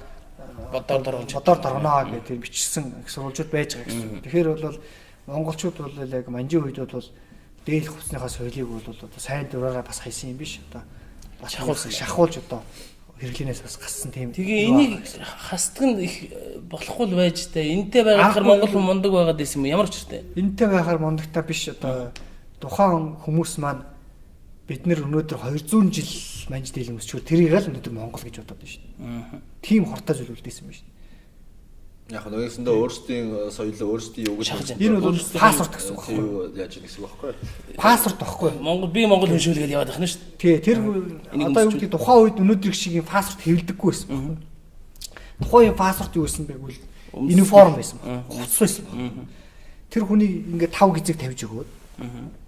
бодоор торгоно гэдэг бичсэн их сурвалжууд байж байгаа гэсэн. Тэгэхээр бол монголчууд бол яг манжийн үед бол дээл хувцсныхаа соёлыг бол одоо сайн дураараа бас хайсан юм биш. Одоо бас шахуулж одоо хэрэглэнээс бас гассан тийм. Тэгээ энийг хасдаг нь их болохгүй л байж таа. Энтэй байгаад Монгол хүн мундаг байгаад байсан юм ямар ч үстэй. Энтэй байхаар мундагтай биш одоо тухайн хүмүүс маань бид нэр өнөөдөр 200 жил манж дийлэн өсчөөр тэрийг л өнөөдөр Монгол гэж бодоод байна шүү дээ. Тийм хортой зүйлүүдсэн байна шүү дээ. Яг нь нэгсэндээ өөрсдийн соёлоо өөрсдийн юу гэж Энэ бол паспорт гэсэн үг байхгүй юу? Яаж ийм гэсэн үг байхгүй юу? Паспорт байхгүй. Монгол хүн шүү л гэж яваад байна шүү дээ. Тий, тэр одоо юу гэдэг тухайн үед өнөөдөр шиг юм паспорт хэвлдэггүй байсан байхгүй. Тухайн паспорт юу гэсэн бэ гэвэл униформ байсан. Хувцас байсан. Тэр хүний ингээд 5 гизэг тавьж өгөөд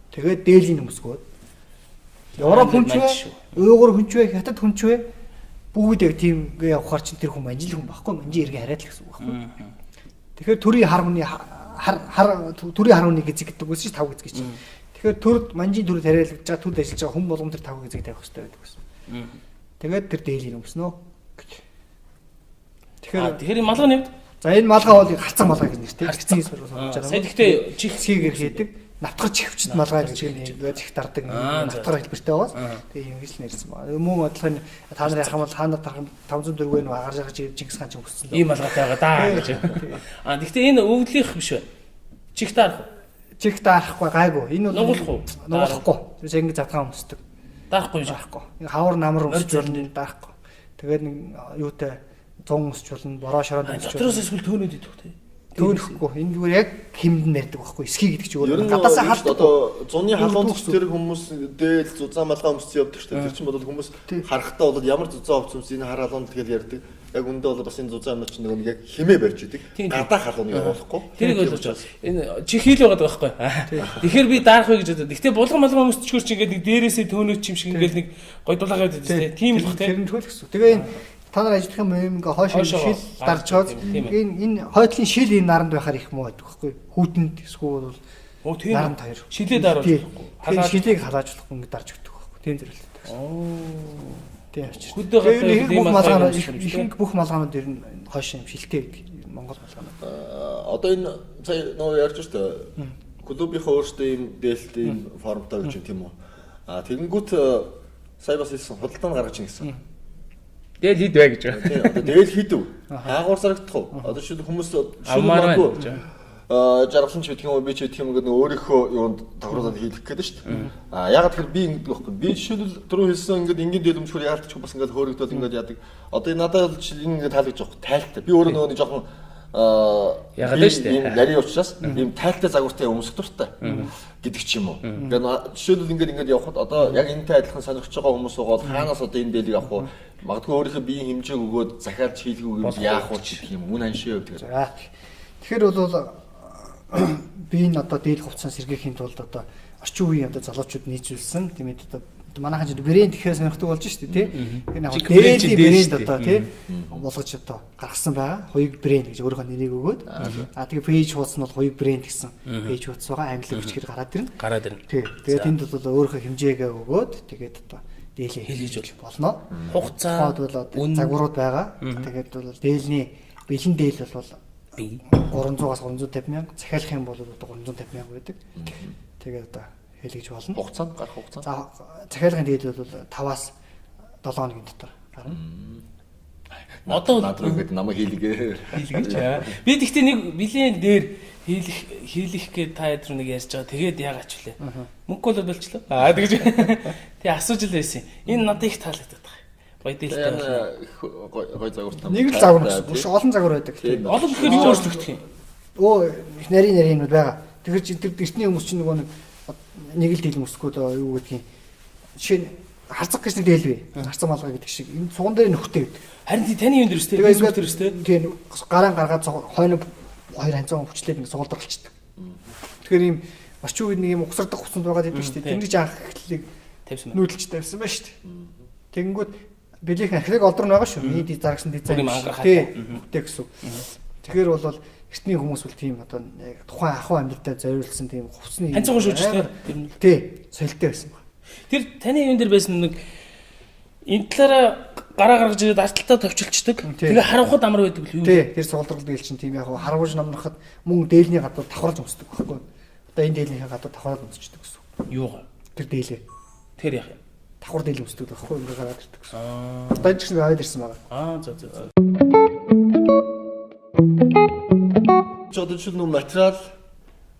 тэгээд дээлийн өмсгөөд Европ хүнч вэ? Уйгур хүнч вэ? Хятад хүнч вэ? Бүгд яг тийм явахаар чинь тэр хүн манжил хүн байхгүй манжи эргээ хараад л гэсэн үг байхгүй. Тэгэхээр төрийн хар хүний төрийн хар хүний гизэг гэдэг үгс чинь 5 гизэг чинь. Тэгэхээр төрд манжийн төрөд хариалгаж байгаа төрд ажиллаж байгаа хүн болгон тэр 5 гизэг тавих хэрэгтэй байдаг гэсэн. Тэгээд тэр дээлийн өмснөө гэж. Тэгэхээр малгай нэвд. За энэ малгай бол харцан малгай гэж нэртэй. Харцан сонж байгаа. Сая гэхдээ чих сийгэр хийдэг. Навтгар чихвчт малгай гэж ингээд чих дардаг навтгар хэлбэртэй байгаас тэгээ юм гэж нэрсэн байна. Мөн бодлохын та нарын хамт хаана тарах 500 төгрөг нь агарж байгаа Чингис хаан ч өгсөн л. ийм малгайтай байгаа даа гэж. Гэхдээ энэ өвдлийнх биш үү? Чих дарах. Чих дарахгүй гайгүй. Энэ бол нугуулахгүй. Тэр ингэ задгаан өмсдөг. Дарахгүй биш. Дарахгүй. Хавар намар өмсч болно дарахгүй. Тэгээд нэг юутай 100 өмсч болно. Бороо шороод өмсч. Дотроос эсвэл төөнөд идэх тий. Төөнөхгүй. Энэ зүгээр яг хэмдэн ярьдаг байхгүй. Эсхий гэдэг чи өөр. гадаасаа халддаг. Одоо зуны халуунч тэр хүмүүс дээл зузаан малгай өмссөн явдаг шүү дээ. Тэр чинь бол хүмүүс харахтаа бол ямар зузаан овц өмс энэ хар халуунд тэгэл ярьдаг. Яг үндэ бол бас энэ зузаан юмч нэг яг химээ барьж идэг. Гадаа халууныг явуулахгүй. Тэрийг ойлгож байна. Энэ чихийл байгаа байхгүй. Тэгэхээр би дарах вэ гэж бодод. Гэхдээ булган малгай өмсчгөр чи ингээд нэг дээрээсээ төөнөд чим шиг ингээд нэг гой дулаагаа байдаг тийм л бах тийм. Тэр нь хөл гэсэн. Тэгээ энэ та нар ажиллах юм ингээ хойш шил дарж чаад энэ хойдлын шил энэ наранд байхаар их муу байдаг байхгүй. Хүүтэнд эсвэл наранд хоёр. Шилээ даруулахгүй. Халаа шилийг халаажуулахгүй ингээ дарж өгдөг байхгүй. Тийм зэрэлтэй. Тийм очиж. Бүх малгаанууд ер нь хойш юм шилтэй гэдэг. Монгол малгаанууд. Одоо энэ сая нөө ярьж шүү дээ. Клубийнхаа өөртөө ийм дээлтэй ийм формтой гэж тийм үү. Тэгэнгүүт сая бас хэлсэн худалдаанд гаргаж ийн гэсэн. Дээл хід бай гэж байна. Тийм одоо дээл хийдв. Хаагуур зарагдах уу? Одоо шил хүмүүс авмаар байна гэж байна. Жаргалсан ч гэдэг юм уу би ч гэдэг юм ингээд өөрийнхөө юунд тохируулаад хийх гээд шүү дээ. Ягаад тэгэхээр би ингэдэг байхгүй. Би жишээлбэл түрүү хэлсэн ингээд энгийн дээл өмчхөр яалтч бас ингээд хөөрөгдөл ингээд яадаг. Одоо энэ надад бол энэ ингээд таалагдж байгаа байхгүй. Тайлтай. Би өөрөө нөгөө нэг жоохон ягаад шүү дээ. Ийм нарийн учраас ийм тайлтай загвартай өмсөх дуртай гэдэг ч юм уу. Тэгээд жишээлбэл ингээд явхад одоо яг энэтэй адилхан сонирхож байгаа хүмүүс байгаа бол хаанаас одоо энэ дээлийг авах вэ? Магадгүй өөрийнхөө биеийн хэмжээг өгөөд захиалж хийлгүү юм яах вэ гэх юм. Мөн аншаа өгдөг. Тэгэхээр бол би энэ одоо дээл хувцас сэргээхийн тулд одоо орчин үеийн одоо залуучууд нийцүүлсэн тийм ээ одоо манайхан ч брэнд гэхээр сонирхдаг болж шүү дээ тийм. Энэ яг дээлийн брэнд одоо тийм болгож одоо гаргасан байгаа. Хоёуг брэнд гэж өөрийнхөө нэрийг өгөөд тэгээ пэйж хуудас нь бол хоёуг брэнд гэсэн пэйж хуудас байгаа. Англиар бичгээр гараад ирнэ. Гараад ирнэ. Тийм. Тэгээд энд бол өөрийнхөө хэмжээгээ өгөөд тэгээд одоо дээлээ хэлж болно. Хугацаа бол загварууд байгаа. Тэгээд бол дээлний бэлэн дээл бол 300-аас 350 мянга, захиалах юм бол одоо 350 мянга байдаг. Тэгээд одоо хэлгэж болно. Хугацаанд гарах хугацаа. За захиалгын дээл бол 5-аас 7 хоногийн дотор гарна. Одоо надад ингээд намайг хийлгээ. Хийлгэж. Би тэгтээ нэг билийн дээр хийлэх гээд та ядруу нэг ярьж байгаа. Тэгээд яагач вүлээ. Мөнгө бол болчлоо. Тэгэж. Тэгээ асууж л байсан. Энэ надад их таалагддаг. Гой дээлтэй байна. Гой загвартай. Нэг л загвар биш, олон загвар байдаг. Олон гэхээр юу өөрчлөгдөх юм? Их нарийн юмуд байгаа. Тэгэхээр чи тэр эртний хүмүүс чинь нөгөө нэг л дээл өмсгөөд юу гэдгийг жишээ нь харцаг гэж нэг дээл бий. Харцаг малгай гэдэг шиг. Энэ цуган дээр нөхтэй гэдэг. Харин таны юм дэрс тэгээ Facebook дэрс тэгээ. Тийм гараа гаргаад хойно хоёр ханцаа хүчлээд нэг суулдарлцдаг. Тэгэхээр ийм орчин үед нэг юм угсардах хувцанд байгаа гэдэг шүү дээ. Тэнгиж анх эхлэлийг тавьсан нүүдэлж тавьсан байна шүү дээ. Тэнгүүд бэлийнх ахлыг олдор нь байгаа шүү. Миний зарагсан дизайн. Тийм. Үтэй гэсэн. Тэгэхээр бол эртний хүмүүс бол тийм одоо тухайн ахуй амьдралдаа зориулсан тийм хувцсны ханцаа шүүж тийм. Тий. Солилтой байсан байна. Тэр таны юм дээр байсан нэг энэ талаараа гараа гаргаж ирээд арталтаа товчилчдаг. Тэгээ харанхууд амар байдаг л юу? Тий. Тэр суулдрал дээл чинь тийм яг харгууж намрахад мөн дээлний гадуур давхарж өмсдөг байхгүй. Одоо энэ дээлний гадуур давхараад өмсчдөг гэсэн. Юугаа? Тэр дээлээ. Тэр яах юм? Давхар дээл өмсдөг байхгүй ингээ гараад ирдэг гэсэн. Одоо энэ ч гэсэн аваад ирсэн байгаа. За. Одоо ч материал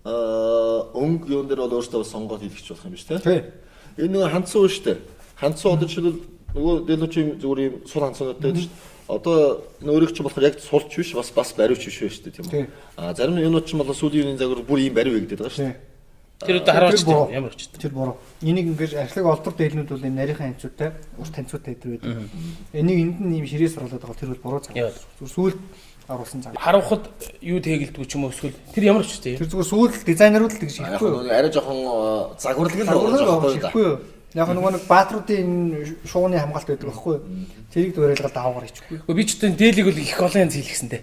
өнгө юун дээр бол өөртөө сонгоод хийх болох юм биш үү? Тий. Энэ нэг ханцуу шүү дээ. Ханцуу одоо жишээлбэл нөгөө дэлгүүчийн зүгээр юм сул ханцуунуудтай байдаг шүү дээ. Одоо энэ өөрийг чинь болохоор яг сулч биш бас бариуч биш шүү дээ тийм үү. Зарим юмнууд чинь бол сүүлийн үеийн загвар бүр ийм бариу хийгдээд байгаа шүү дээ. Тэр одоо харуулж байна. Ямар ч тэр буруу. Энийг ингээд архилаг олбор дээлнүүд бол энэ нарийнхан ханцуутай, урт ханцуутай гэдэг байдаг. Энийг энд нь ийм ширээс оруулаад байгаа тэр бол буруу цаг. Зүгээр сүүл оруулсан цаг. Харуулхад юу тэгэлдэг ч юм уу эсвэл тэр ямар ч үстэй. Тэр зүгээр сүүл дизайнерууд л тэгж хийхгүй. Арай жоохон загварлаг л байхгүй юу? Яг нөгөө нэг баатруудын шууны хамгаалт байдаг байхгүй юу? Тэрийг дуурайлгаад даваагаар хийчихгүй. Гэхдээ би ч гэсэн дээлийг бол их олон янз хийлгэсэнтэй.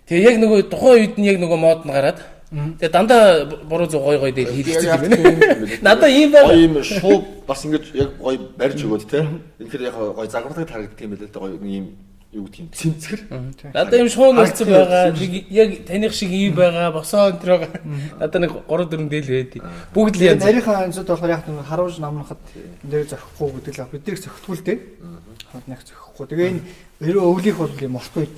Тэгээ яг нөгөө тухайн үед нь яг нөгөө мод нь гараад тэгээ дандаа буруу зүй гой дээр хийлгэсэн юм байна. Надаа ийм байна. Ийм шууд бас ингэж яг гой барьж өгөөд те. Тэгэхээр яг гой загварлаг харагддаг юм байна л да гой ийм юу гэдэг юм цэмцгэр. Надаа ийм шуун үлдсэн байгаа. Яг таних шиг ийм байгаа. Босоо энэ байгаа. Надаа нэг 3 4 дээл байдий. Бүгд л янз. Нарийнхан анцуд болохоор яг нэг харуулж намнахад энэ зохихгүй гэдэг л биднийг зохитгүй л дээ. Хаднах зохихгүй. Тэгээ энэ ерөө өвлийнх бол юм морской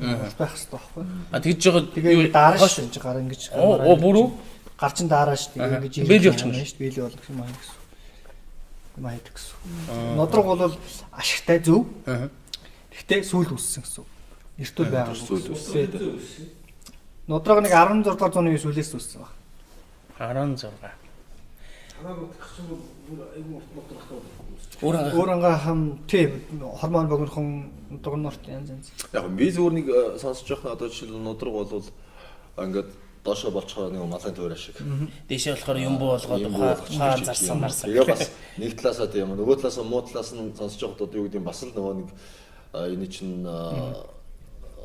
байх хэрэгтэй байхгүй. Тэгж жоо тэгээ дарааш гэж гар ингэж. Оо бүрүү гар чин дарааш тэгээ ингэж бээл явчихна шүү дээ. Бээл болох юм аа гэсэн. Юм аа гэсэн. Нодрог бол ашигтай зөв. Гэхдээ сүүл үссэн гэсэн. Эртүл байгаа сүүл үссэн. Нодрог нэг 16 дугаар зууны сүүлээс үссэн баг. 16. Өөрөнгө хам тийм хормон богинохон дугнорт янз. Яг би зүгээр нэг сонсож байгаа одоо жишээл нодрог бол ингээд доошо болцохоо нэг малын тойроо шиг. Дээшээ болохоор юм буу болгоод ухаан зарсан марсан. Тэгээ бас нэг талаасаа тийм нөгөө талаасаа муу талаас нь сонсож байгаад одоо юу гэдэг юм бас л нөгөө нэг энэ чинь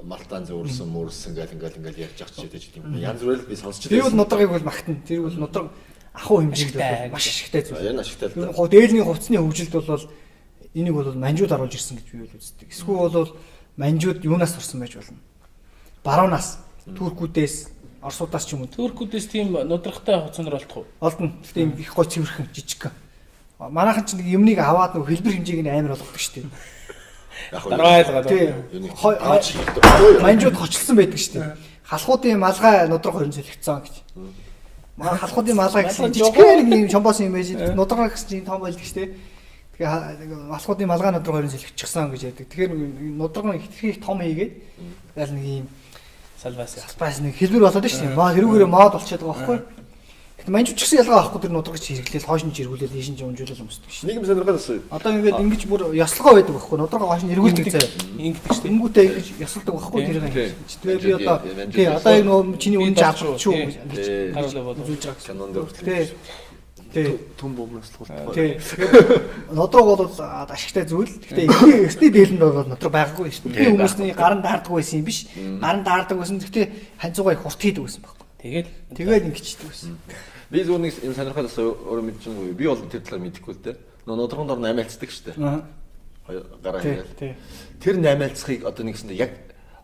малтан зөөрсөн мөрсөн ингээл ярьж ах чийдэж тийм янз бүрэл би сонсч байсан. Би бол нодрогыг бол магтана. Тэр бол нодрог ахуй хэмжээтэй маш ашигтай зүйл. Энэ ашигтай л. Дээлний хувцсны хөгжилд бол энийг бол манжууд оруулж ирсэн гэж би бол үздэг. Эсвэл бол манжууд юунаас орсон байж болно? Баруунаас, туркуудээс, орсуудаас ч юм уу. Туркуудээс тийм нодрогтой хуцанаар болтох уу? Олдно. Тийм их гой цэвэрхэн жижиг. Манайхан ч нэг юмныг аваад нэг хэлбэр хэмжээг нь амар болгодог шүү дээ. Дараа ойлгоод. Манжууд хочлсон байдаг шүү дээ. Халахуудын малгай нодрог 20 солигдсон гэж. Маа халахуудын малгай гэсэн жижигхэн нэг юм шомбоос юм байж нодрог гэсэн чинь том байлдаг шүү дээ. Тэгээ халахуудын малгай нодрог 20 солигдчихсан гэж яддаг. Тэгэхээр нодрог нь их том хийгээд тэгэл нэг юм салбаас нэг хэлбэр болоод шүү дээ. Маа тэрүүгээрээ мод болчиход байгаа байхгүй. Гэтэ манжууд ч гэсэн ялгаа авахгүй тэр нодрогч хэрэглээл хойш нь жиргүүлээд ийш нь унжуулаад өмсдөг шүү. Нэг юм сонирхол асуу. Одоо ингээд ингэж бүр яслогоо байдаг байхгүй. Нодрогоо хойш нь эргүүлдэг заяа. Ингэдэг шүү. Тэнгүүтээ ингэж ясалдаг байхгүй тэр юм. Тэгээ би одоо тий одоо яг нөгөө чиний үнэн авчих шүү гэж харуулаа болов. үзүүлж байгаа гэсэн. Канон дээр. Тий. Түн бомнослуулдаг. Тий. Нодрог бол ашигтай зүйл. Гэтэ эртний дээлэнд бол нодрог байгаагүй шүү. Тэгээ хүмүүсний гарын даардаг байсан юм биш. Гарын даардаг байсан. Гэтэ ханцуугаа их урт хийдэг байсан байхгүй. Тэгээд ингэчдэг байсан. Би зөв нэг юм сонирхол асуу өөрөө мэдчихгүй. Би бол тэр талаар мэдэхгүй л дээ. Нодрогонд орно амиалцдаг шүү дээ. Гараа хийгээл. Тэр амиалцахыг одоо нэгсэндээ яг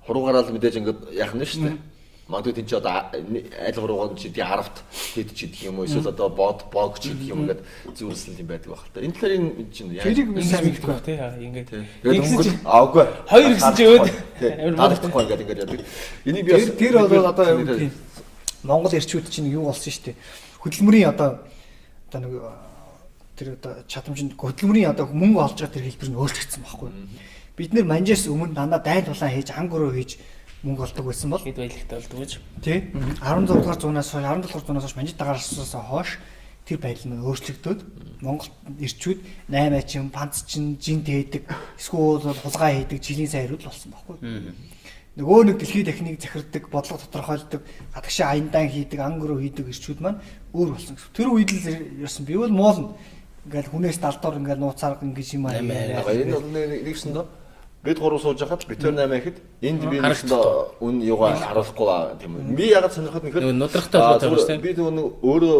хуруугаараа л мэдээж ингээд яах нь шүү дээ. Магадгүй тийч одоо аль хуруугаар чи тий 10-т хэд ч идэх юм уу эсвэл одоо бог ч идэх юм ингээд зүрсэл юм байдаг байх л та. Энэ талаар энэ чинь яг тэрийг сайн мэддэг тий ингээд. Тэгээд аагүй. Хоёр гэсэн чи өөд амар таахгүй ингээд яадаг. Энийг би тэр бол одоо юу Монгол эрчүүд чинь юу болсон шүү дээ. Хөдөлмөрийн одоо нэг тэр одоо чадамжинд хөдөлмөрийн одоо мөнгө олж байгаа тэр хэлбэр нь өөрчлөгдсөн байхгүй. Бид нэр манжаас өмнө дандаа дайн тулаан хийж ангөрөө хийж мөнгө олдог байсан бол хэд баялагтай болдог гэж. Тий. 16 дугаар зуунаас хойш 17 дугаар зуунаас хойш манжид дагаарласнаас хойш тэр байдал нь өөрчлөгдөд Монгол эрчүүд 8 чин, панцчин, жинт хийдэг, эсвэл хулгай хийдэг, жилийн сайрууд болсон байхгүй. Нөгөө нэг дэлхийн техник захирддаг, бодлого тодорхойлдог, гадагшаа аяндаан хийдэг, ангөрөө хийдэг эрчүүд маань өөр болсон гэсэн. Тэр үед л ярьсан. Би бол муулна. Ингээл хүнээс далдуур ингээл нууцаарга ингэж юм аа. Энэ бол нэгсэн доо. Бид гурав сууж хахад битэр 8 ихэд энд би нэгсэн доо үн юугаа харуулахгүй тийм үү. Би ягаад сонирхоод нэхэр нодрогтой болоод байгаа шүү. Би нөгөө өөрөө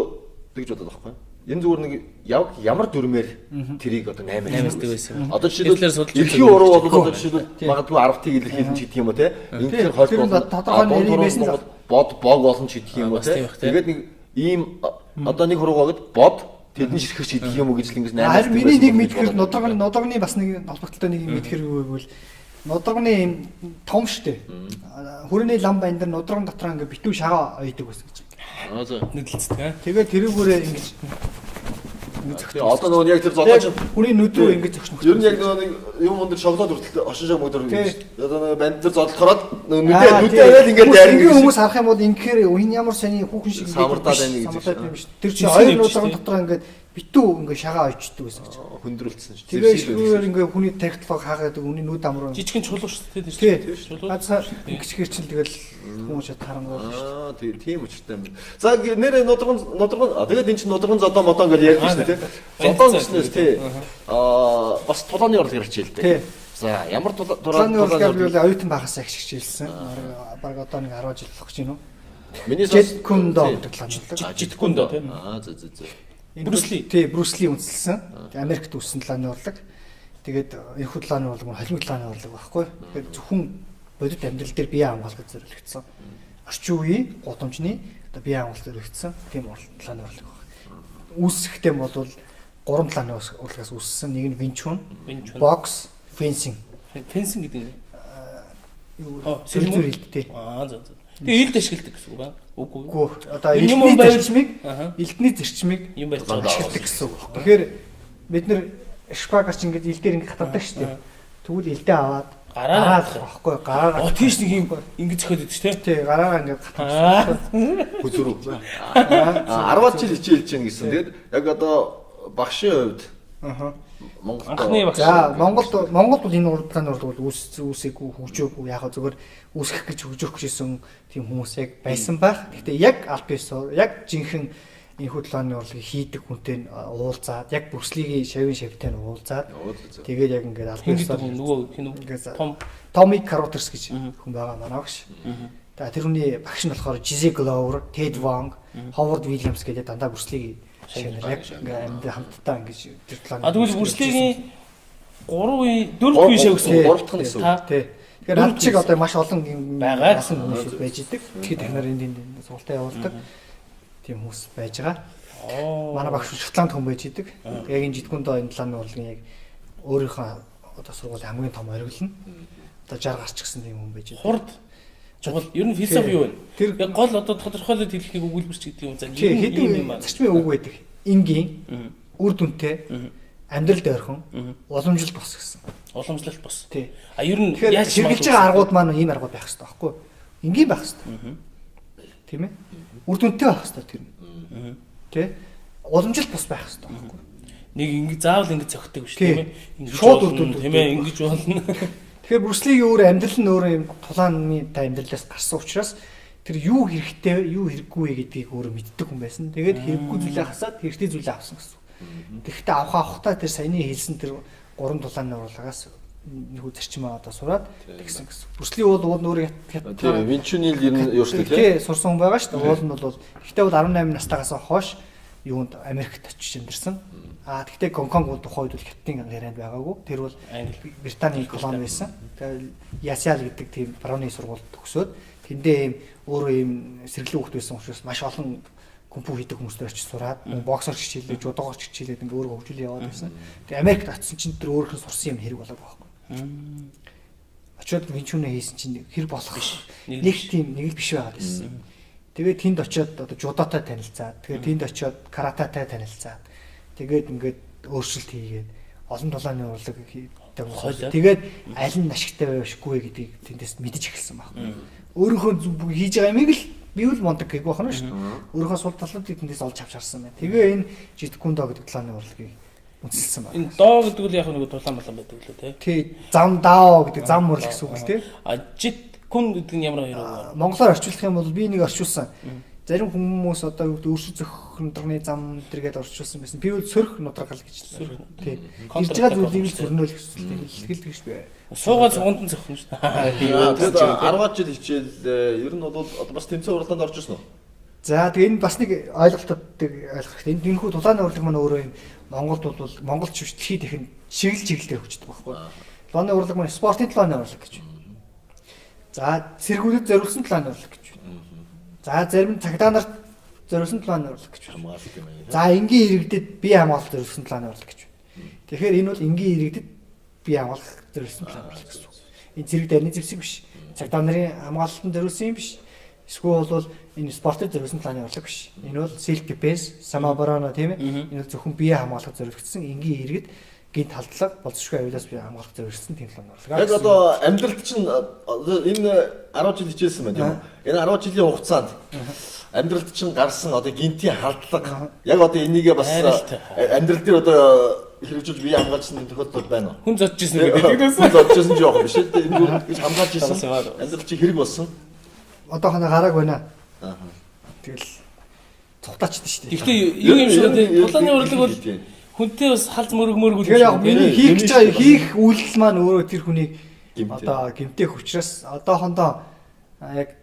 тэгж бодоод байхгүй. Энэ зүгээр нэг ямар дүрмээр тэрийг одоо 8-д байсан. Одоо жишээлбэл дэлхийн уруу бол одоо жишээлбэл магадгүй 10-ыг илэрхийлэн ч гэдэг юм уу те. Энд хойд тодорхой юм байсан бод бог олон ч гэдэг юм уу те. Тэгээд нэг ийм одоо нэг хуруугаад бод тэдний ширхэг ч гэдэг юм уу гэж л ингэж 8-д. Харин миний нэг мэдхээр нодогны бас нэг холбогдолтой нэг мэдхээр гэвэл нодогны том штэ. Хүрээний лам байн дээр нодогн дотроо ингээ битүү шагаа ойдог байсан гэж. Нэгэлцдэг аа. Тэгээд тэрүүгээрээ ингэж ингэ Тэгээ зөгтөж. одоо нөгөө яг тэр зодооч Хүний нүд рүү ингэ зөгшнөх. ер нь яг нөгөө нэг юм өндөр шоколад хүртэл ошин шиг мөдөр одоо нөгөө банд дээр зодлохороод нөгөө Аа, нүдээ аваад ингээд дайрна ингээ гэж хүмүүс харах юм бол ингэхээр энэ ямар сони хүүхэн шиг Самардаад байна гэж самардаад байна. юм шүү. Тэр чинь хоёр нууцын дотор ингээд битүү ингээ шагаа ойчдөг гэсэн гэж. хүндрэлсэн шүү. Тэгээ шүүгээр ингээ хүний тархитлог хаагаад үний нүд амруу. Жижигэн чулуу шүү дээ. Тий. Чулуу. Газар ингэчгээр чинь тэгэл хүмүүс шат харангуул. Аа тийм учиртай юм. За нэрээ нудрагын тэгээд эн чинь нудрагын зодоо модоо гэж ярьж байна тий. Зодоо гэснээр тий. Бас тулааны орлог ярьж хэлдэг. Тий. За ямар Тулааны орлог бол оюутан багасаа их шигчилсэн. Бараг одоо нэг 10 жил болох гэж байна уу? миний Жеткундо гэдэг тулааны орлог. Житгэндөө тий. За. Брюсли. Тий, Брюсли үндэслсэн. Америкт үүссэн тулааны орлог. Тэгээд энэ худлааны орлог нь холимог тулааны орлог байхгүй. Тэгээд зөвхөн бодит амьдрал дээр бие хамгаалахад зориулагдсан. Орчин үеийн гудамжны одоо бие хамгаалалт зориулагдсан тийм тулааны орлог байна. Үүсэхдээ бол 3 тулааны урлагаас үүссэн. Нэг нь Винчун, бокс, фенсинг. Фенсинг гэдэг нь Юу сэрүүр илттэй. за. Тэгээ илд ашигладаг гэсэн үг байна. Үгүй. Үгүй одоо Юм элдний байвал- зарчмыг Аха. элдний зарчмыг Юм байж ашигладаг гэсэн үг. Тэгэхээр бид нэр шпагач ингээд элдээр ингээд хатдаг шүү дээ. Тэгвэл элдээ аваад Гараад байхгүй гараа. тийш нэг юм ингэ зөхөд идэв ч тий. Тий гараа ингээд Аа. Хүзрүү. 10 жил хичээлж чинь гэсэн. Тэгээд яг одоо багшийн хувьд Монголд Анхны багш. За Монголд бол энэ урдлааны орлог бол үүсээгүй хөгжөөгүй яг зүгээр үүсгэх гэж хөгжөөх гэжсэн тийм хүмүүс яг байсан байх. Гэхдээ яг аль бисоо яг жинхэнэ энэ хөдлөөний орлогыг хийдэг хүнтэй уулзаад яг Брюслигийн шавийн шавтай нь уулзаад тэгээд яг ингээд аль бисоо нөгөө хин том Томи Каротерс гэж хүн байгаа манай багш. За тэр хүний багш нь болохоор Жизи Гловер, Тед Вонг, Ховард Вильямс гэдэг дандаа Брюслигийн шавнаар яг ингээд амьд хамтдаа ингэж тэр талаар. тэгвэл Брюслигийн 3 4 үе шав гэсэн. 3 дахь нь гэсэн. Тий. Тэгэхээр над чиг одоо маш олон юм Байгаа. байсан хүмүүс байж идэг. Тэгэхээр технаар энд сургалтаа явуулдаг. Тийм хүмүүс байж байгаа. Манай багш Шотланд хүн байж идэг. Яг энэ жидгүндөө энэ талааны урлагийн яг өөрийнхөө одоо сургуулийн хамгийн том ориглол нь одоо 60 гарч гисэн тийм хүн байж идэг. Хурд чухал ер нь философи юу вэ? Тэр Яг гол одоо тодорхойлоод хэлэхийг өгүүлбэрч гэдэг юм. За хэдэн зарчмын үг байдаг. Энгийн, үр дүнтэй, амьдралд ойрхон, уламжилт бос гэсэн. Уламжлалт бос. Тий. Ер нь Тэгэхээр яаж хэрэгжилж байгаа аргууд маань ийм аргууд байх хэрэгтэй байхгүй юу? Энгийн байх хэрэгтэй. Тийм ээ. Үр дүнтэй байх хэрэгтэй тэр нь. Тэ? Уламжилт бас байх хэрэгтэй байхгүй юу? нэг ингэ заавал ингэ зөгтөг биш Тийм. тийм ээ. Ингэж Шууд болно, үр дүн тийм ээ ингэж болно. Тэгэхээр Брюслигийн өөр амьдрал нь өөр юм тулааны та амьдралаас гарсан учраас тэр юу хэрэгтэй, юу хэрэггүй вэ гэдгийг өөрөө мэддэг хүн байсан. Тэгээд хэрэггүй зүйлээ хасаад хэрэгтэй зүйлээ авсан гэсэн. Тэгэхдээ авахтаа тэр саяны хэлсэн тэр 3 тулааны урлагаас нэг зарчим аваад сураад тэгсэн гэсэн. Брюсли бол өөр тийм Винчунил ер нь юу шүү тий дээ сурсан хүн байгаа шүү дээ. Уул нь бол гэхдээ бол 18 настайгаас хойш юунд Америкт очиж амьдэрсэн. Тэгтээ Гонконг тухайд бол хятадын ярианд байгаагүй. Тэр бол Британий колони байсан. Тэгээд Ясял гэдэг тийм барууны сургуульд төгсөөд тэндээ ийм өөрөө ийм сэргэлэн хөлт байсан учраас маш олон компьютер хийдэг хүмүүстэй очиж сураад боксер хичээлээ, жудоогоор хичээлээд ингээ өөрөө хөгжүүлээ яваад байсан. Тэгээд Америкт очсон чинь тэр өөрийнх нь сурсан юм хэрэг болоод байгаа байхгүй. Очоод Винчунэ хийсэн чинь хэрэг болох биш. Нэг тийм нэг л биш байгаад байсан. Тэгээд тэнд очиод одоо жудотой танилцаад, тэгээд тэнд очиод карататай танилцаад, тэгээд ингээд өөрчлөлт хийгээд олон тулааны урлаг хийдэг. Тэгээд аль нь ашигтай байвшгүй гэдгийг тэндээс мэдэж эхэлсэн баг. Өөрийнхөө хийж байгаа юмыг л бивэл мондаг гэх байх нь шүү дээ. Өөрийнхөө сул талуудыг тэндээс олж авч харсан байна. Тэгээ энэ жидгүндөө гэдэг тулааны урлагийг үнэлсэн байна. Энэ доо гэдэг нь яг нэг тулаан болон байдаг лөө тий. Тий, зам дао гэдэг зам урлаг гэсэн үг л тий. Жидгүн гэдэг нь ямар хоёр вэ? Монголоор орчуулах юм бол би нэг орчуулсан. Зарим хүмүүс одоо юу гэдэг өршөж зөх нудрагны зам тэргээд орчуулсан байсан. Би бол сөрх нудрагал гэж хэлсэн. Тий. Ирж байгаа зүйлийг л сөрнөөл гэсэн хэлдэг гэж бай. Суугаад суганд нь зөхнө шүү дээ. Тэгээд 10 жил хичээл ер нь бол одоо бас тэмцээн уралдаанд орж ирсэн үү? За тэгээ энэ бас нэг ойлголтуудыг ойлгох хэрэгтэй. Энэ хүү тулааны урлаг маань өөрөө юм Монголд бол монголч дэлхийд их чиглэл хөгждөг байхгүй. Тулааны урлаг маань спортын тулааны урлаг гэж. За цэргүүдэд зориулсан тулааны урлаг гэж. За зарим цагдаа нарт зориулсан тулааны урлаг гэж. Хамгаалалт юм аа. За энгийн иргэдэд бие хамгаалалт зориулсан тулааны урлаг гэж. Тэгэхээр энэ бол энгийн иргэдэд бие хамгаалах зориулсан тулааны урлаг гэсэн. Энэ зэрэг дайны зэвсэг биш. Цагдаа нарын хамгаалалтанд зориулсан юм биш. Эсвэл бол энэ спортын зориулсан планы урлаг биш. Энэ бол self defense, самооборона тийм ээ. Энэ бол зөвхөн бие хамгаалах зориулагдсан энгийн иргэд гинт халдлага болцсошгүй аюулаас бие хамгаалах зориулсан тийм план урлаг. Яг одоо амьдралд чинь энэ 10 жил хичээсэн байна тийм үү? Энэ 10 жилийн хугацаанд амьдралд чинь гарсан одоо гинтийн халдлага яг одоо энийгээ бас амьдрал дээр одоо хэрэгжүүлж бие хамгаалсан тохиолдол байна уу? Хүн зодж ирсэн гэдэг. Хүн зодж ирсэн жоох биш ээ. Энэ бүр гэж хамгаалж ирсэн. Амьдрал чи хэрэг болсон. Одоохоно гарааг байна. Тэгэл цухтаачдээ шүү дээ. Гэхдээ юу юм шиг тийм тулааны урлаг бол хүнтэй бас халз мөрөг тэгэл яг миний хийх гэж байгаа хийх үйлдэл маань өөрөө тэр хүнийг одоо гэмтэх учраас одоохондоо яг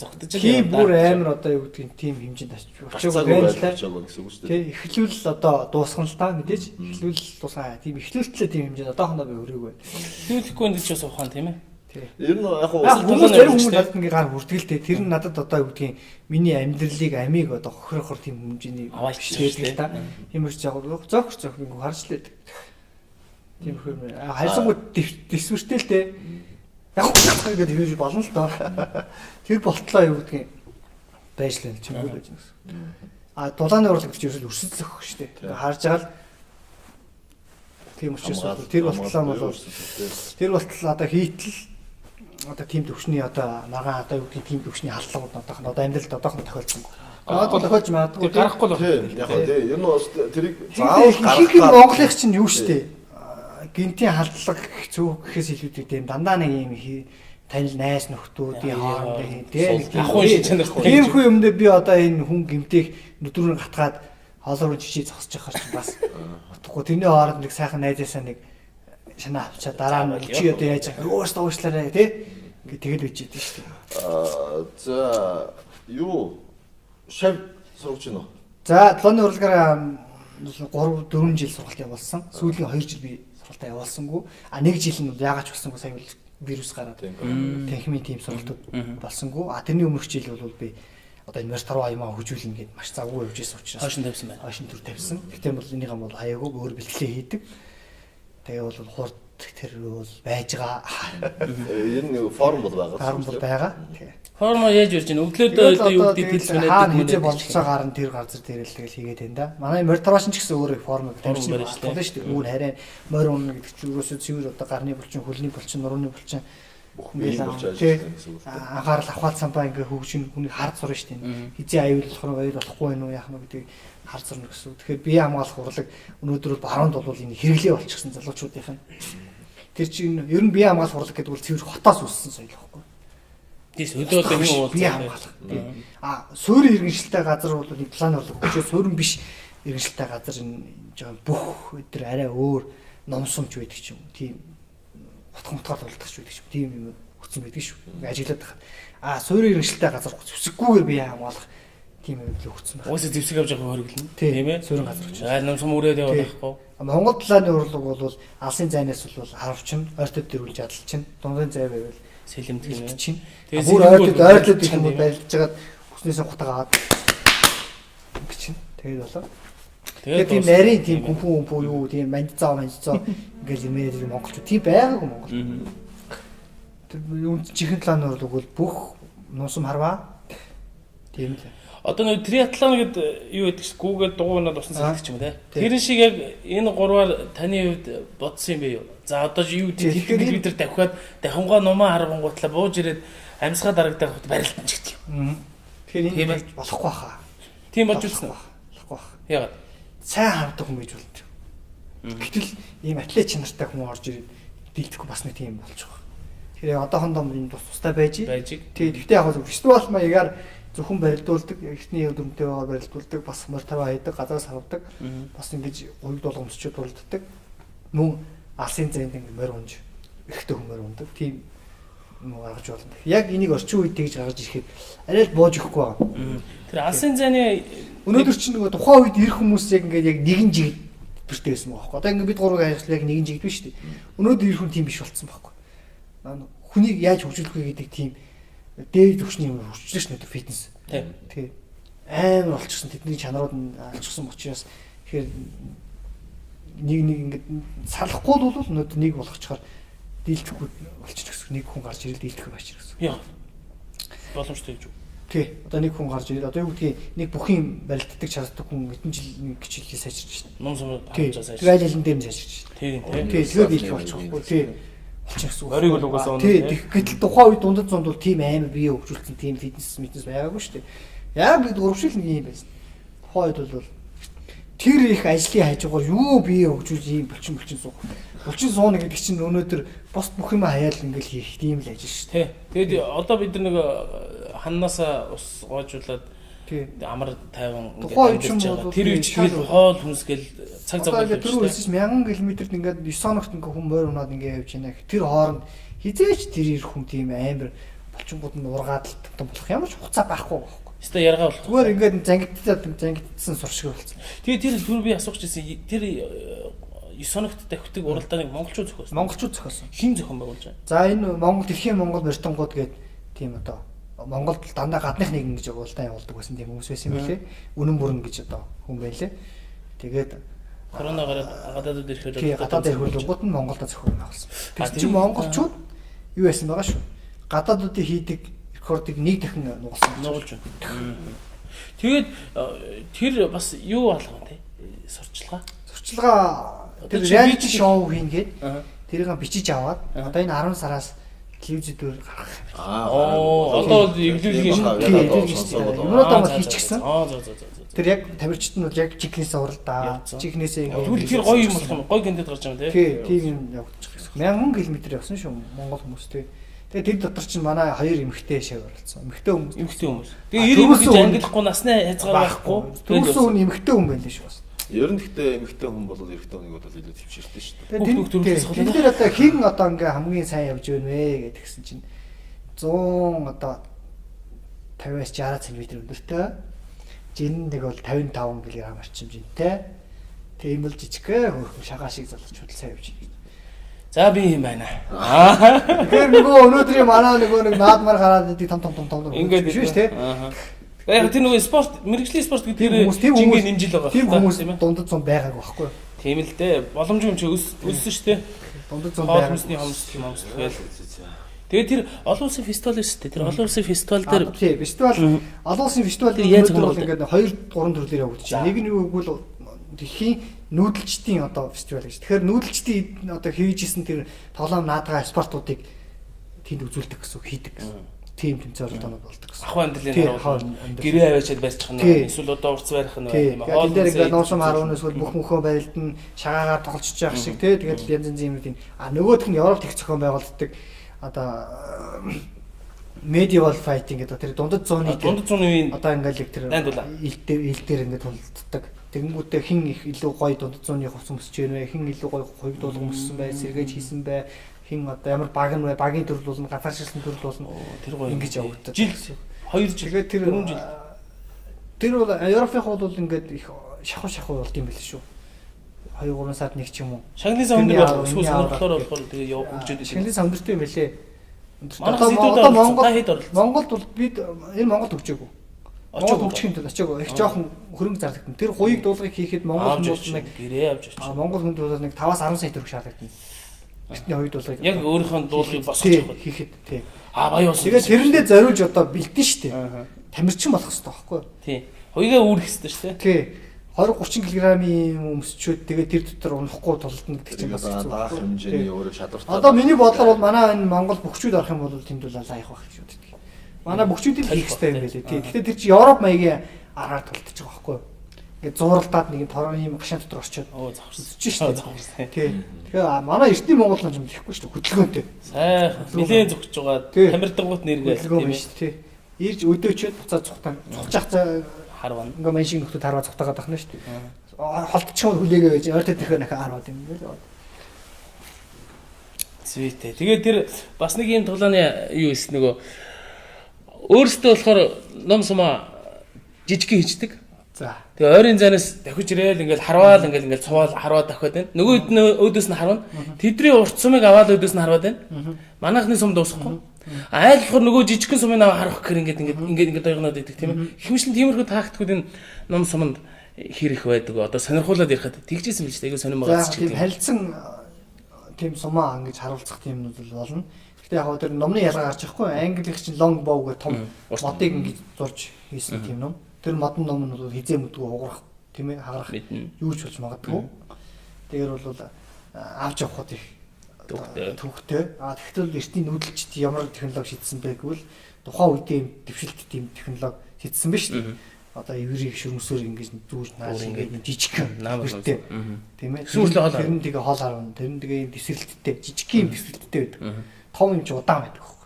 зогтож тийм бүр амар одоо юу гэдгийг тийм хэмжээнд очиж байна л да. Тэг эхлүүл одоо дуусгана л да мэдээж эхлүүл дуусгаа тийм эхлүүлтлээ тийм хэмжээнд одоохондоо би өрөөгүй байна. Хөвлөхгүй гэж бас ухаан тийм ээ. Ер нь яг хүмүүс надад ингээ гар хүртгэлтэй тэр нь надад одоо юу гэдгийг миний амьдралыг амийг одоо хохирохор тийм хэмжээний аваачлаа та. Тийм их зөөх ингээ харж лээ. Тийм хөр хайсангууд дэвсвэртэй л дээ. Яг гэдэг хийж болно л доо. Тэр болтлоо юу гэдгийг байж л чимгүй байж гэсэн. А дулааны урлаг гэж ерөөсөө өрсөлдөх шүү дээ. Харж байгаа л тийм учраас тэр болтлоо бол тэр болтол одоо хийтэл одоо тийм төвшний одоо нагаан одоо юу гэдэг тийм төвшний халдлагууд одоохон одоо амьдралд одоохон тохиолдсон. Одоо тохиолж магадгүй гарахгүй л байна. Яг тийм ер нь бас тэрийг заавал гаргах Монголын чинь юу штэ гинтийн халдлага зөв гэхээс илүү тийм дандаа нэг юм танил найс нөхдүүдийн хооронд тийм ахуй шиж чанартай. Тийм хүү юмдээ би одоо энэ хүн гимтэйг нүдрүүн гатгаад хоолоор жишээ зогсож явахаар чинь бас утгагүй тэрний хооронд нэг сайхан найзаасаа нэг шанаа авчаа дараа нь чи одоо яаж өөрөөсөө уушлаарай тий ингээд тэгэл үж идэв шүү дээ. За юу шав сурч гинөө. За долооны урлагаараа 3 4 жил сургалт явуулсан. Сүүлийн 2 жил би сургалтаа явуулсангүй. А 1 жил нь яагаад ч болсонгүй сая вирус гараад танхимын тийм сургалтууд болсонгүй. А тэрний өмнөх жил бол би одоо энэ Мерторо аймаа хөгжүүлнэ гэд маш завгүй явж исэн учраас хойшин тавьсан байна. Хойшин төр тавьсан. Гэхдээ бол энийг бол хаяагүй өөр бэлтгэлээ хийдэг. Тэгээ бол хурд тэр бол байж байгаа. Ер нь форм бол байгаа. Форм бол байгаа. Формо яаж ирж байна? Өглөөдөө юу гэдэг хэлсэн байна. Хизээ болцоогоор нь тэр газар дээр л тэгэл хийгээд байна да. Манай Мерторош ч гэсэн өөр форм тавьсан байна шүү дээ. Үүр хараа морь унна гэдэг чинь юусоо цэвэр одоо гарны булчин, хөлний булчин, нурууны булчин бүхэн болж ажиллаж байгаа гэсэн үг. Анхаарал авахад самбаа ингээ хөгжин хүний хард сурна шүү дээ. Хизээ аюуллах нь баяр болохгүй байх уу яах нь гэдэг хард сурна гэсэн. Тэгэхээр бие хамгаалах урлаг өнөөдөр баруунд бол энэ хэрэглээ болчихсон залуучуудынх нь. Тэр чинь ер нь бие хамгаалах урлаг гэдэг бол цэвэр хотоос үүссэн соёл байхгүй. Тийш өдөөдөө юм уу бие хамгаалах. А суурин иргэншилтэй газар бол нэг план урлаг өгч суурин биш иргэншилтэй газар энэ жоохон бүх өдөр арай өөр номсомж байдаг ч юм. Тийм утгамтгаар болдог ч байдаг шүү. Тийм юм өгсөн байдаг шүү. Ажиглаад тахад. А суурин иргэншилтэй газар зүсэггүйгээр бие хамгаалах тийм юм л өгсөн байна. Уусаа зэвсэг авч байгаа хөргөлнө. Тийм ээ. Суурин газар гэж. Номсом үрээд яваад байхгүй. Монгол талааны урлаг бол алсын зайнаас бол харавчин, ойртод дэрүүлж адалчин, дундын зай байвал сэлэмтгэн чинь. Бүр ойртод их юм байлж жагаад хүснээс гутагаад гэж. Тэгээд болоо. Тэгээд тийм нарийн тийм гүнхүү юу тийм маньцаа ингээл юмэр монголч тийм байгаагүй Монгол. Тэр юм чихэн талааны урлаг бол бүх нуусам харваа. Тийм л. Одоо нэг триатлон гэдэг юу гэдэг чинь гүүгээд дугуйнаад усан сэлгэх ч юм те. Тэр шиг яг энэ гурваар таны хувьд бодсон юм бэ юу? За одоо юу тэгэхээр бид нар давхиад дахимгаа нумаа харгангуутлаа бууж ирээд амьсгаа дарагдах хот барилтан ч гэдэг юм. Тэгэхээр энэ болохгүй хаа. Тийм болж үлсэн. Болохгүй хаа. Яагаад? Сайн хавдаг хүн гэж болдог. Гэтэл ийм атлет чанартай хүн орж ирээд дийлдэхгүй бас нэг тийм болж байгаа. Тэгэхээр одоохондоо энэ тустай байж. Тэгээд гэхдээ яг фестивал маягаар зөвхөн барилдуулдаг, эхний өдрөмтэй байгаа барилдуулдаг, бас мортава хийдэг, газраас хавдаг, бас ингэж гуйд болгоомжчуд болддог. Мөн алсын зайд ингэ морь унж, эхтэй хөмөр ундаг. Тийм юм гаргаж болно. Яг энийг орчин үед тэгж гаргаж ирэхэд арай л бууж өгөхгүй байгаа. Тэр алсын зайны өнөөдөр чинь нөгөө тухайн үед ирэх хүмүүс яг ингээд яг нэгэн жигд бэртэй байсан байхгүй. Одоо ингээд бид гурвыг ажиллах яг нэгэн жигд биш үү? Өнөөдөр ирэх хүн тийм биш болцсон байхгүй. Хүнийг яаж хөгжүүлэх вэ гэдэг тийм дээд төвчний юм хөгжлөж ш нь фитнес. Тэгээ амар болчихсон тэдний чанарууд нь алчсан учраас тэгэхээр нэг ингээд салахгүй бол өнөөдөр нэг болгочоор дийлдэхгүй болчих гэсэн нэг хүн гарч ирэл дийлдэх байж гэсэн. Яа. Боломжтой гэж үү? Тий. Одоо нэг хүн гарч ирээд одоо юу гэдгийг нэг бүхэн барилддаг чаддаг хүн хэдэн жил нэг хичээлээ сайжирч шин. Ном сум Тий. харуулж сайж. Тэгээ аль алин дээр нь сайжирч шин. Тийм Тий. Тэгээд их болчихгүй. Тий. Болчих гэсэн үг. Ориг бол угаасаа унаа. Тий. Гэтэл тухайн үед дундад зунд бол тийм амар бие хөгжүүлсэн тийм фитнес байгаагүй шүү дээ. Яг бид урагшил нэг юм байсан. Тухайн үед бол тэр их ажлын хажуугаар юу бие хөгжүүлж ийм булчин суух. Булчин сууна гэдэг чинь өнөөдөр бос бүх юм хаяал ингээл хийх тийм л ажил шүү дээ. Тий. Тэгээд одоо бид нэг ханнаасаа ус гоожуулаад Тий. амар тайван Тухайн үед ч юм бол тэр үе чигээр хоол хүнсгэл цаг цаг ингээд түрүү хэлсэн 1000 км-д ингээд 9 хоногт ингээд хүн морь унаад ингээд явж байна. Тэр хооронд хизээч тэр их хүн тийм амар булчингууд нь ургаад л том болох ямар ч хугацаа байхгүй байхгүй. Өстө яргаа болох. Зүгээр ингээд зангидсан суршиг болсон. Тэгээ тэр түр би асуух гэсэн тэр 9 хоногт давхитыг уралдааныг монголчууд зохиосон. Монголчууд зохиосон. Хин зохион байгуулж байна. За энэ Монгол дэлхийн Монгол морьтонгууд гээд тийм одоо Монголд дандаа гадных нэгэн гэж уралдаан явуулдаг байсан тийм хүмүүс байсан юм лээ. Үнэн бүрэн гэж одоо хүн байлээ. Тэгээд Корона гараад гадаадд ирэхээр тий гадаад ирүүлгүүд нь Монголд зохион байгуулсан. Тэр чинь монголчууд юу байсан байгаа шүү. Гадаадуудын хийдэг рекордыг нэг дахин нуулж байна. Тэгээд тэр бас юу алга тий сурчлагаа. Сурчлагаа тэр реалити шоу хийнгээд тэрийг бичиж аваад одоо энэ 10 сараас телевизээр гаргах. Одоо эвлүүлгийн юмудаа бол хийчихсэн. За. Тэр яг тамирчид нь бол яг жигнэсээ уралдаа. Жигнэсээ тэгвэл тэр гоё юм болох юм. Гоё гэндэд гарч байгаа юм тий. Тийм юм явагдчих гэсэн. 1000 км явсан шүү Монгол хүмүүс тий. Тэгээ тэр дотор чинь манай хоёр эмэгтэй шав оролцсон. Эмэгтэй хүмүүс. Тэгээ 90 гэж ангиллахгүй насны хязгаар байхгүй. Төрсөн хүн эмэгтэй хүн байлээ шүү бас. Ер нь гэхдээ эмэгтэй хүн бол эрэгтэй хүнийг бол илүү төвшөртэй шүү дээ. Тэгээд тэр одоо хин одоо ингээ хамгийн сайн явж байна вэ гэдгсэн чинь 100 одоо 50-аас 60 cm өндөртэй. Жин нэг бол 55 кг орчимжинтэй. Тэгээ юм бол жижигхэн хөрхөн шагаа шиг залгаж худал сайн явж байна. За би юм байна. Тэгэхээр нөгөө өнөөдрийн манай нэг наадмаар гараад идэг том ингээд биш үү те. Яг тэр нөгөө спорт, мэрэгжлийн спорт гэдэг жингээ нэмжил байгаа. Тийм хүмүүс дундад зам байгаагүй байхгүй юу? Тийм л дээ. Боломжгүй юм чи өссөн шүү дээ. Дундад зам байгаа. Хүмүүсний хомс тэгэл. Тэгээ тэр олон улсын фестивал шүү дээ. Тэр олон улсын фестивал дээр тий, фестивал олон улсын фестивал дээр бол ингээд 2 3 төрлөөр явагдаж байна. Нэг нь юу гэвэл дэлхийн нүүдэлчдийн одоо фестивал гэж. Тэгэхээр нүүдэлчдийн одоо хийжсэн тэр тоглоом наадгаа спортуудыг тэнд үзүүлдэг гэсэн хийдэг гэсэн. Тийм зорилгоонод болдог гэсэн. Ахуй амьдралын харуулна. Гэрээ аваачаад барьчих нь эсвэл одоо урц барих нь юм. Хоол дээр ингээд ноосом харуун эсвэл бүх мөхөө барилдана шагаагаар тоглож явах шиг тий. Тэгээд янз янзын юм тийм. А нөгөөх нь Европт их зохион байгуулдаг одоо medieval fighting гэдэг тэр дундад зууны одоо ингээд тэр ил дээр ингээд тулддаг. Тэгэнгүүтээ хин их илүү гоё дундад зууны хувц өмсөж байна вэ? Хин илүү гоё хувьдуулга өмссөн бай, сэргээж хийсэн бай. Хин одоо ямар баг нь вэ? Багийн төрөл болно, газаршилсан төрөл болно. Тэр гоё ингэж явагддаг. Жил 2 жил. Тэгээд тэр 4 жил. Тэр бол Европын хувьд бол ингээд их шахуу болд юм байл шүү. 2-3 сард нэг ч юм уу. Шагнал савндаг болох эсвэл сонирхолоор болохоор тэгээ хөгжөөд байна. Шагнал савндартай юм байлээ. Одоо Монголд бол бид энэ Монголд хөгжөөгүй. Очоод хөгжихийн тулд очоогүй. Их жоохон хөрөнгө зарлагдана. Тэр хуйг дуулгыг хийхэд Монгол хүмүүс нэг гэрээ авч очив. Монгол хүн бол нэг 5-аас 10 сая төгрөг шаардлагадана. Бидний хоёр дуулгыг яг өөрийнхөө дуулгыг босгож явах хийхэд тий. Баяа ус. Тэгээд тэрэндээ зориулж одоо бэлдэн штэ. Тамирчин болох хэрэгтэй байхгүй юу? Тий. Хуйгаа үүрэх хэрэгтэй штэ. Тий. 20-30 кг-ийн өмсчөөд тэгээд тэр дотор унахгүй тулдна гэдэг чинь бас хэцүү. Даах хэмжээний өөрөө чадвартай. Одоо миний бодлоор бол манай энэ Монгол бөхчүүд орох юм бол тэнд бол лайх байх гэж боддог. Манай бөхчүүдийг хийх хэрэгтэй юм байлээ. Тий. Гэхдээ тэр чинь Европ маягийн аргаар тулдчих байгаа байхгүй юу? Ингээд зууралдаад нэг торон юм гашаан дотор орчоод завхарч шүү. Тий. Тэгэхээр манай эртний Монгол нь юм хийхгүй шүү. Хөдөлгөөнтэй. Сайхан. Нилээн зүгч байгаа. Тамирдангууд нэргээ тийм шүү. Тий. Ирж өдөөчөөд буцаад цухчих харвана. Ингээ машин нөхдөд харваа цухтагаад байна шүү дээ. Холтчих юм хүлээгээ байж ойртод ирэхээр нахаа харваад юм байна. Зүйтэй. Тэгээд тэр бас нэг юм тоглооны юу эс нөгөө өөрөөсөө болохоор ном сумаа жижиг хийждэг. За. Тэгээ ойрын занаас давхиж ирээл ингээл харваал ингээл цувал харваад давхиад байна. Нөгөө өөдөөс нь харвана. Тэдний урт сумыг аваад өөдөөс нь харваад байна. Манайхны сум дуусахгүй. Айл болохоор нөгөө жижигхэн сумын аваа харах гэхээр ингээд доёгноод идэг тийм ээ. Хэмжлэн тиймэрхүү тактикууд энэ ном суманд хэрэг байдаг. Одоо сонирхуулаад ярихад тэгжсэн мэл ч тэгээ сонирм байгаа ч тийм харилцсан тийм сумаа ингэж харуулцах тийм нь болно. Гэхдээ яг тэр номны ялгаа гарч ирэхгүй англих чинь long bow гэх том модыг ингэж зурж хийсэн тийм ном. Тэр модон ном нь бол хизээ мэдгүй уурах тийм ээ хагарах юу ч болж магадгүй. Тэгэхээр бол авч явахд их төвхтэй. Тэгвэл эртний нүүдэлчд ямар технологи шийдсэн бэ гэвэл тухайн үеийн дэвшилт тийм технологи шийдсэн ба шүү дээ. Одоо эврийг шүрмсээр ингэж зүүж нааш ингэж жижиг нэртэй тийм ээ. Тэр нь тэгээ хоол харна. Тэр нь тэгээ дэвсгэрэлттэй жижигхэн дэвсгэрэлттэй байдаг. Том юм чи удаан байдаг байхгүй.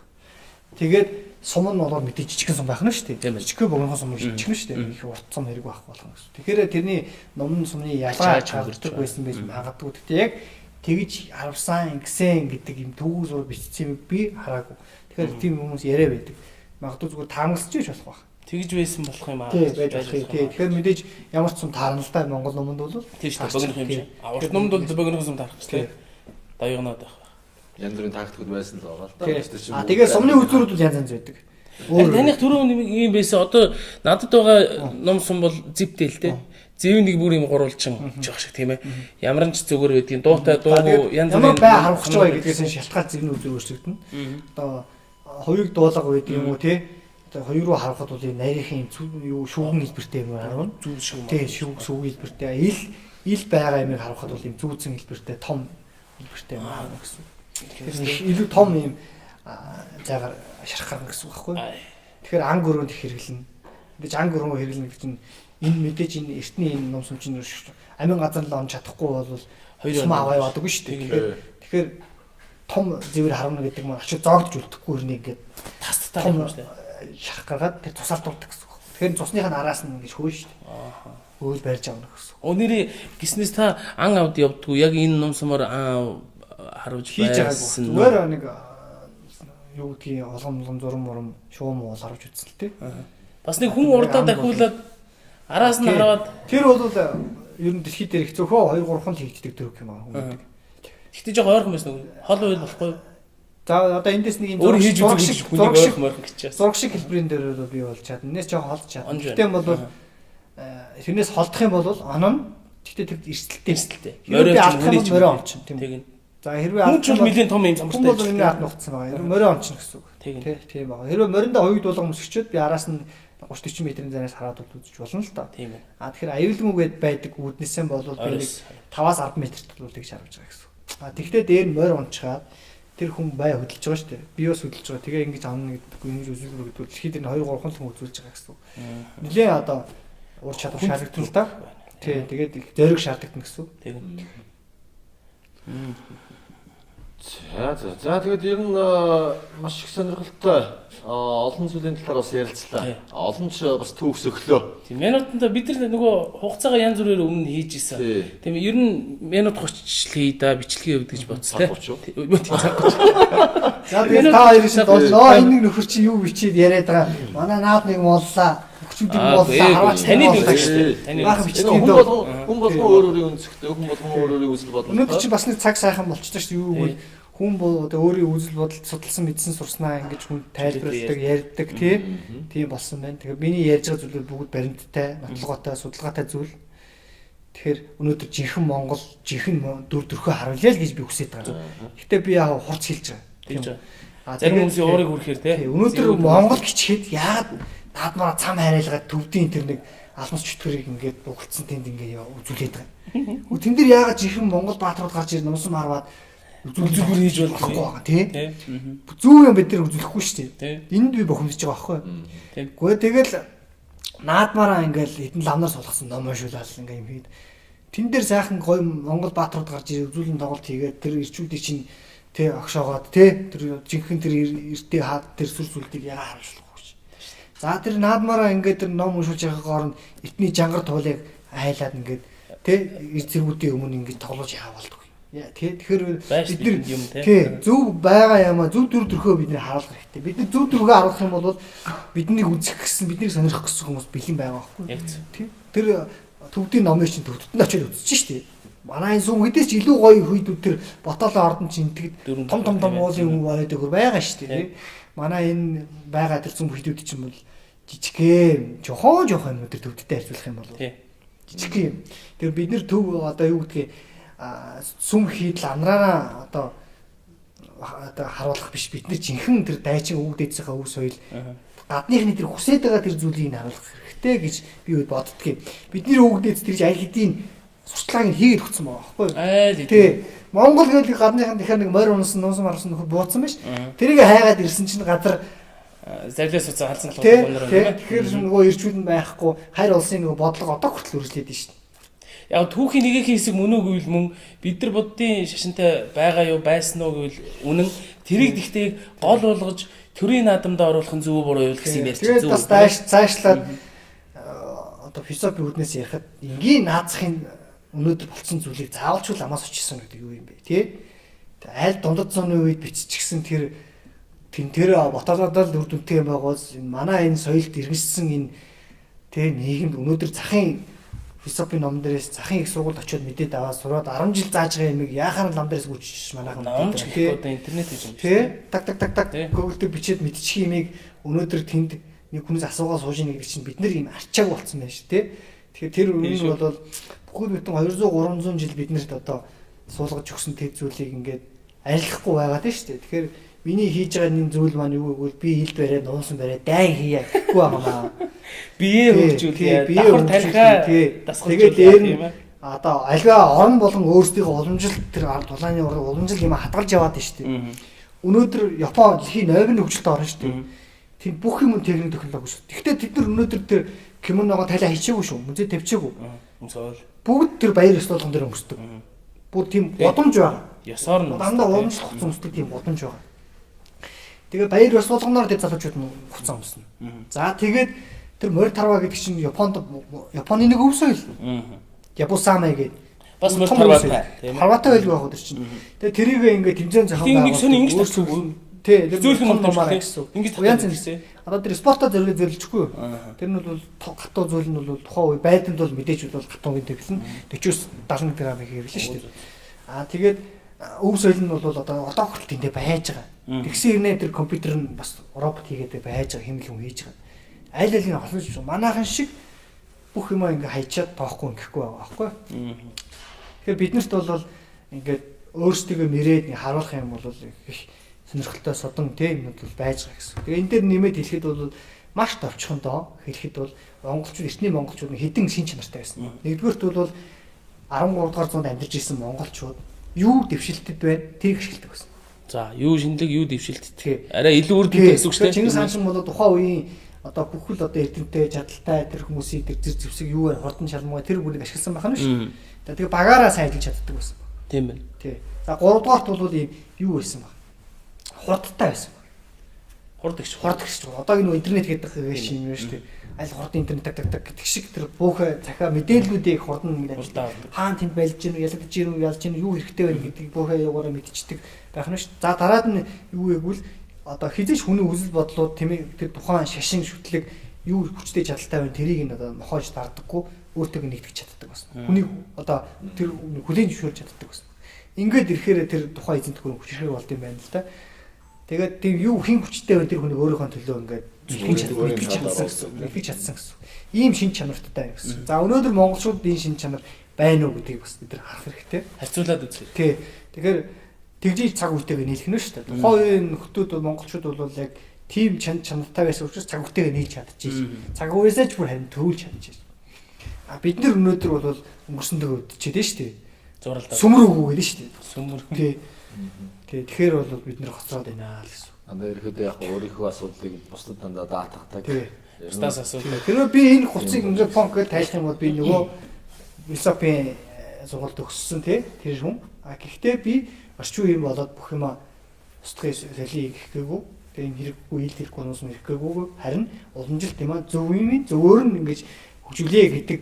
Тэгээд сум нь бол мэдээ жижигхэн сум байх нь шүү дээ. Жижигхэн богинохон сум жижигхэн шүү дээ. Их урт сум хэрэг байх болгоно гэсэн. Тэгэхээр тэрний номын сумны ялгаа гардаг байсан байж магадгүй. Гэхдээ яг тэгж харвсан ингэсэн гэдэг юм төгөөс зур бичсэн юм би хараагүй. Тэгэхээр тийм хүмүүс яриа байдаг. Магадгүй зүгээр таамаглаж ч болох байх. Тэгж байсан болох юм аа. Тий, байж болох юм. Тэгэхээр мэдээж ямар ч сум таарна л да Монгол номонд бол. Тийм шүү дээ. Богино юм шиг. Урт номонд бол богино сум таарах шүү дээ. Дайгнаад байх. Янз бүрийн тактикуд байсан л байгаа л да. Тэгээ сумны үзүүрүүд бол янз янз байдаг. Таних түрүү юм байсан. Одоо надад байгаа ном сум бол зэвтэй л дээ. Зэв нэг бүр юм гурвалжин жоох шиг тийм ээ. Ямар ч зүгээр байдгийн дуутай дуу янз бүрийн бай харуулж байгаа гэдгээс шалтгаан зэвний үзүүр өөрчлөгдөн. Одоо хоёрыг дуулага байдаг юм уу тий. Одоо хоёр руу харахад бол энэ нарийнхэн юу шүүгэн хэлбэртэй юм аа. зүүн шиг. Тий шүүг хэлбэртэй. Ил байгаа юмыг харахад бол юм зүүцэн хэлбэртэй том хэлбэртэй юм аа гэсэн. Илүү том юм заагаар шархарна гэсэн үг байхгүй. Тэгэхээр анги өрөөнд их хэрэглэнэ. Мэдээж анги өрөөгөө хэрэглэнэ гэж чинь энэ мэдээж энэ эртний энэ ном сум чинь амин газар л он чадахгүй бол хоёр аваа яваадаггүй шүү дээ. Тэгэхээр том зэвэр харна гэдэг нь очиж зоогдож үлдэхгүй хэрнээ ингээд тастай юм шүү дээ. Шарх гаргаад тэр тусаалдуулдаг гэсэн үг. Тэгэхээр цусныхаа араас нь ингэж хөөж шүү дээ. Өөл барьж авна гэсэн. Өнөөний гиснээс та ан авд явдггүй яг энэ ном сумаар харуулж байсан. Зүгээр нэг юу гэдгийг олгом зурм шуум уул харуулж үзсэн л дээ. Бас нэг хүн урдаа дахиулаад араас нь хараад тэр бол ер нь дэлхийд дээр их зөвхөн 2-3 хон хийгддэг төрөг юм аа хүмүүс. Гэхдээ жоо ойрхон байсан уу? Хол уйл болохгүй. За одоо эндээс нэг юм зураг шиг хэлбэрийн дээр би болж чадна. Энэс жоо холж чадна. Гэхдээ бол тэрнээс холдох юм бол оноо. Гэхдээ тэр эрсдэлтэй. Хэрвээ алдах юм бол морин ончин тийм. За хэрвээ алдах юм нэлийн том юм самбартай. Хүн бол энэ хат нухацсан байгаа. Хэрвээ морин ончин гэсэн үг. Тийм байгаа. Хэрвээ мориндоо хоёуд болгон өсгчөөд би араас нь 30-40 метрийн занаас хараад үзэж болно л доо. Тийм ээ. Тэгэхээр аюулгүйгээд байдаг үүднээсээ бол би нэг 5-10 метрт бол тэгж харуулж байгаа гэсэн. Тэгвэл дээр нь морь унчаад тэр хүн бай хөдөлж байгаа шүү дээ. Би бас хөдөлж байгаа. Тэгээ ингэж авна гэдэггүй ингэж үзүүлбэр гэдэг дэлхийд энэ 2-3 хүн үзүүлж байгаа гэсэн. Нилээ одоо ур чадвар шаардлагатай л да. Тий, тэгээд зориг шаардлагатай гэсэн. Тийм. За тэгээд ер нь маш их сонирхолтой олон зүйлийн талаар бас ярилцлаа. Олон ч бас төвс өглөө. Тийм минутанд бид нар нөгөө хугацаагаа янз бүрээр өмнө хийж исэн. Тийм ер нь минут 30 л хий да бичлэгийн хувьд гэж бодсон тийм. За тэгээд та хоёр шиг боллоо. Энэ нөхөр чи юу бичээд яриад байгаа. Манай наад нэг моллаа. Хүчүүдийг моллаа. Таны дүү шүү дээ. Таны хүн болгон өөрөөрийн өнцгтэй, хүн болгон өөрөөрийн үзэл бодлоо. Өнөөдөр чи бас нэг цаг сайхан болчихсон шүү дээ. Юу вэ? Хүн бол өөрийн үзэл бодол судалсан мэдсэн сурснаа ингэж хүн тайлбарладаг, ярьдаг тийм болсон байна. Тэгэхээр миний ярьж байгаа зүйлүүд бүгд баримттай, нотлоготой, судалгаатай зүйл. Тэгэхээр өнөөдөр жинхэнэ Монгол, жинхэнэ дүр төрхөө харуулъя л гэж би хүсэж байгаа. Гэхдээ би яг хурц хэлж байгаа. Зарим хүмүүсийн уурыг хүрхээр тийм. Өнөөдөр Монгол гिचхэд яагаад наадмаараа цам хайралгаад төвдийн тэр нэг алмас чөтгөрийг ингээд бугалцсан тэнд ингээд үзүүлээд байгаа. Тэн дээр яагаад жинхэнэ Монгол бааtruуд гарч ирнэ нусан харваад үзүүлбэр хийж болохгүй байгаа тий. Зүү юм бид нар үзүүлэхгүй шүү дээ. Энд би бохомдож байгаа байхгүй. Гэхдээ тэгэл наадмаараа ингээл хэдэн ламнаар сулгасан ном уншуулаад ингээл юм хэд. Тэн дээр сайхан гоё Монгол бааtruуд гарч ирээ үзүүлэн тоглолт хийгээд тэр ирчүүдийг чинь тий огшоогоод тий тэр жинхэнэ тэр эртээ хаад тэр сүр сүлдийг ягаа харуулахгүй ш. За тэр наадмаараа ингээд тэр ном уншуулж байгаа хооронд эртний жангар туулыг айлаад ингээд тий зэргүүдийн өмнө ингээд тоглож яавал болдог. Тэгэхээр бид нар зөв байгаа юм а зөв төр төрхөө бид нар харуулах хэрэгтэй. Бид нар зөв төрхөө харуулах юм бол биднийг үзэх гэсэн биднийг сонирхох гэсэн хүмүүс бэлэн байгаа байхгүй. Тэр төвдийн номын чинь төвдөд нь очиод үзчихэж штеп. Манай энэ сүм хэдээс ч илүү гоё хүйдүүд тэр ботолоо ордон чинь тэгэд том уулын хүн байгаад өгөр байгаа штеп. Манай энэ байгаа тэр сүм хүйдүүд чинь бол жижигхэн жохон юм тэр төвдтэй харьцуулах юм бол жижиг юм. Тэр бид нар төв одоо юу гэдгийг сүм хийдэл амраараа одоо харуулах биш, бид нар жинхэнэ тэр дайчин өвөг дээдсийнхээ өв соёл гадныхны тэр хүсээд байгаа тэр зүйлийг харуулах хэрэгтэй гэж би боддгийн. Бидний өвөг дээдс тэрж аль хэдийн сурталгааг хийгээд өгсөн байгаа байхгүй юу? Айл тий. Монгол гэдэг гадныхан тэгэхээр нэг морь унсан нуусан марсан нөхөр бууцсан байж. Тэрийг хайгаад ирсэн чинь газар зарлаас уцаа халзан л гонор юм. Тэгэхээр нөгөө ирчүүд нь байхгүй хайр улсын нөгөө бодлого одоо хүртэл үргэлжлээд байна шүү дээ. Яг түүхийн нэгэхийн хэсэг мөн үү гэвэл мөн бид нар буддын шашинтай байгаа юу байсан уу гэвэл үнэн тэрийг тэгтээ гол болгож төрийн наадамд оруулах нь зөв буруу юу гэсэн юм ярьж байгаа. Тэгээд бас цаашлаад одоо философи үүднээс ярихад энгийн наацхийн өнөөдөр болсон зүйлийг заавалчгүй амаас очсон гэдэг юу юм бэ тий? Аль дундад зууны үед биччихсэн тэр ботолодол үр дүнтэй юм байгаас манай энэ соёлд иргэжсэн энэ тий нийгэмд өнөөдөр захын философи ном дээрээс захын их сургуульд очиод мэдээд аваад сураад 10 жил зааж байгаа юмыг яахаар ном дээрээс гүйчих манайхан ном ч гэхгүй одоо интернет гэж юм тий так Google дээр бичээд мэдчих юмыг өнөөдөр тэнд нэг хүнээс асуугаа сууж ийн гэдэг чинь бид нар юм арчааг болсон байна шүү тий. Тэгэхээр тэр үнэн нь бол бүхэл бүтэн 200 300 жил биднэрт одоо суулгаж өгсөн тэр зүйлийг ингээд арилгахгүй байгаад байна шүү дээ. Тэгэхээр миний хийж байгаа энэ зүйл маань юу гэвэл би хил бариад нуунсан бариад дайн хийя гэхгүй байгаа. Бие хөгжүүлээ. Давхар тарихаа тэгээд дээр нь одоо альва орон болон өөрсдийнхөө уламжил тэр ард тулааны уламжил юм хадгалж яваад байна шүү дээ. Өнөөдөр Япон дэлхийн новын хөгжилд орно шүү дээ. Тийм бүх юм техник технологи шүү. Гэхдээ тэд нар өнөөдөр тэр кимоногоо талаа хийчихээгүй шүү. Музей тавьчихаагүй. Бүгд тэр баяр ёс болгон дээр өнгөсдөг. Бүр тийм бодомж байгаа. Ёсоор нь дандаа уламжлах хуцсан өмсдөг тийм бодомж байгаа. Тэгээ баяр ёс болгоноор тэр залуучууд нь хуцсан өмснө. За тэгээд тэр морь тарва гэдэг чинь Японы нэг өв соёл. Ябусамай гэдэг. Бас морь тарватай. Тарватай байлгүй байх уу тэр чинь. Тэгээ тэрийг ингээд тэмцээн зохион байгуулсан. Нэг сони ингэж тавьчихгүй. Тий, зөвлөх юм номоор гэсэн. Ингэж тавьчихсан. Одоо тэр спортоо зөвлөжгүй. Тэр нь бол гатуу зүйл нь бол тухайн үе байдалд бол мэдээж бол гатуугийн төвлөн 40-70 грамм хийвэл шүү дээ. Тэгээд өв соёл нь бол одоо хүртэл тэндээ байж байгаа. Тэгсэн хэрнээ тэр компьютер нь бас робот хийгээд байж байгаа, хэмнэл хүн хийж байгаа. Аль алийг холбож манайхан шиг бүх юм ингээ хайчаад тоохгүй ингэхгүй байгаа байхгүй. Тэгэхээр биднэрт бол ингээд өөрсдөө нэрээд харуулах юм бол их сонирхолтой содон тийм юм бол байж байгаа гэсэн. Тэгээ энэ дээр нэмээд хэлэхэд бол маш товчхон доо хэлэхэд бол монголчууд эртний монголчууд хэдэн шин чанартай байсан. Нэгдүгээрт бол 13 дугаар зуунд амьдарч ирсэн монголчууд юу дэвшилтэд байна тэрийг ашигладаг байсан. За юу шинэлэг юу дэвшилтэд. Арай илүү үр дүнтэй гэсэн үг шүү дээ. Чингис хаан шиг бол тухайн үеийн одоо бүхэл одоо эрдэнэтэй чадaltaй тэр хүмүүсийн тэр зэр зэвсэг юугаар хурдан шалмгаа тэр бүрийг ашигласан байх нь шүү. Тэгээ багаараа сайжлж чаддаг байсан. Тийм байна. Тий. За 3 дугаарт бол ийм юу байсан баг. Хурдтай байсан. Хурдгч. Одоо энэ интернет гэдэг шиг юм шүү дээ. Аль хурдан интернет так гэдэг шиг тэр бүхэн захаа мэдээллүүдийг хурдан ингээд хаана тэнд байлж гин ялагдж гин ялж гин юу хэрэгтэй байна гэдгийг бүхэн яваараа мэдчихдэг байх нь шүү. За дараад нь юу гэвэл одоо хизээч хүний үзэл бодлууд тэмээ тэр тухайн шашин шүтлэг юу хүчтэй чадaltaй байна тэрийг нь одоо мохоож дардаггүй өөртөө нэгтгэж чаддаг байна. Хүний одоо тэр хүлээн зөвшөөрч чаддаг байна. Ингээд ирэхээр тэр тухайн эзэнт гүрэн хүчрэг болд юм байна л да. Тэгээд тийм юу хин хүчтэй байна тэр хүний өөрийнхөө төлөө ингээд мэдгэж чадсан гэсэн. Ийм шин чанартай гэсэн. За өнөөдөр монголчууд энэ шин чанар байна уу гэдгийг бас бид нар харах хэрэгтэй. Харьцуулаад үзье. Тий. Тэгэхээр тэгжиж цаг үетэйгээ нийлэх нь шүү дээ. Тухайн үеийн нөхдүүд монголчууд бол яг тийм чанартай байсан учраас цаг үетэйгээ нийлж чадчихжээ. Цаг үеэсээ ч бүр харин төвлж чадчихжээ. Бид нар өнөөдөр бол өнгөрсөндөө өдчихэд нь шүү дээ. Зуралдаа. Сүмрүүгүү гэдэг шүү дээ. Сүмрүү. Тий. Тэгэхээр бол бид нар хоцроод байна л гэсэн. Андаа ирэхэд яг өөрийнхөө асуудлыг бусдад дандаа даатгадаг. Бусдаас асуудал. Тэр би энэ хуцыг ингээд фонк гэж тайлах юм бол би нөгөө философийн сургалт өгсөн тий тэр хүн. Гэхдээ би орчин үеийн болоод бүх юма устгах солийг хийхгээгүй. Тэгээ энэ хэрэггүй ил хэрэггүй нуус хийхгээгүй. Харин уламжилт юм а зөв юм зөвөр нь ингэж хөгжүүлээ гэдэг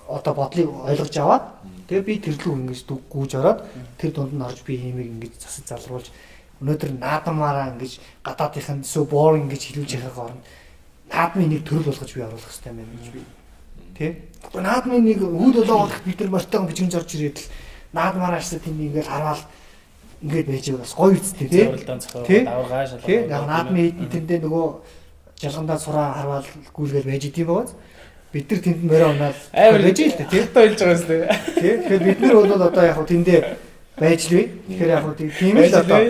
одоо бодлыг ойлгож аваад тэгээ би тэрлүү ингэж гүйж ороод тэр дунд нь орж би хиймийг ингэж засаж залруулж өнөөдөр наадамаараа ингэж гадаадынхын сүү боор ингэж хилүүлж яхахаар наадмын нэг төрөл болгож би оруулах хэрэгтэй байна гэж би тий. Наадмын нэг үйл болоод бид нар мортойгон бичгэн зорж ирээд л наадмаараашаа тийм ингэж хараад ингэж байж байгаа бас гоё үстэй тий. Тий. Даваргаа шалгаа. Тий. Яг наадмын эдэндээ нөгөө жалгандаа сураа харвал гүйлгээл байж идэв байгааз бид нар тэнд морой унаад амар байж л дээ тий. хатаа хэлж байгаа юм дээ. Тий. Тэгэхээр бид нар бол одоо яг хөө тэндээ байж л бай. Тэгэхээр яг хөө тийм л одоо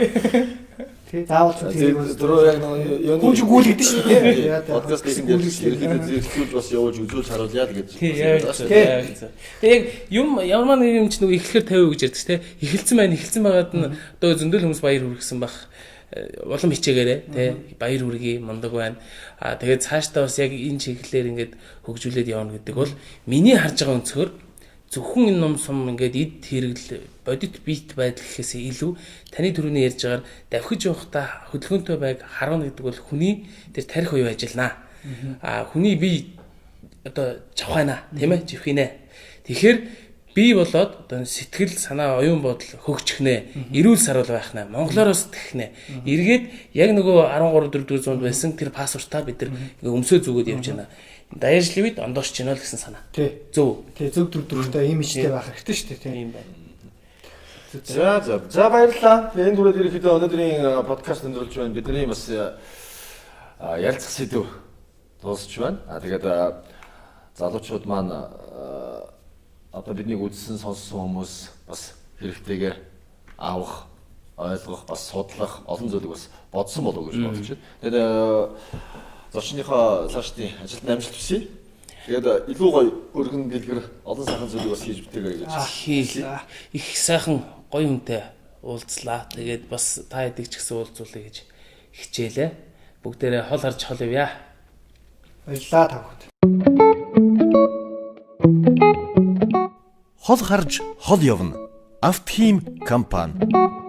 тий заавал тийм дөрөв яг нэг хүн ч гүйл гэдэг шүү дээ. подкаст хийх гэж ерөнхийдөө зэрэгцүүлж бас явуулж үзүүлж харуулъя гэж. Тий яаж яг. Тэгээ яг юм ямар нэг юм ч нөгөө эхлэхээр 50% гэж ярьдаг тий. Эхэлсэн байгаад нь одоо зөндөл хүмүүс баяр хүргэсэн баг. Улам хичээгээрээ тий баяр хүргэе мундаг байна. Тэгээд цаашдаа бас яг энэ чиглэлээр ингээд хөгжүүлээд явна гэдэг бол миний харж байгаа өнцгөр зөвхөн энэ ном сум ингээд эд хэрэгэл бодит бит байдал гэхээс илүү таны түрүүний ярьж байгаагаар давхиж явахдаа хөдөлгөөнтэй байг харуулна гэдэг бол хүний тэр тарих уян ажиллана. Хүний бие одоо чавхана тийм ээ живхийнэ. Тэгэхээр бие болоод одоо сэтгэл санаа оюун бодол хөгжихнэ. Эрүүл сарвал байхнаа. Монголоор сэтгэхнэ. Эргээд яг нөгөө 13 400 байсан тэр пассвортаа бид нар өмсөө зүгөөд явж байна. Даяарчлын үед ондоорч гинэ л гэсэн санаа. Тий. Зөв. Тий зөв дүртэй имижтэй байх хэрэгтэй шүү дээ тий. Тийм байна. За баярлалаа. Энэ түрээд ерөнхийдөө өнөөдрийн подкаст өндөрлж байна. Бидний бас ярилцах сэдв дуусч байна. Тэгээд залуучууд маань одоо биднийг үзсэн сонссон хүмүүс бас хэрэгтэйгээр авах, ойлгох, бас судлах олон зүйлийг бас бодсон болов уу гэж бодож байна. Тэгээд зочныхоо цаашдын ажилд амжилт хүсье. Тэгээд илүү гоё өргөн дэлгэр олон сайхан зүйлийг бас хийж битээгээ гэж. Их сайхан гоё хүнтэй уулзлаа. Тэгээд бас та хэдийг ч гэсэн уулзуулъя гэж хичээлээ. Бүгдээрээ хол харж хол явъя. Баярлалаа та бүхэнд. Хол харж хол явна. Автхим компани